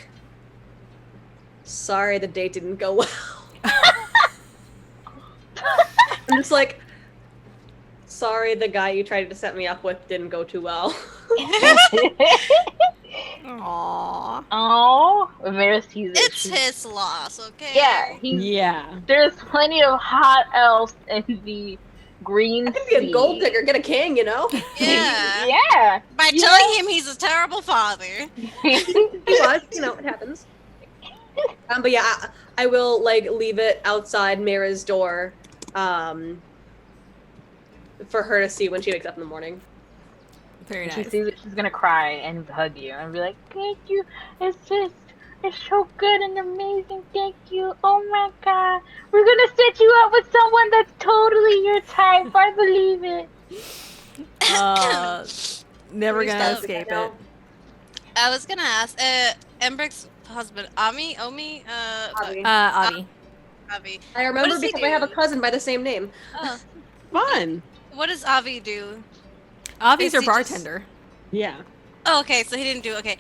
sorry the date didn't go well. I'm just like, sorry the guy you tried to set me up with didn't go too well. Aww. Oh, Maris sees it. It's his loss, okay? Yeah, there's plenty of hot elves in the green I could be a sea. gold digger, get a king, you know? Yeah. Yeah. By telling him he's a terrible father. He was, you know, it happens. But yeah, I will like leave it outside Mira's door, for her to see when she wakes up in the morning. Very nice. She sees it, she's gonna cry and hug you and be like, "Thank you. It's so good and amazing. Thank you. Oh my god, we're gonna set you up with someone that's totally your type. I believe it." Never gonna escape it. I was gonna ask, Embrick's husband, Avi? Avi. Avi. Avi. I What remember does he because I have a do? cousin by the same name. Oh. Fun. What does Avi do? Avi's Is our he just- bartender. Yeah. Oh, okay, so he didn't do, okay.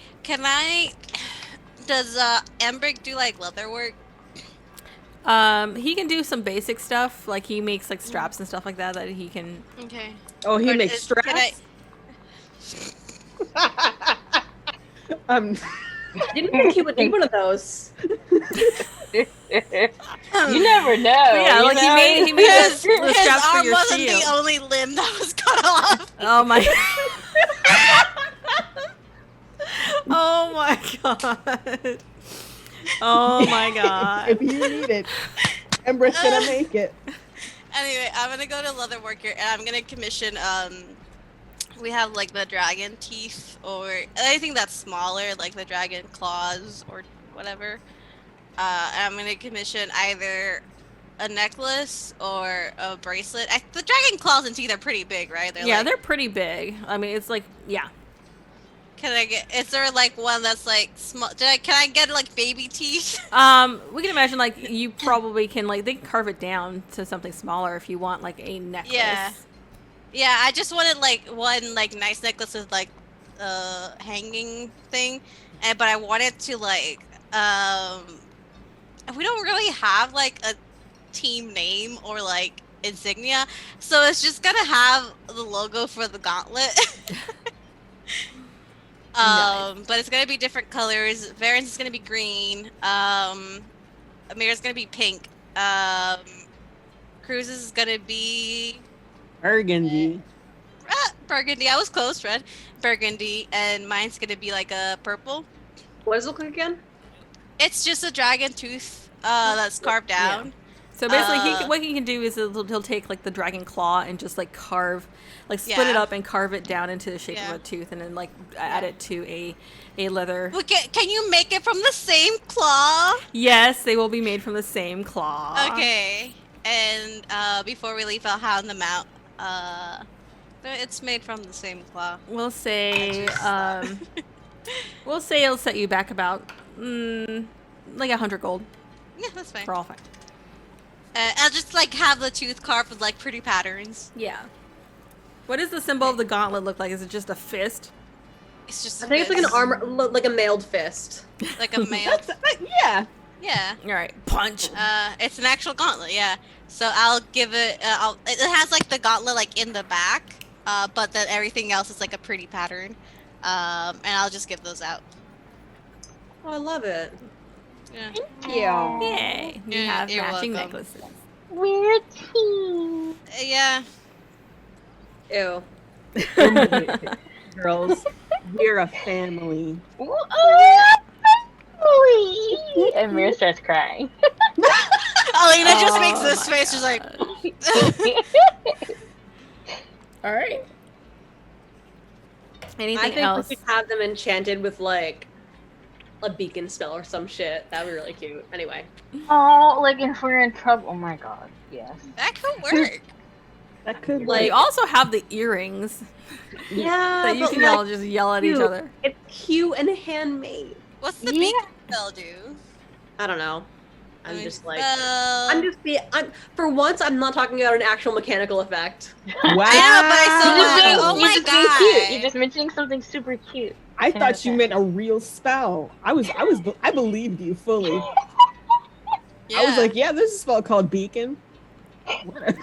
Does Embrick do like leather work? He can do some basic stuff, like he makes like straps and stuff like that he can. Okay. Oh, he Or makes is- can I- straps. Didn't think he would need one of those. You never know. But yeah, you like know? he made the His straps for arm your wasn't shield. the only limb that was cut off. Oh my. Oh my god. Oh my god. If you need it, Ember's gonna make it. Anyway, I'm gonna go to leather worker and I'm gonna commission we have like the dragon teeth or anything that's smaller, like the dragon claws or whatever. And I'm gonna commission either a necklace or a bracelet. The dragon claws and teeth are pretty big, right? They're pretty big. I mean, it's like, yeah. Is there like one that's like small? Can I get like baby teeth? We can imagine like you probably can like they can carve it down to something smaller if you want like a necklace. Yeah, I just wanted like one like nice necklace with like hanging thing, but I wanted to like we don't really have like a team name or like insignia, so it's just gonna have the logo for the gauntlet. Nice. But it's gonna be different colors. Varen's is gonna be green. Amira's gonna be pink. Cruz's is gonna be Burgundy. burgundy. I was close, red. Burgundy, and mine's gonna be like a purple. What does it look like again? It's just a dragon tooth that's carved down. So basically, what he can do is he'll take like the dragon claw and just like carve, like split it Yeah. up and carve it down into the shape of Yeah. a tooth, and then like add it to a leather. Well, can you make it from the same claw? Yes, they will be made from the same claw. Okay. And before we leave, I'll hand them out. It's made from the same claw. We'll say it'll set you back about like 100 gold Yeah, that's fine. for all 5. I'll just like have the tooth carved with like pretty patterns. Yeah. What does the symbol of the gauntlet look like? Is it just a fist? It's just I think it's like an armor, like a mailed fist. like a male. Yeah. Yeah. All right, punch. It's an actual gauntlet. Yeah. So I'll give it. It has like the gauntlet like in the back, but then everything else is like a pretty pattern. And I'll just give those out. Oh, I love it. Yeah. Yeah. Yay! We Yeah, have you're matching welcome. necklaces. We're a team. Yeah. Ew. Girls, we're a family. And Mira starts crying. Alina just Oh makes this my face. She's like, All right. I Anything think else? we should have them enchanted with like a beacon spell or some shit. That would be really cute. Anyway. Oh, like if we're in trouble. Oh my god, yes. that could work. That could Like- You also have the earrings Yeah, that you but can like, all just yell at each cute. other. It's cute and handmade. What's the Yeah. beacon spell do? I don't know. I I'm mean, just like well, I'm for once I'm not talking about an actual mechanical effect. Wow. I know, but I still You're just want- being, oh you're my just being cute. God. You're just mentioning something super cute. I thought you meant a real spell. I believed you fully. I was like, yeah, there's a spell called Beacon. Whatever.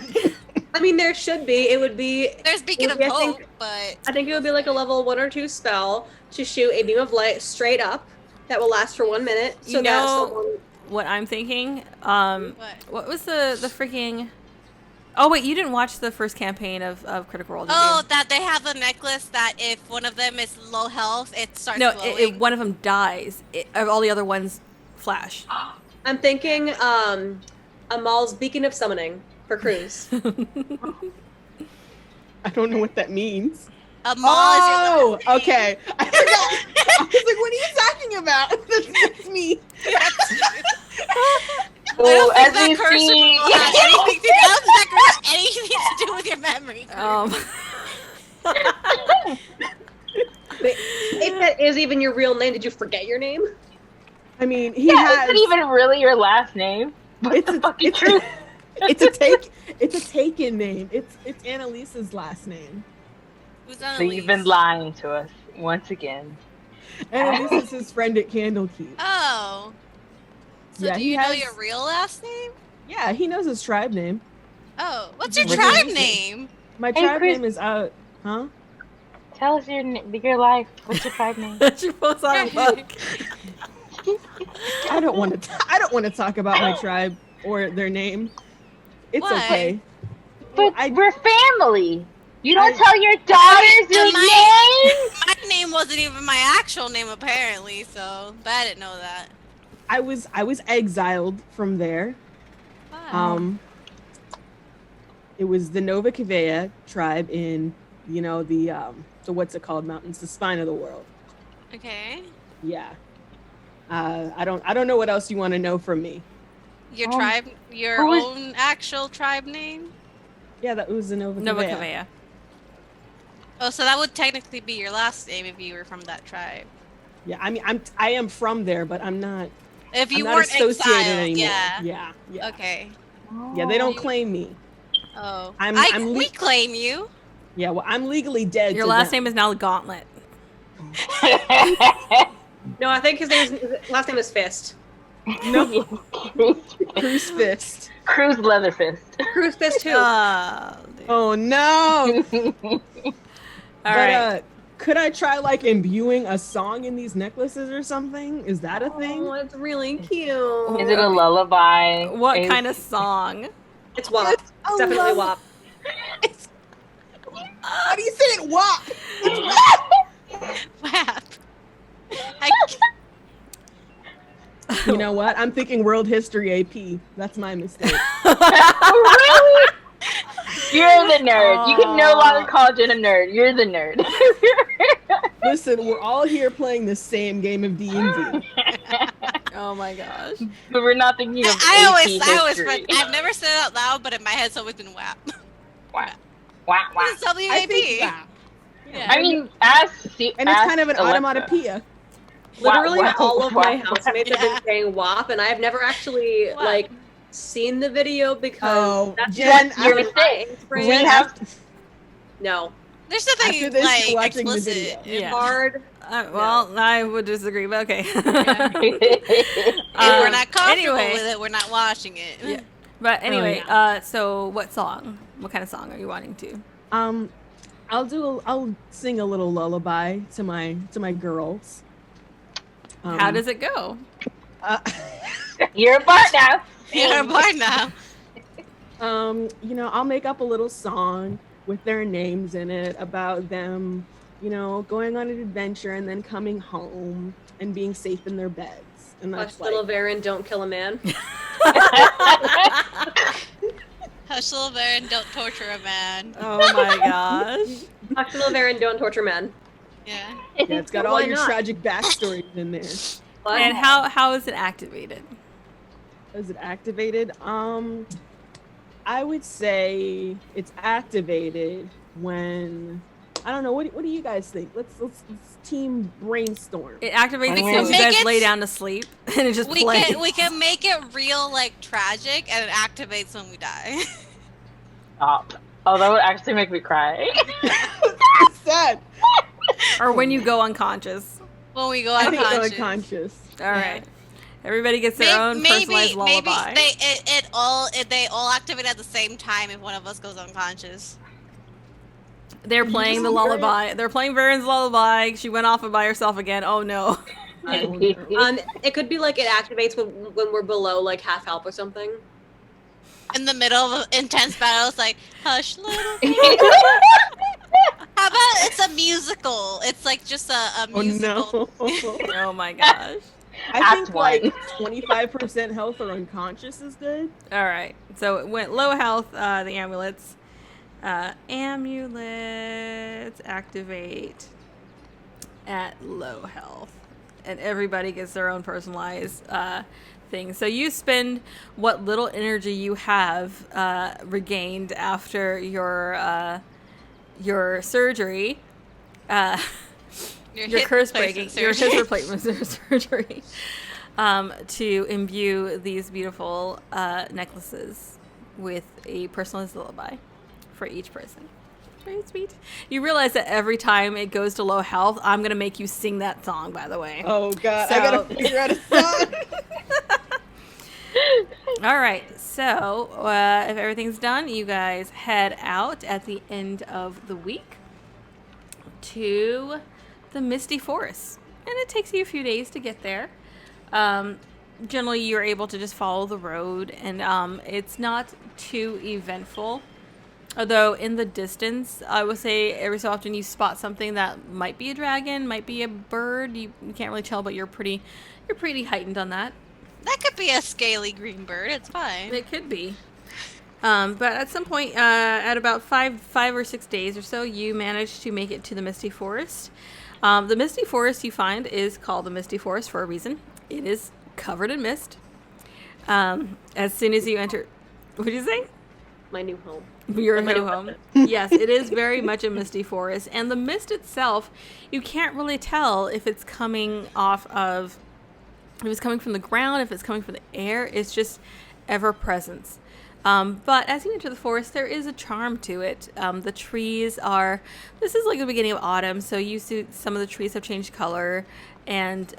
I mean, there should be. It would be. there's beacon of I hope, think- but I think it would be like a level 1 or 2 spell to shoot a beam of light straight up that will last for 1 minute. So You that know- someone. What I'm thinking? what? What was the freaking? Oh wait, you didn't watch the first campaign of Critical Role, did Oh, you? that they have a necklace that if one of them is low health, it starts No, glowing. if one of them dies, all the other ones flash. I'm thinking Amal's Beacon of Summoning for Cruz. I don't know what that means. A mall is your Oh, last name. okay. I forgot. I was like, what are you talking about? That's me. I don't think that curse will have anything to, I don't think that curse has anything to do with your memory. Wait, if that is even your real name, did you forget your name? I mean, he Yeah, has. is it even really your last name? It's a, fucking it's, truth. it's a taken name. It's Annalisa's last name. Who's So you've been Annalise? lying to us once again. Annalisa's his friend at Candlekeep. Oh. So Yeah, do he you know has- your real last name? Yeah, he knows his tribe name. Oh. What's your What's tribe your name? My Hey, tribe Chris. name is out. Huh? Tell us your life. What's your tribe name? She pulls out a book. I don't want to. I don't want to talk about my tribe or their name. It's Why? okay. But I- we're family. You don't I- tell your daughters your And name? My name wasn't even my actual name apparently, so but I didn't know that. I was exiled from there. Wow. It was the Nova Kavea tribe in, the what's it called, mountains, the spine of the world. Okay. Yeah. I don't know what else you want to know from me. Your Um, tribe, your who was- own actual tribe name? Yeah, that was the Nova Nova Kavea. Kavea. Oh, so that would technically be your last name if you were from that tribe. Yeah, I mean, I am from there, but I'm not. If you I'm not weren't associated exiled, anymore. yeah. Yeah. Okay. Yeah, they don't You- claim me. Oh, I'm we claim you. Yeah, well, I'm legally dead. Your to last them. name is now the Gauntlet. No, I think his last name is Fist. No. Cruz Fist. Cruz Leatherfist. Cruz Fist too. Oh no! All But right. could I try like imbuing a song in these necklaces or something? Is that a thing? Oh, it's really cute. Is it a lullaby? What Is- kind of song? It's WAP. It's It's a definitely love- WAP. How do you say it? WAP. Wow. You know what? I'm thinking World History AP. That's my mistake. Really? You're the nerd. You can no longer call Jen a nerd. You're the nerd. Listen, we're all here playing the same game of D&D. Oh my gosh. But we're not thinking of I always, history. I've never said it out loud, but in my head it's always been WAP. Wow. Wow. Wow. It's WAP. I think WAP. Yeah. I mean, as And it's kind of an onomatopoeia. Literally Wow, all of my wow. housemates have been saying WAP, and I've never actually Wow. like seen the video because Oh, that's Jen, just your my mistake. brain. We have No, There's After nothing this, like you're watching the explicit. video. Yeah. hard. Well, I would disagree, but okay. If we're not comfortable anyway. with it, we're not watching it. Yeah. But anyway, yeah. so what song? What kind of song are you wanting to? I'll sing a little lullaby to my girls. How does it go? You're a bard now. You're a bard now. I'll make up a little song with their names in it about them, going on an adventure and then coming home and being safe in their beds. And that's Hush, little Varen, don't kill a man. Hush, little Baron, don't torture a man. Oh my gosh. Hush, little Varen, don't torture men. Yeah. Yeah, it's got all Why your not? tragic backstories in there. What? And how is it activated? Is it activated? I would say it's activated when I don't know. What do you guys think? Let's team brainstorm. It activates as We soon can as you make guys it- lay down to sleep, and it just plays. We can make it real like tragic, and it activates when we die. Stop. Oh, that would actually make me cry. Sad. Or when you go unconscious. When we go I think unconscious. unconscious. All right. Everybody gets their own personalized lullaby. They all activate at the same time if one of us goes unconscious. They're playing the lullaby. They're playing Varen's lullaby. She went off by herself again. Oh no. It could be like it activates when we're below like half health or something. In the middle of an intense battle, it's like, hush, little. How about it's a musical? It's like just a Oh musical. no. Oh my gosh. I think Act like one. 25% health or unconscious is good. All right. So it went low health. The amulets. Amulets activate at low health, and everybody gets their own personalized thing. So you spend what little energy you have regained after your surgery. Your curse breaking, your hip replacement surgery, to imbue these beautiful necklaces with a personalized lullaby for each person. Very sweet. You realize that every time it goes to low health, I'm gonna make you sing that song. By the way. Oh god, So- I gotta figure out a song. All right. So if everything's done, you guys head out at the end of the week to the Misty Forest, and it takes you a few days to get there. Generally, you're able to just follow the road, and it's not too eventful. Although in the distance, I would say every so often you spot something that might be a dragon, might be a bird. You can't really tell, but you're pretty heightened on that. That could be a scaly green bird. It's fine. It could be. But at some point, at about five or 6 days or so, you manage to make it to the Misty Forest. The Misty Forest you find is called the Misty Forest for a reason. It is covered in mist. As soon as you enter... What did you say? My new home. Your new home. Yes, it is very much a misty forest. And the mist itself, you can't really tell if it's coming if it's coming from the ground, if it's coming from the air. It's just ever presence. But as you enter the forest, there is a charm to it. The trees this is like the beginning of autumn, so you see some of the trees have changed color. And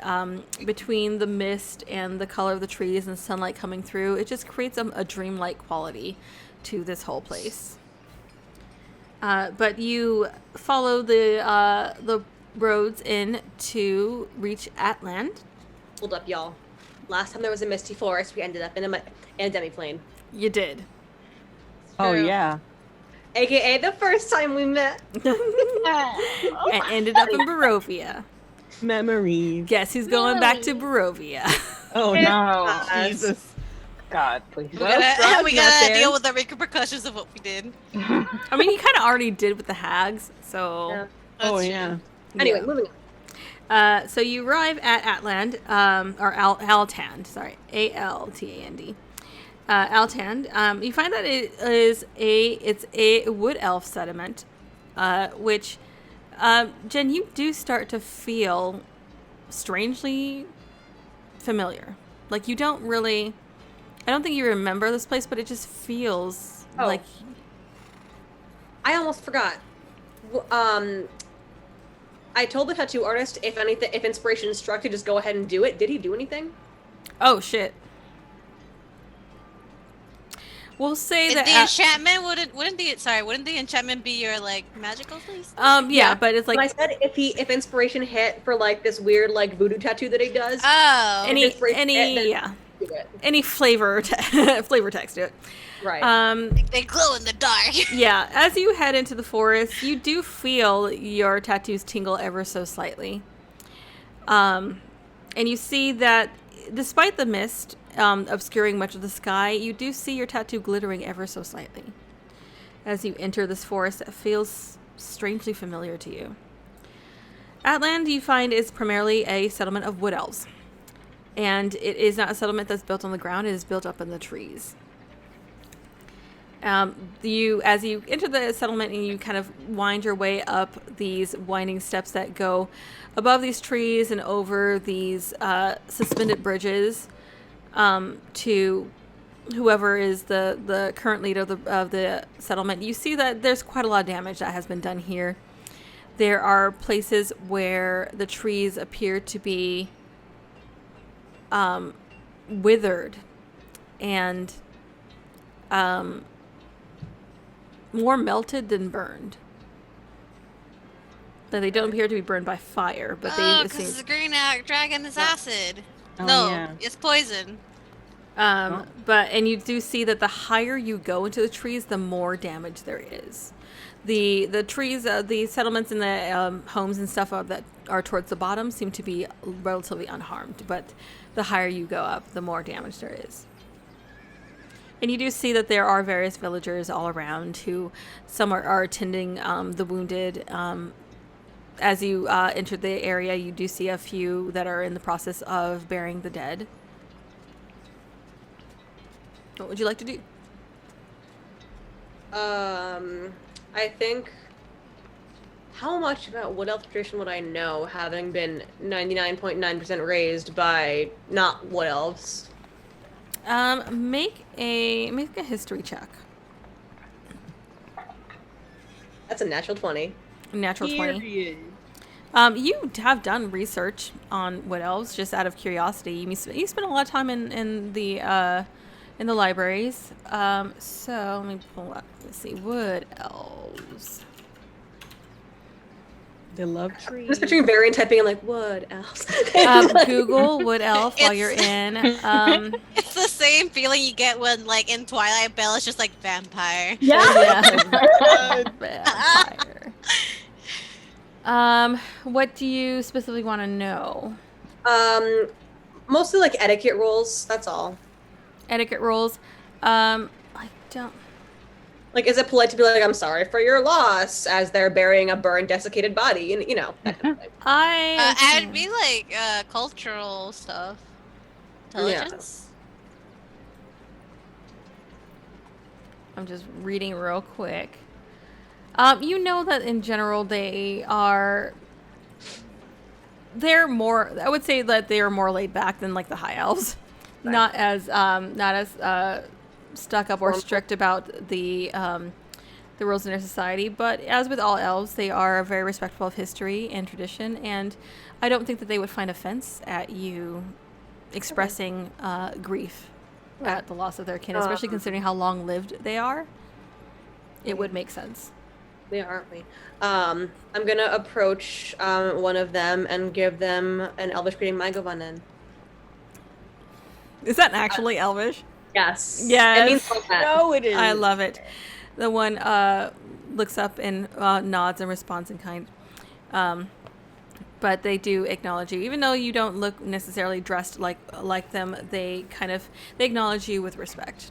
between the mist and the color of the trees and the sunlight coming through, it just creates a dreamlike quality to this whole place. But you follow the roads in to reach Atland. Hold up, y'all. Last time there was a misty forest, we ended up in a demiplane. You did. Oh True. yeah. AKA the first time we met. And ended up in Barovia. Memories. Guess who's going back to Barovia? Oh No. Jesus. God, please. We Well, gotta, Sprout's we not gotta there. deal with the repercussions of what we did. I mean, you kind of already did with the hags, so... Yeah. Oh That's yeah. Anyway, Yeah. moving on. So you arrive at Atland, or Altand, sorry, Altand. Altand. You find that it's a wood elf settlement, which, Jen, you do start to feel strangely familiar. Like you don't really, I don't think you remember this place, but it just feels Oh. like. I almost forgot. I told the tattoo artist if inspiration struck to just go ahead and do it. Did he do anything? Oh shit. We'll say And that the enchantment wouldn't the enchantment be your like magical place? yeah, but it's When I like said if inspiration hit for like this weird like voodoo tattoo that he does, Oh. any then do it. any flavor flavor text to it. Right. They glow in the dark. Yeah, as you head into the forest, you do feel your tattoos tingle ever so slightly. And you see that despite the mist obscuring much of the sky, you do see your tattoo glittering ever so slightly. As you enter this forest that feels strangely familiar to you. Atland, you find, is primarily a settlement of wood elves. And it is not a settlement that's built on the ground, it is built up in the trees. As you enter the settlement and you kind of wind your way up these winding steps that go above these trees and over these suspended bridges to whoever is the current leader of the settlement, you see that there's quite a lot of damage that has been done here. There are places where the trees appear to be withered and more melted than burned. That they don't appear to be burned by fire, but because the green dragon is acid. Oh, No, yeah. it's poison. And you do see that the higher you go into the trees, the more damage there is. The trees, the settlements and the homes and stuff that are towards the bottom seem to be relatively unharmed, but the higher you go up, the more damage there is. And you do see that there are various villagers all around who some are attending the wounded. As you enter the area, you do see a few that are in the process of burying the dead. What would you like to do? I think. How much about Wood Elf tradition would I know, having been 99.9% raised by not Wood Elves? Make a history check. That's a natural 20. Natural 20. Period. You have done research on wood elves just out of curiosity. You spend a lot of time in the libraries. So let me pull up. Let's see, wood elves. They love I'm trees. just picturing Varian typing in like Wood Elves. Google wood elf while you're in. It's the same feeling you get when, like, in Twilight, Bella's just like vampire. Yeah. Vampire. What do you specifically want to know? Mostly like etiquette rules. That's all. Etiquette rules. I don't. Like, is it polite to be like, "I'm sorry for your loss," as they're burying a burned, desiccated body, and that kind of thing. I'd be like cultural stuff. Intelligence. I'm just reading real quick. You know that in general they're more. I would say that they are more laid back than like the high elves, Right. not as stuck up or strict about the rules in their society. But as with all elves, they are very respectful of history and tradition, and I don't think that they would find offense at you expressing grief at the loss of their kin, especially considering how long lived they are. It would make sense. They are, aren't we? I'm gonna approach one of them and give them an Elvish greeting, Mygovanen. Is that actually Elvish? Yes. Yes. It means like that. No, it is. I love it. The one looks up and nods and responds in kind. But they do acknowledge you, even though you don't look necessarily dressed like them. They acknowledge you with respect.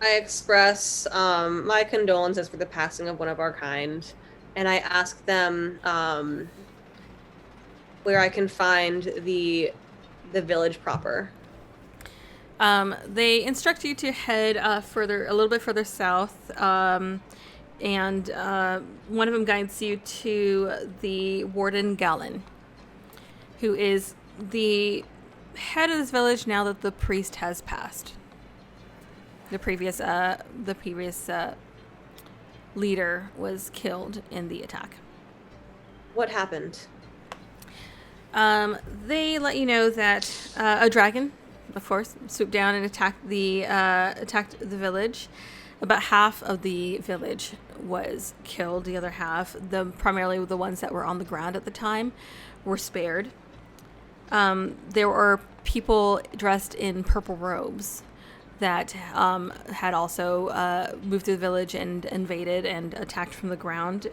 I express my condolences for the passing of one of our kind, and I ask them where I can find the village proper. They instruct you to head a little bit further south, and one of them guides you to the Warden Gallon, who is the head of this village now that the priest has passed. The previous leader was killed in the attack. What happened? They let you know that a dragon of course, swooped down and attacked the village. About half of the village was killed. The other half, primarily the ones that were on the ground at the time, were spared. There were people dressed in purple robes that had also moved through the village and invaded and attacked from the ground.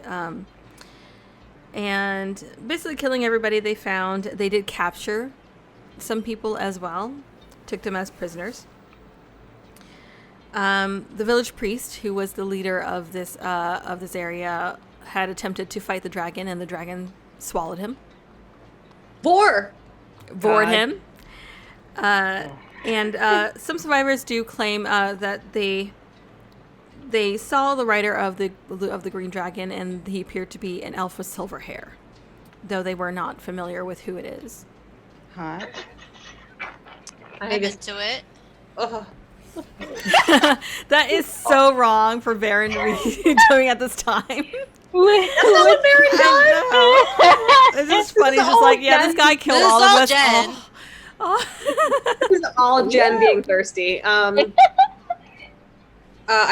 And basically killing everybody they found. They did capture some people as well, took them as prisoners. The village priest, who was the leader of this area, had attempted to fight the dragon, and the dragon swallowed him. Vor! Bored him. And some survivors do claim that they saw the rider of the green dragon, and he appeared to be an elf with silver hair, though they were not familiar with who it is. Hot. I'm into it. Ugh. That is so wrong for Baron to be doing at this time. That's not what Baron does! It's just funny, just like, yeah, this guy killed all of us. Jen. This is all Jen being thirsty. I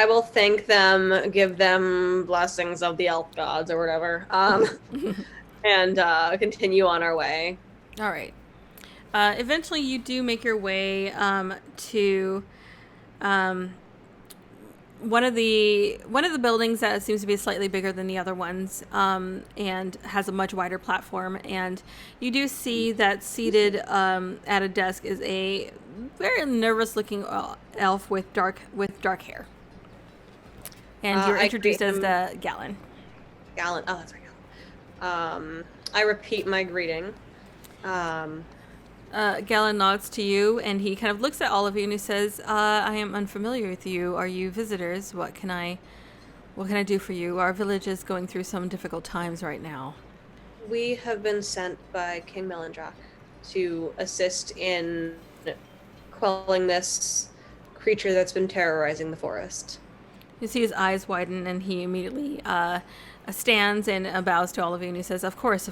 will thank them, give them blessings of the elf gods or whatever, and continue on our way. All right. Eventually, you do make your way to one of the buildings that seems to be slightly bigger than the other ones, and has a much wider platform. And you do see that seated at a desk is a very nervous-looking elf with dark hair. And you're introduced as the Gallon. Gallon. Oh, that's right, Gallon. I repeat my greeting. Gallon nods to you, and he kind of looks at all of you, and he says, "I am unfamiliar with you. Are you visitors? What can I do for you? Our village is going through some difficult times right now." We have been sent by King Melindrak to assist in quelling this creature that's been terrorizing the forest. You see his eyes widen, and he immediately stands and bows to all of you, and he says, Of course.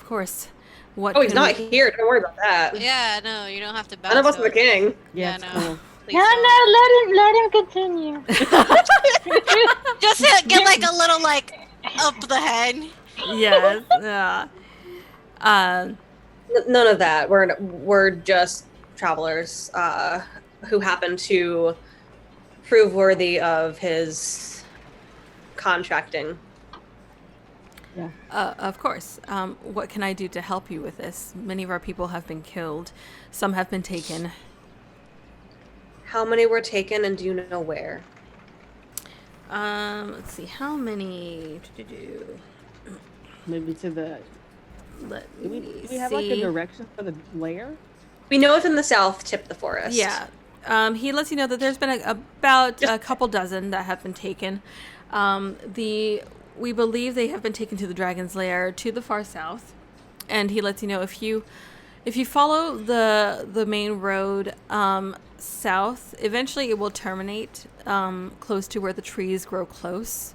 What? Oh, he's not here. Don't worry about that. Yeah, no, you don't have to bow. None of us to are the him. king. Yeah, it's no. cool. Please No, don't. let him continue. Just get like a little like up the head. Yes. Yeah. None of that. We're just travelers who happen to prove worthy of his contracting. Yeah. Of course. What can I do to help you with this? Many of our people have been killed. Some have been taken. How many were taken, and do you know where? Let's see. How many? Maybe to the. Let Do me we have like a see. direction for the lair? We know it's in the south tip of the forest. Yeah. He lets you know that there's been about a couple dozen that have been taken. We believe they have been taken to the Dragon's Lair to the far south, and he lets you know if you follow the main road south, eventually it will terminate close to where the trees grow close.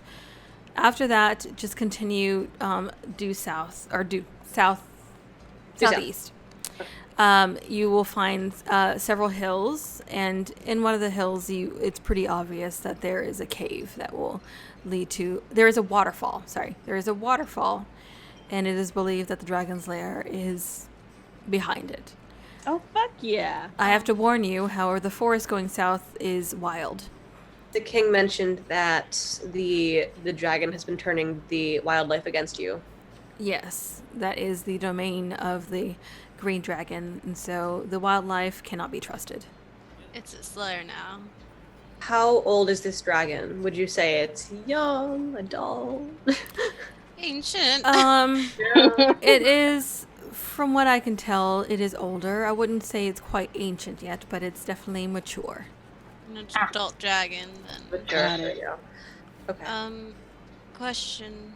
After that, just continue due south or due southeast. You will find several hills, and in one of the hills, it's pretty obvious that there is a cave that will lead to. There is a waterfall. There is a waterfall, and it is believed that the Dragon's Lair is behind it. Oh, fuck yeah. I have to warn you, however, the forest going south is wild. The king mentioned that the dragon has been turning the wildlife against you. Yes, that is the domain of the green dragon, and so the wildlife cannot be trusted. It's its lair now. How old is this dragon? Would you say it's young, adult? Ancient. It is, from what I can tell, it is older. I wouldn't say it's quite ancient yet, but it's definitely mature. An adult dragon then. Got it. Yeah. Okay. Question.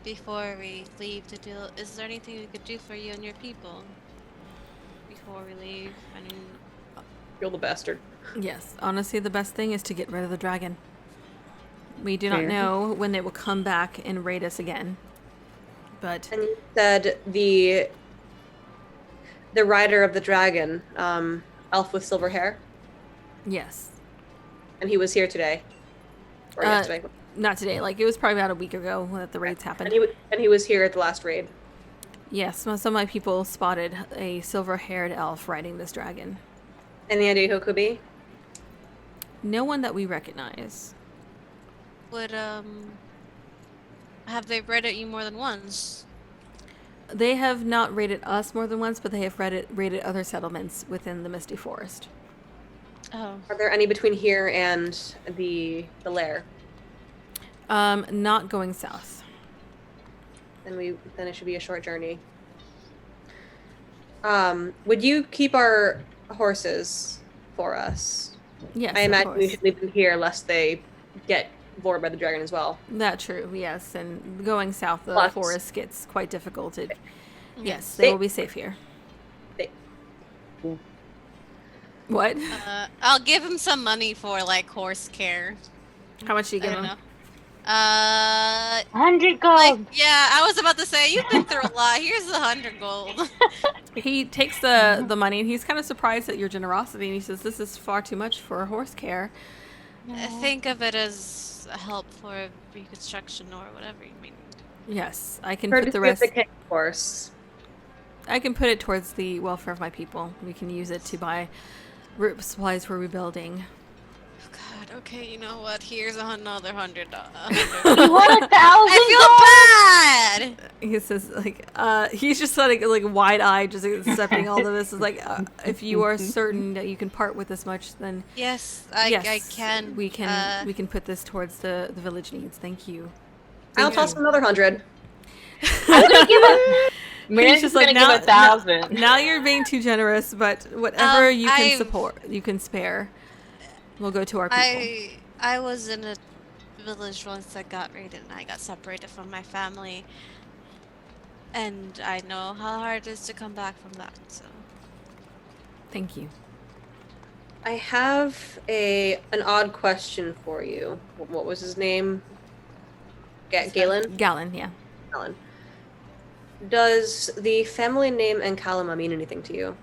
Before we leave to deal, is there anything we could do for you and your people before we leave? I mean, You're the bastard. Yes, honestly, the best thing is to get rid of the dragon. We do not Fair. know when they will come back and raid us again. But And you said the rider of the dragon, elf with silver hair? Yes. And he was here today. Or yesterday. Not today. Like, it was probably about a week ago that the raids happened. And he was here at the last raid. Yes, some of my people spotted a silver-haired elf riding this dragon. Any idea who it could be? No one that we recognize. Would have they read at you more than once? They have not raided us more than once, but they have raided other settlements within the Misty Forest. Oh. Are there any between here and the lair? Not going south. Then it should be a short journey. Would you keep our horses for us? Yes, I of imagine we course. should leave them here lest they get bored by the dragon as well. That true, yes. And going south, the Plus- forest gets quite difficult. Yes, Stay- they will be safe here. Stay. What? I'll give him some money for like horse care. How much do you I give don't them? know. 100 gold. Like, yeah, I was about to say you've been through a lot. Here's 100 gold. He takes the money and he's kind of surprised at your generosity and he says, "This is far too much for horse care." Think of it as a help for reconstruction or whatever you mean. Yes, I can Courtesy put the of rest. the king, of course. I can put it towards the welfare of my people. We can use it to buy supplies for rebuilding. Oh God. Okay, you know what? Here's another 100. You want 1,000 I feel bad. He says, he's just like wide-eyed, just accepting all of this. Is like, if you are certain that you can part with this much, then Yes, yes, I can. We can put this towards the village needs. Thank you. I'll toss him another 100. I'm gonna give a. He's Man's just just like, gonna give 1,000. Now you're being too generous, but whatever you can I've- support, you can spare. We'll go to our people. I was in a village once that got raided and I got separated from my family. And I know how hard it is to come back from that, so. Thank you. I have an odd question for you. What was his name? Galen? Galen, yeah. Galen. Does the family name Ankalima mean anything to you?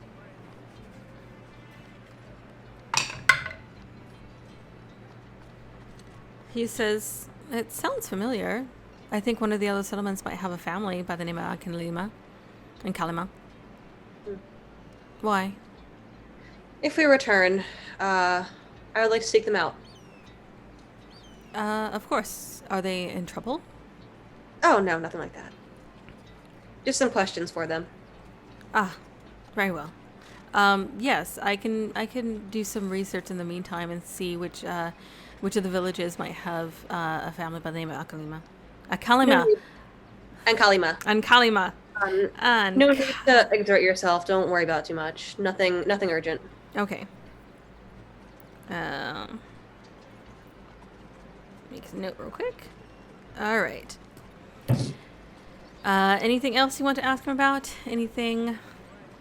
He says, it sounds familiar. I think one of the other settlements might have a family by the name of Ankalima. Why? If we return, I would like to seek them out. Of course. Are they in trouble? Oh, no, nothing like that. Just some questions for them. Ah, very well. Yes, I can do some research in the meantime and see which of the villages might have a family by the name of Ankalima. Ankalima. Ankalima. No need to exert yourself. Don't worry about it too much. Nothing urgent. Okay. Make a note real quick. All right. Anything else you want to ask him about? Anything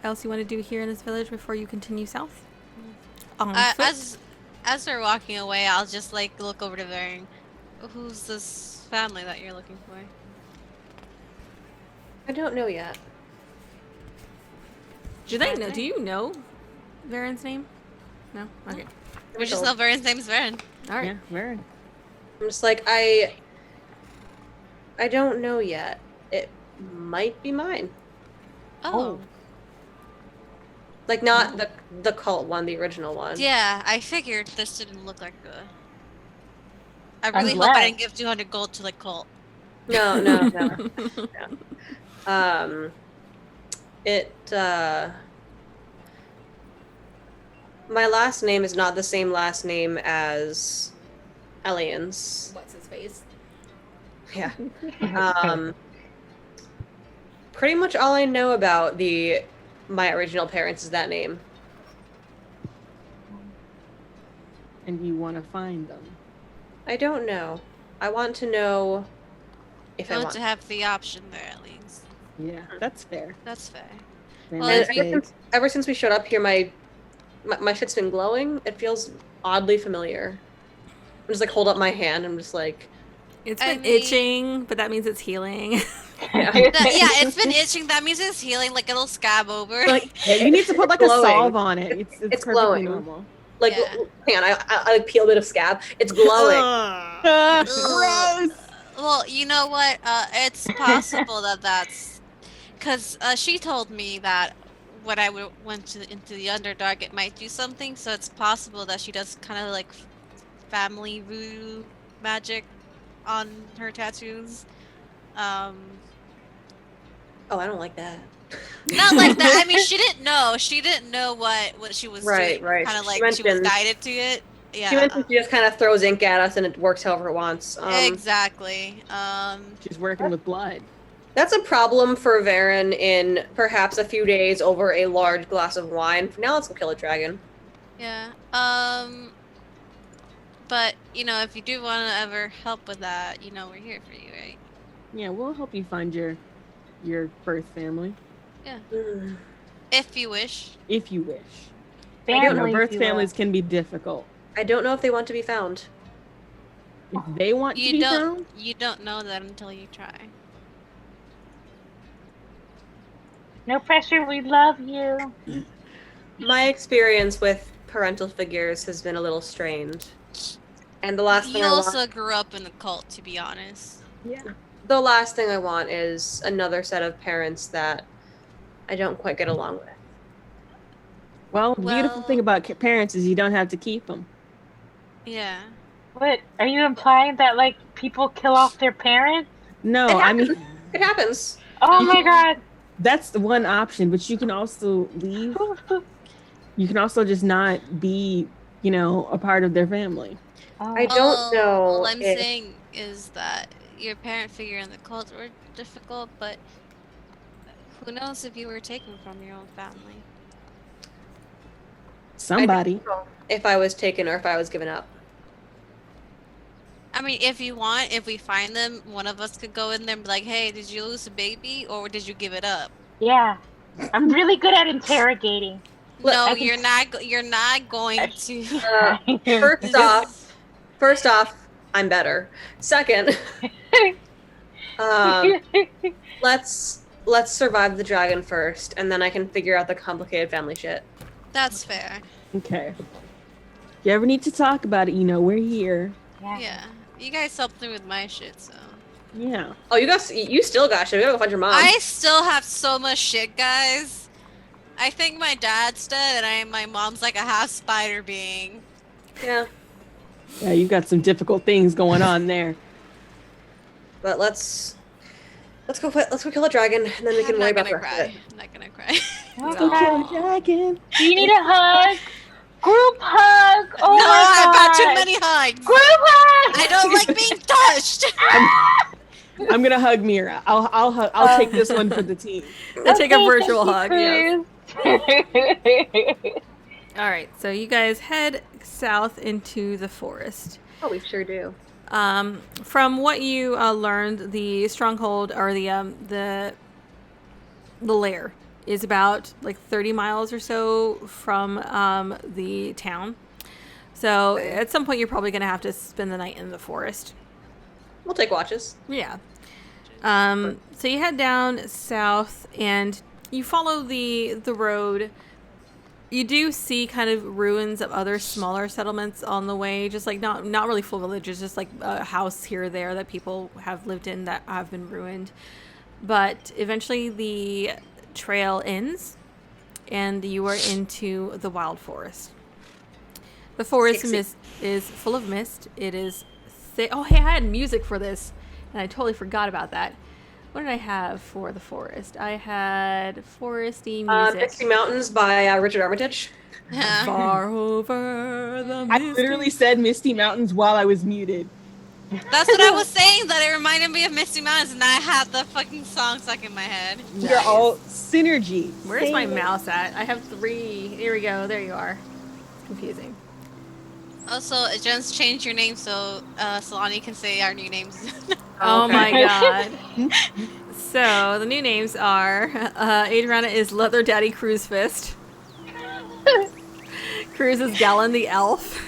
else you want to do here in this village before you continue south? On foot? As we're walking away, I'll just like look over to Varen. Who's this family that you're looking for? I don't know yet. Do they know? Do you know Varen's name? No. Okay. We just know Varen's name's Varen. All right. Yeah, very. I'm just like, I don't know yet. It might be mine. Oh. Like, not the cult one, the original one. Yeah, I figured this didn't look like a. I really hope glad. I didn't give 200 gold to the cult. No. My last name is not the same last name as Elian's. What's his face? Yeah. Pretty much all I know about my original parents is that name. And you want to find them. I don't know. I want to know if I I want want to have the option there at least. Yeah, that's fair. That's fair. They Well, might And say- ever since we showed up here, my shit's been glowing. It feels oddly familiar. I'm just like hold up my hand. I'm just like, It's I been mean- itching, but that means it's healing. Yeah. It's been itching. That means it's healing, like it'll scab over. Like, Yeah, you need to put like a glowing. salve on it. It's It's perfectly glowing. normal. Like, Yeah. hang on, I like peel a bit of scab. It's glowing. Gross. Well, you know what? It's possible that's because she told me that when I went into the Underdark, it might do something. So it's possible that she does kind of like family voodoo magic on her tattoos. Oh, I don't like that. Not like that. I mean, she didn't know. She didn't know what she was Right, doing. right. Kind of She like she was mentioned- guided to it. Yeah. She mentioned she just kind of throws ink at us and it works however it wants. Exactly. She's working with blood. That's a problem for Varen in perhaps a few days over a large glass of wine. For now, let's go kill a dragon. Yeah. But you know, if you do want to ever help with that, you know, we're here for you, right? Yeah, we'll help you find your birth family Mm. If you wish. if you wish. don't You know, know, Family, birth if you will. families can be difficult. I don't know if they want to be found. If they want to You be don't. found, You don't know that until you try. No pressure, we love you. My experience with parental figures has been a little strained. And the last thing You I also want, grew up in a cult, to be honest. the last thing I want is another set of parents that I don't quite get along with. well, the beautiful Well- thing about parents is you don't have to keep them. Yeah. What, are you implying that, like, people kill off their parents? No, It I mean It happens. Oh my god. that's the one option, but you can also leave. You can also just not be, you know, a part of their family. I don't know All I'm if- saying is that your parent figure and the cult were difficult, but who knows if you were taken from your own family? Somebody. If I was taken or if I was given up. I mean, if you want, if we find them, one of us could go in there and be like, "Hey, did you lose a baby, or did you give it up?" Yeah. I'm really good at interrogating. Look, No, I can- you're not. You're not going to. First off, I'm better. Second, let's survive the dragon first, and then I can figure out the complicated family shit. That's fair. Okay. If you ever need to talk about it, you know, we're here. Yeah, you guys helped me with my shit, so. Yeah. Oh, you still got shit. We gotta go find your mom. I still have so much shit, guys. I think my dad's dead, and my mom's like a half spider being. Yeah, Yeah, you've got some difficult things going on there. but let's go kill a dragon, and then we can I'm worry not about gonna the rest cry. of it. I'm not gonna cry. Let's go kill a dragon. Do you need a hug? Group hug! Oh no, my I've got too God. many hugs. Group hug! I don't like being touched. I'm gonna hug Mira. I'll take this one for the team. They take a Okay, virtual thank hug. you, Yes. Chris. All right, so you guys head south into the forest. Oh, we sure do. From what you learned, the stronghold or the lair is about like 30 miles or so from the town. So at some point, you're probably going to have to spend the night in the forest. We'll take watches. Yeah. So you head down south and you follow the road. You do see kind of ruins of other smaller settlements on the way, just like not really full villages, just like a house here or there that people have lived in that have been ruined. But eventually the trail ends and you are into the wild forest. The forest Sexy. is full of mist. It is thick. Oh, hey, I had music for this and I totally forgot about that. What did I have for the forest? I had foresty music. Misty Mountains by Richard Armitage. Far over the I misty literally said Misty Mountains while I was muted. That's what I was saying. That it reminded me of Misty Mountains, and I had the fucking song stuck in my head. We're all synergy. Where's my Same. mouse at? I have 3. Here we go. There you are. It's confusing. Also, Jen's changed your name so Solani can say our new names. Oh Okay. my god. So the new names are Adriana is Leather Daddy Cruise Fist. Cruz is Gallon the Elf.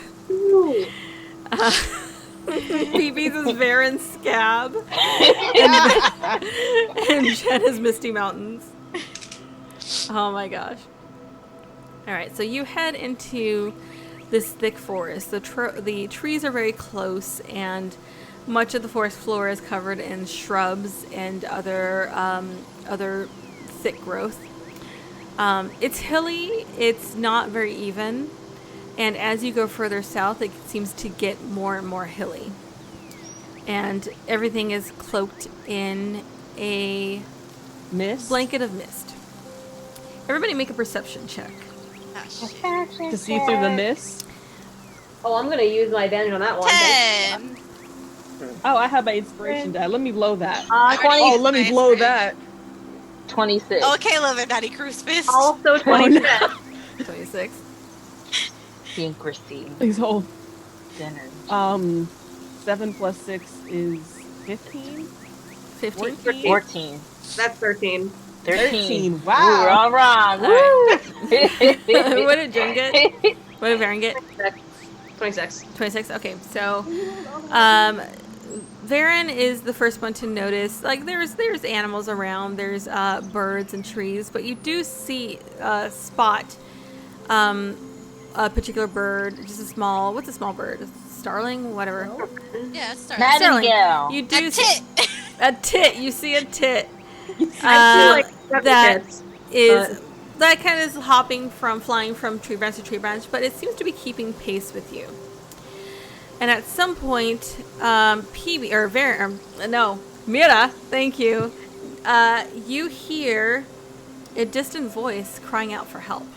BB's is Varen's scab. And Jen is Misty Mountains. Oh my gosh. Alright, so you head into this thick forest. The trees are very close, and much of the forest floor is covered in shrubs and other thick growth. It's hilly, it's not very even, and as you go further south, it seems to get more and more hilly. And everything is cloaked in a Mist? blanket of mist. Everybody make a perception check. To see through the mist? Oh, I'm gonna use my advantage on that one. 10. Oh, I have my inspiration die. Let me blow that. 20, Oh, let me blow that. 26. Oh, Caleb and Daddy Cruise Fist. Also 26. 26. Being Christine. Please hold. Dinner. 7 plus 6 is 15? 15. 14. That's 13. 13. Wow. Ooh, we're all wrong. Woo. What did Jen get? What did Varen get? 26. 26. Okay, so Varen is the first one to notice. Like there's animals around. There's birds and trees, but you do see spot a particular bird. Just a small. What's a small bird? Starling, whatever. Yeah, start. Nightingale. You do A see tit. a tit. You see a tit. I feel like that tits, is that kind of is flying from tree branch to tree branch, but it seems to be keeping pace with you. And at some point, PB or Mira, thank you. You hear a distant voice crying out for help.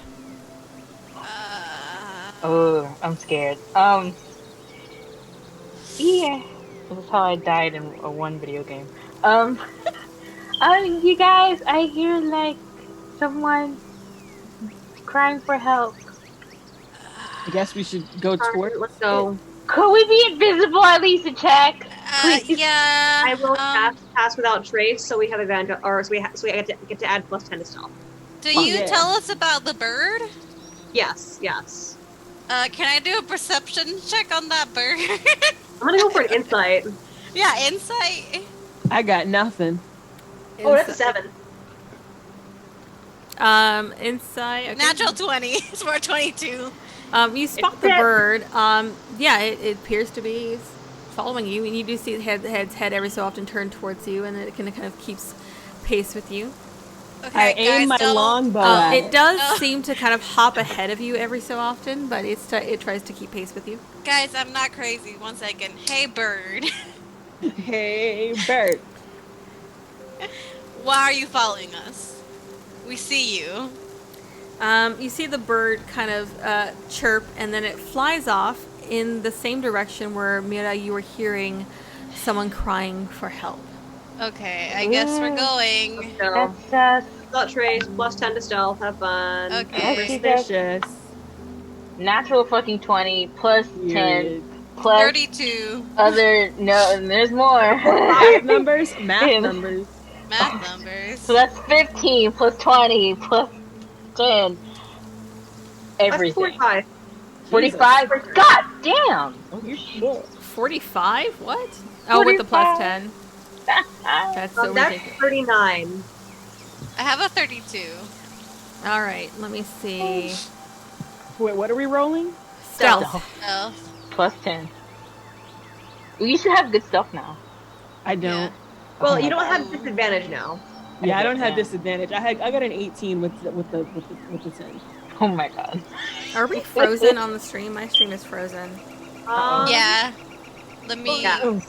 Oh, I'm scared. Yeah. This is how I died in one video game. You guys, I hear like someone crying for help. I guess we should go toward Let's go. Could we be invisible at least to check? Please? Yeah. I will pass without trace, so we have advantage, or so we get to add plus 10 to stealth. Do you yeah. tell us about the bird? Yes. Can I do a perception check on that bird? I'm gonna go for an insight. Yeah, insight. I got nothing. Oh, that's a 7. Insight. Okay. Natural 20. It's more 22. You spot the bird. Yeah, it appears to be following you, and you do see the head's head every so often turn towards you, and it kind of keeps pace with you. Okay, I aim my don't- longbow at It does seem to kind of hop ahead of you every so often, but it tries to keep pace with you. Guys, I'm not crazy. 1 second. Hey, bird. Hey, Bert. Why are you following us? We see you. You see the bird kind of chirp, and then it flies off in the same direction where, Mira, you were hearing someone crying for help. Okay, I guess we're going. So, That's without trace, plus 10 to stealth. Have fun. Okay. Suspicious. natural fucking 20 plus 10 Period. plus 32. other no, and there's more. Math numbers? Math numbers. Math numbers. So that's 15 plus 20 plus 10. That's Everything. 45. 45? God damn! Oh, shit. 45? What? Oh, with the plus 45. 10. That's so That's ridiculous. 39. I have a 32. All right, let me see. Wait, what are we rolling? Stealth. Oh. Plus 10. You should have good stuff now. I don't. Yeah. Well, Oh you my don't God. have disadvantage now. Yeah, I don't have Yeah. disadvantage. I got an 18 with the 10. Oh my god. Are we frozen on the stream? My stream is frozen. Yeah. Let me. Yeah.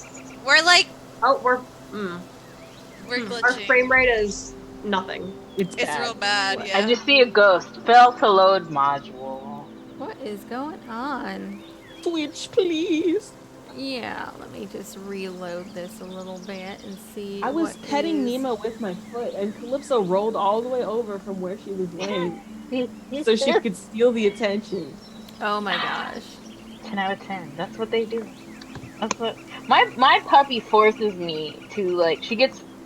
We're like. Oh, we're We're our glitching. frame rate is nothing. It's It's bad. real bad, I yeah. just see a ghost. Fail to load module. What is going on? Twitch, please. Yeah, let me just reload this a little bit and see. I was what petting is- Nemo with my foot, and Calypso rolled all the way over from where she was laying, so she could steal the attention. Oh my gosh. 10 out of 10. That's what they do. That's what my puppy forces me to, like, she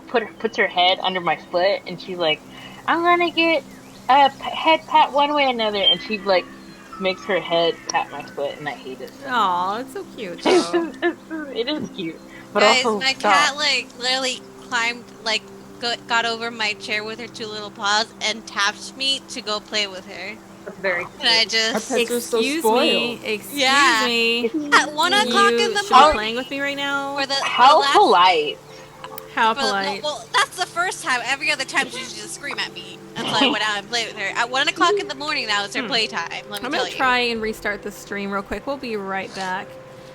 puts her head under my foot and she's like, I'm gonna get a head pat one way or another, and she like makes her head tap my foot, and I hate it. Aw, it's so cute. Though. It is cute, but Guys, also my stop. cat like literally climbed like got over my chair with her 2 little paws and tapped me to go play with her. That's very And I Our just pets are so Excuse spoiled. me. Excuse Yeah. me. at 1 o'clock in You the should be morning playing with me right now. for the How last polite. How for the- polite. well, that's the first time. Every other time she used to just scream at me until I went out and played with her. At 1 o'clock in the morning now is her playtime. Let me I'm tell gonna you. try and restart the stream real quick. We'll be right back.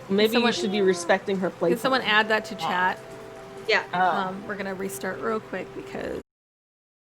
Maybe someone- you should be respecting her Can playtime. someone add that to chat? Yeah. Oh. We're gonna restart real quick because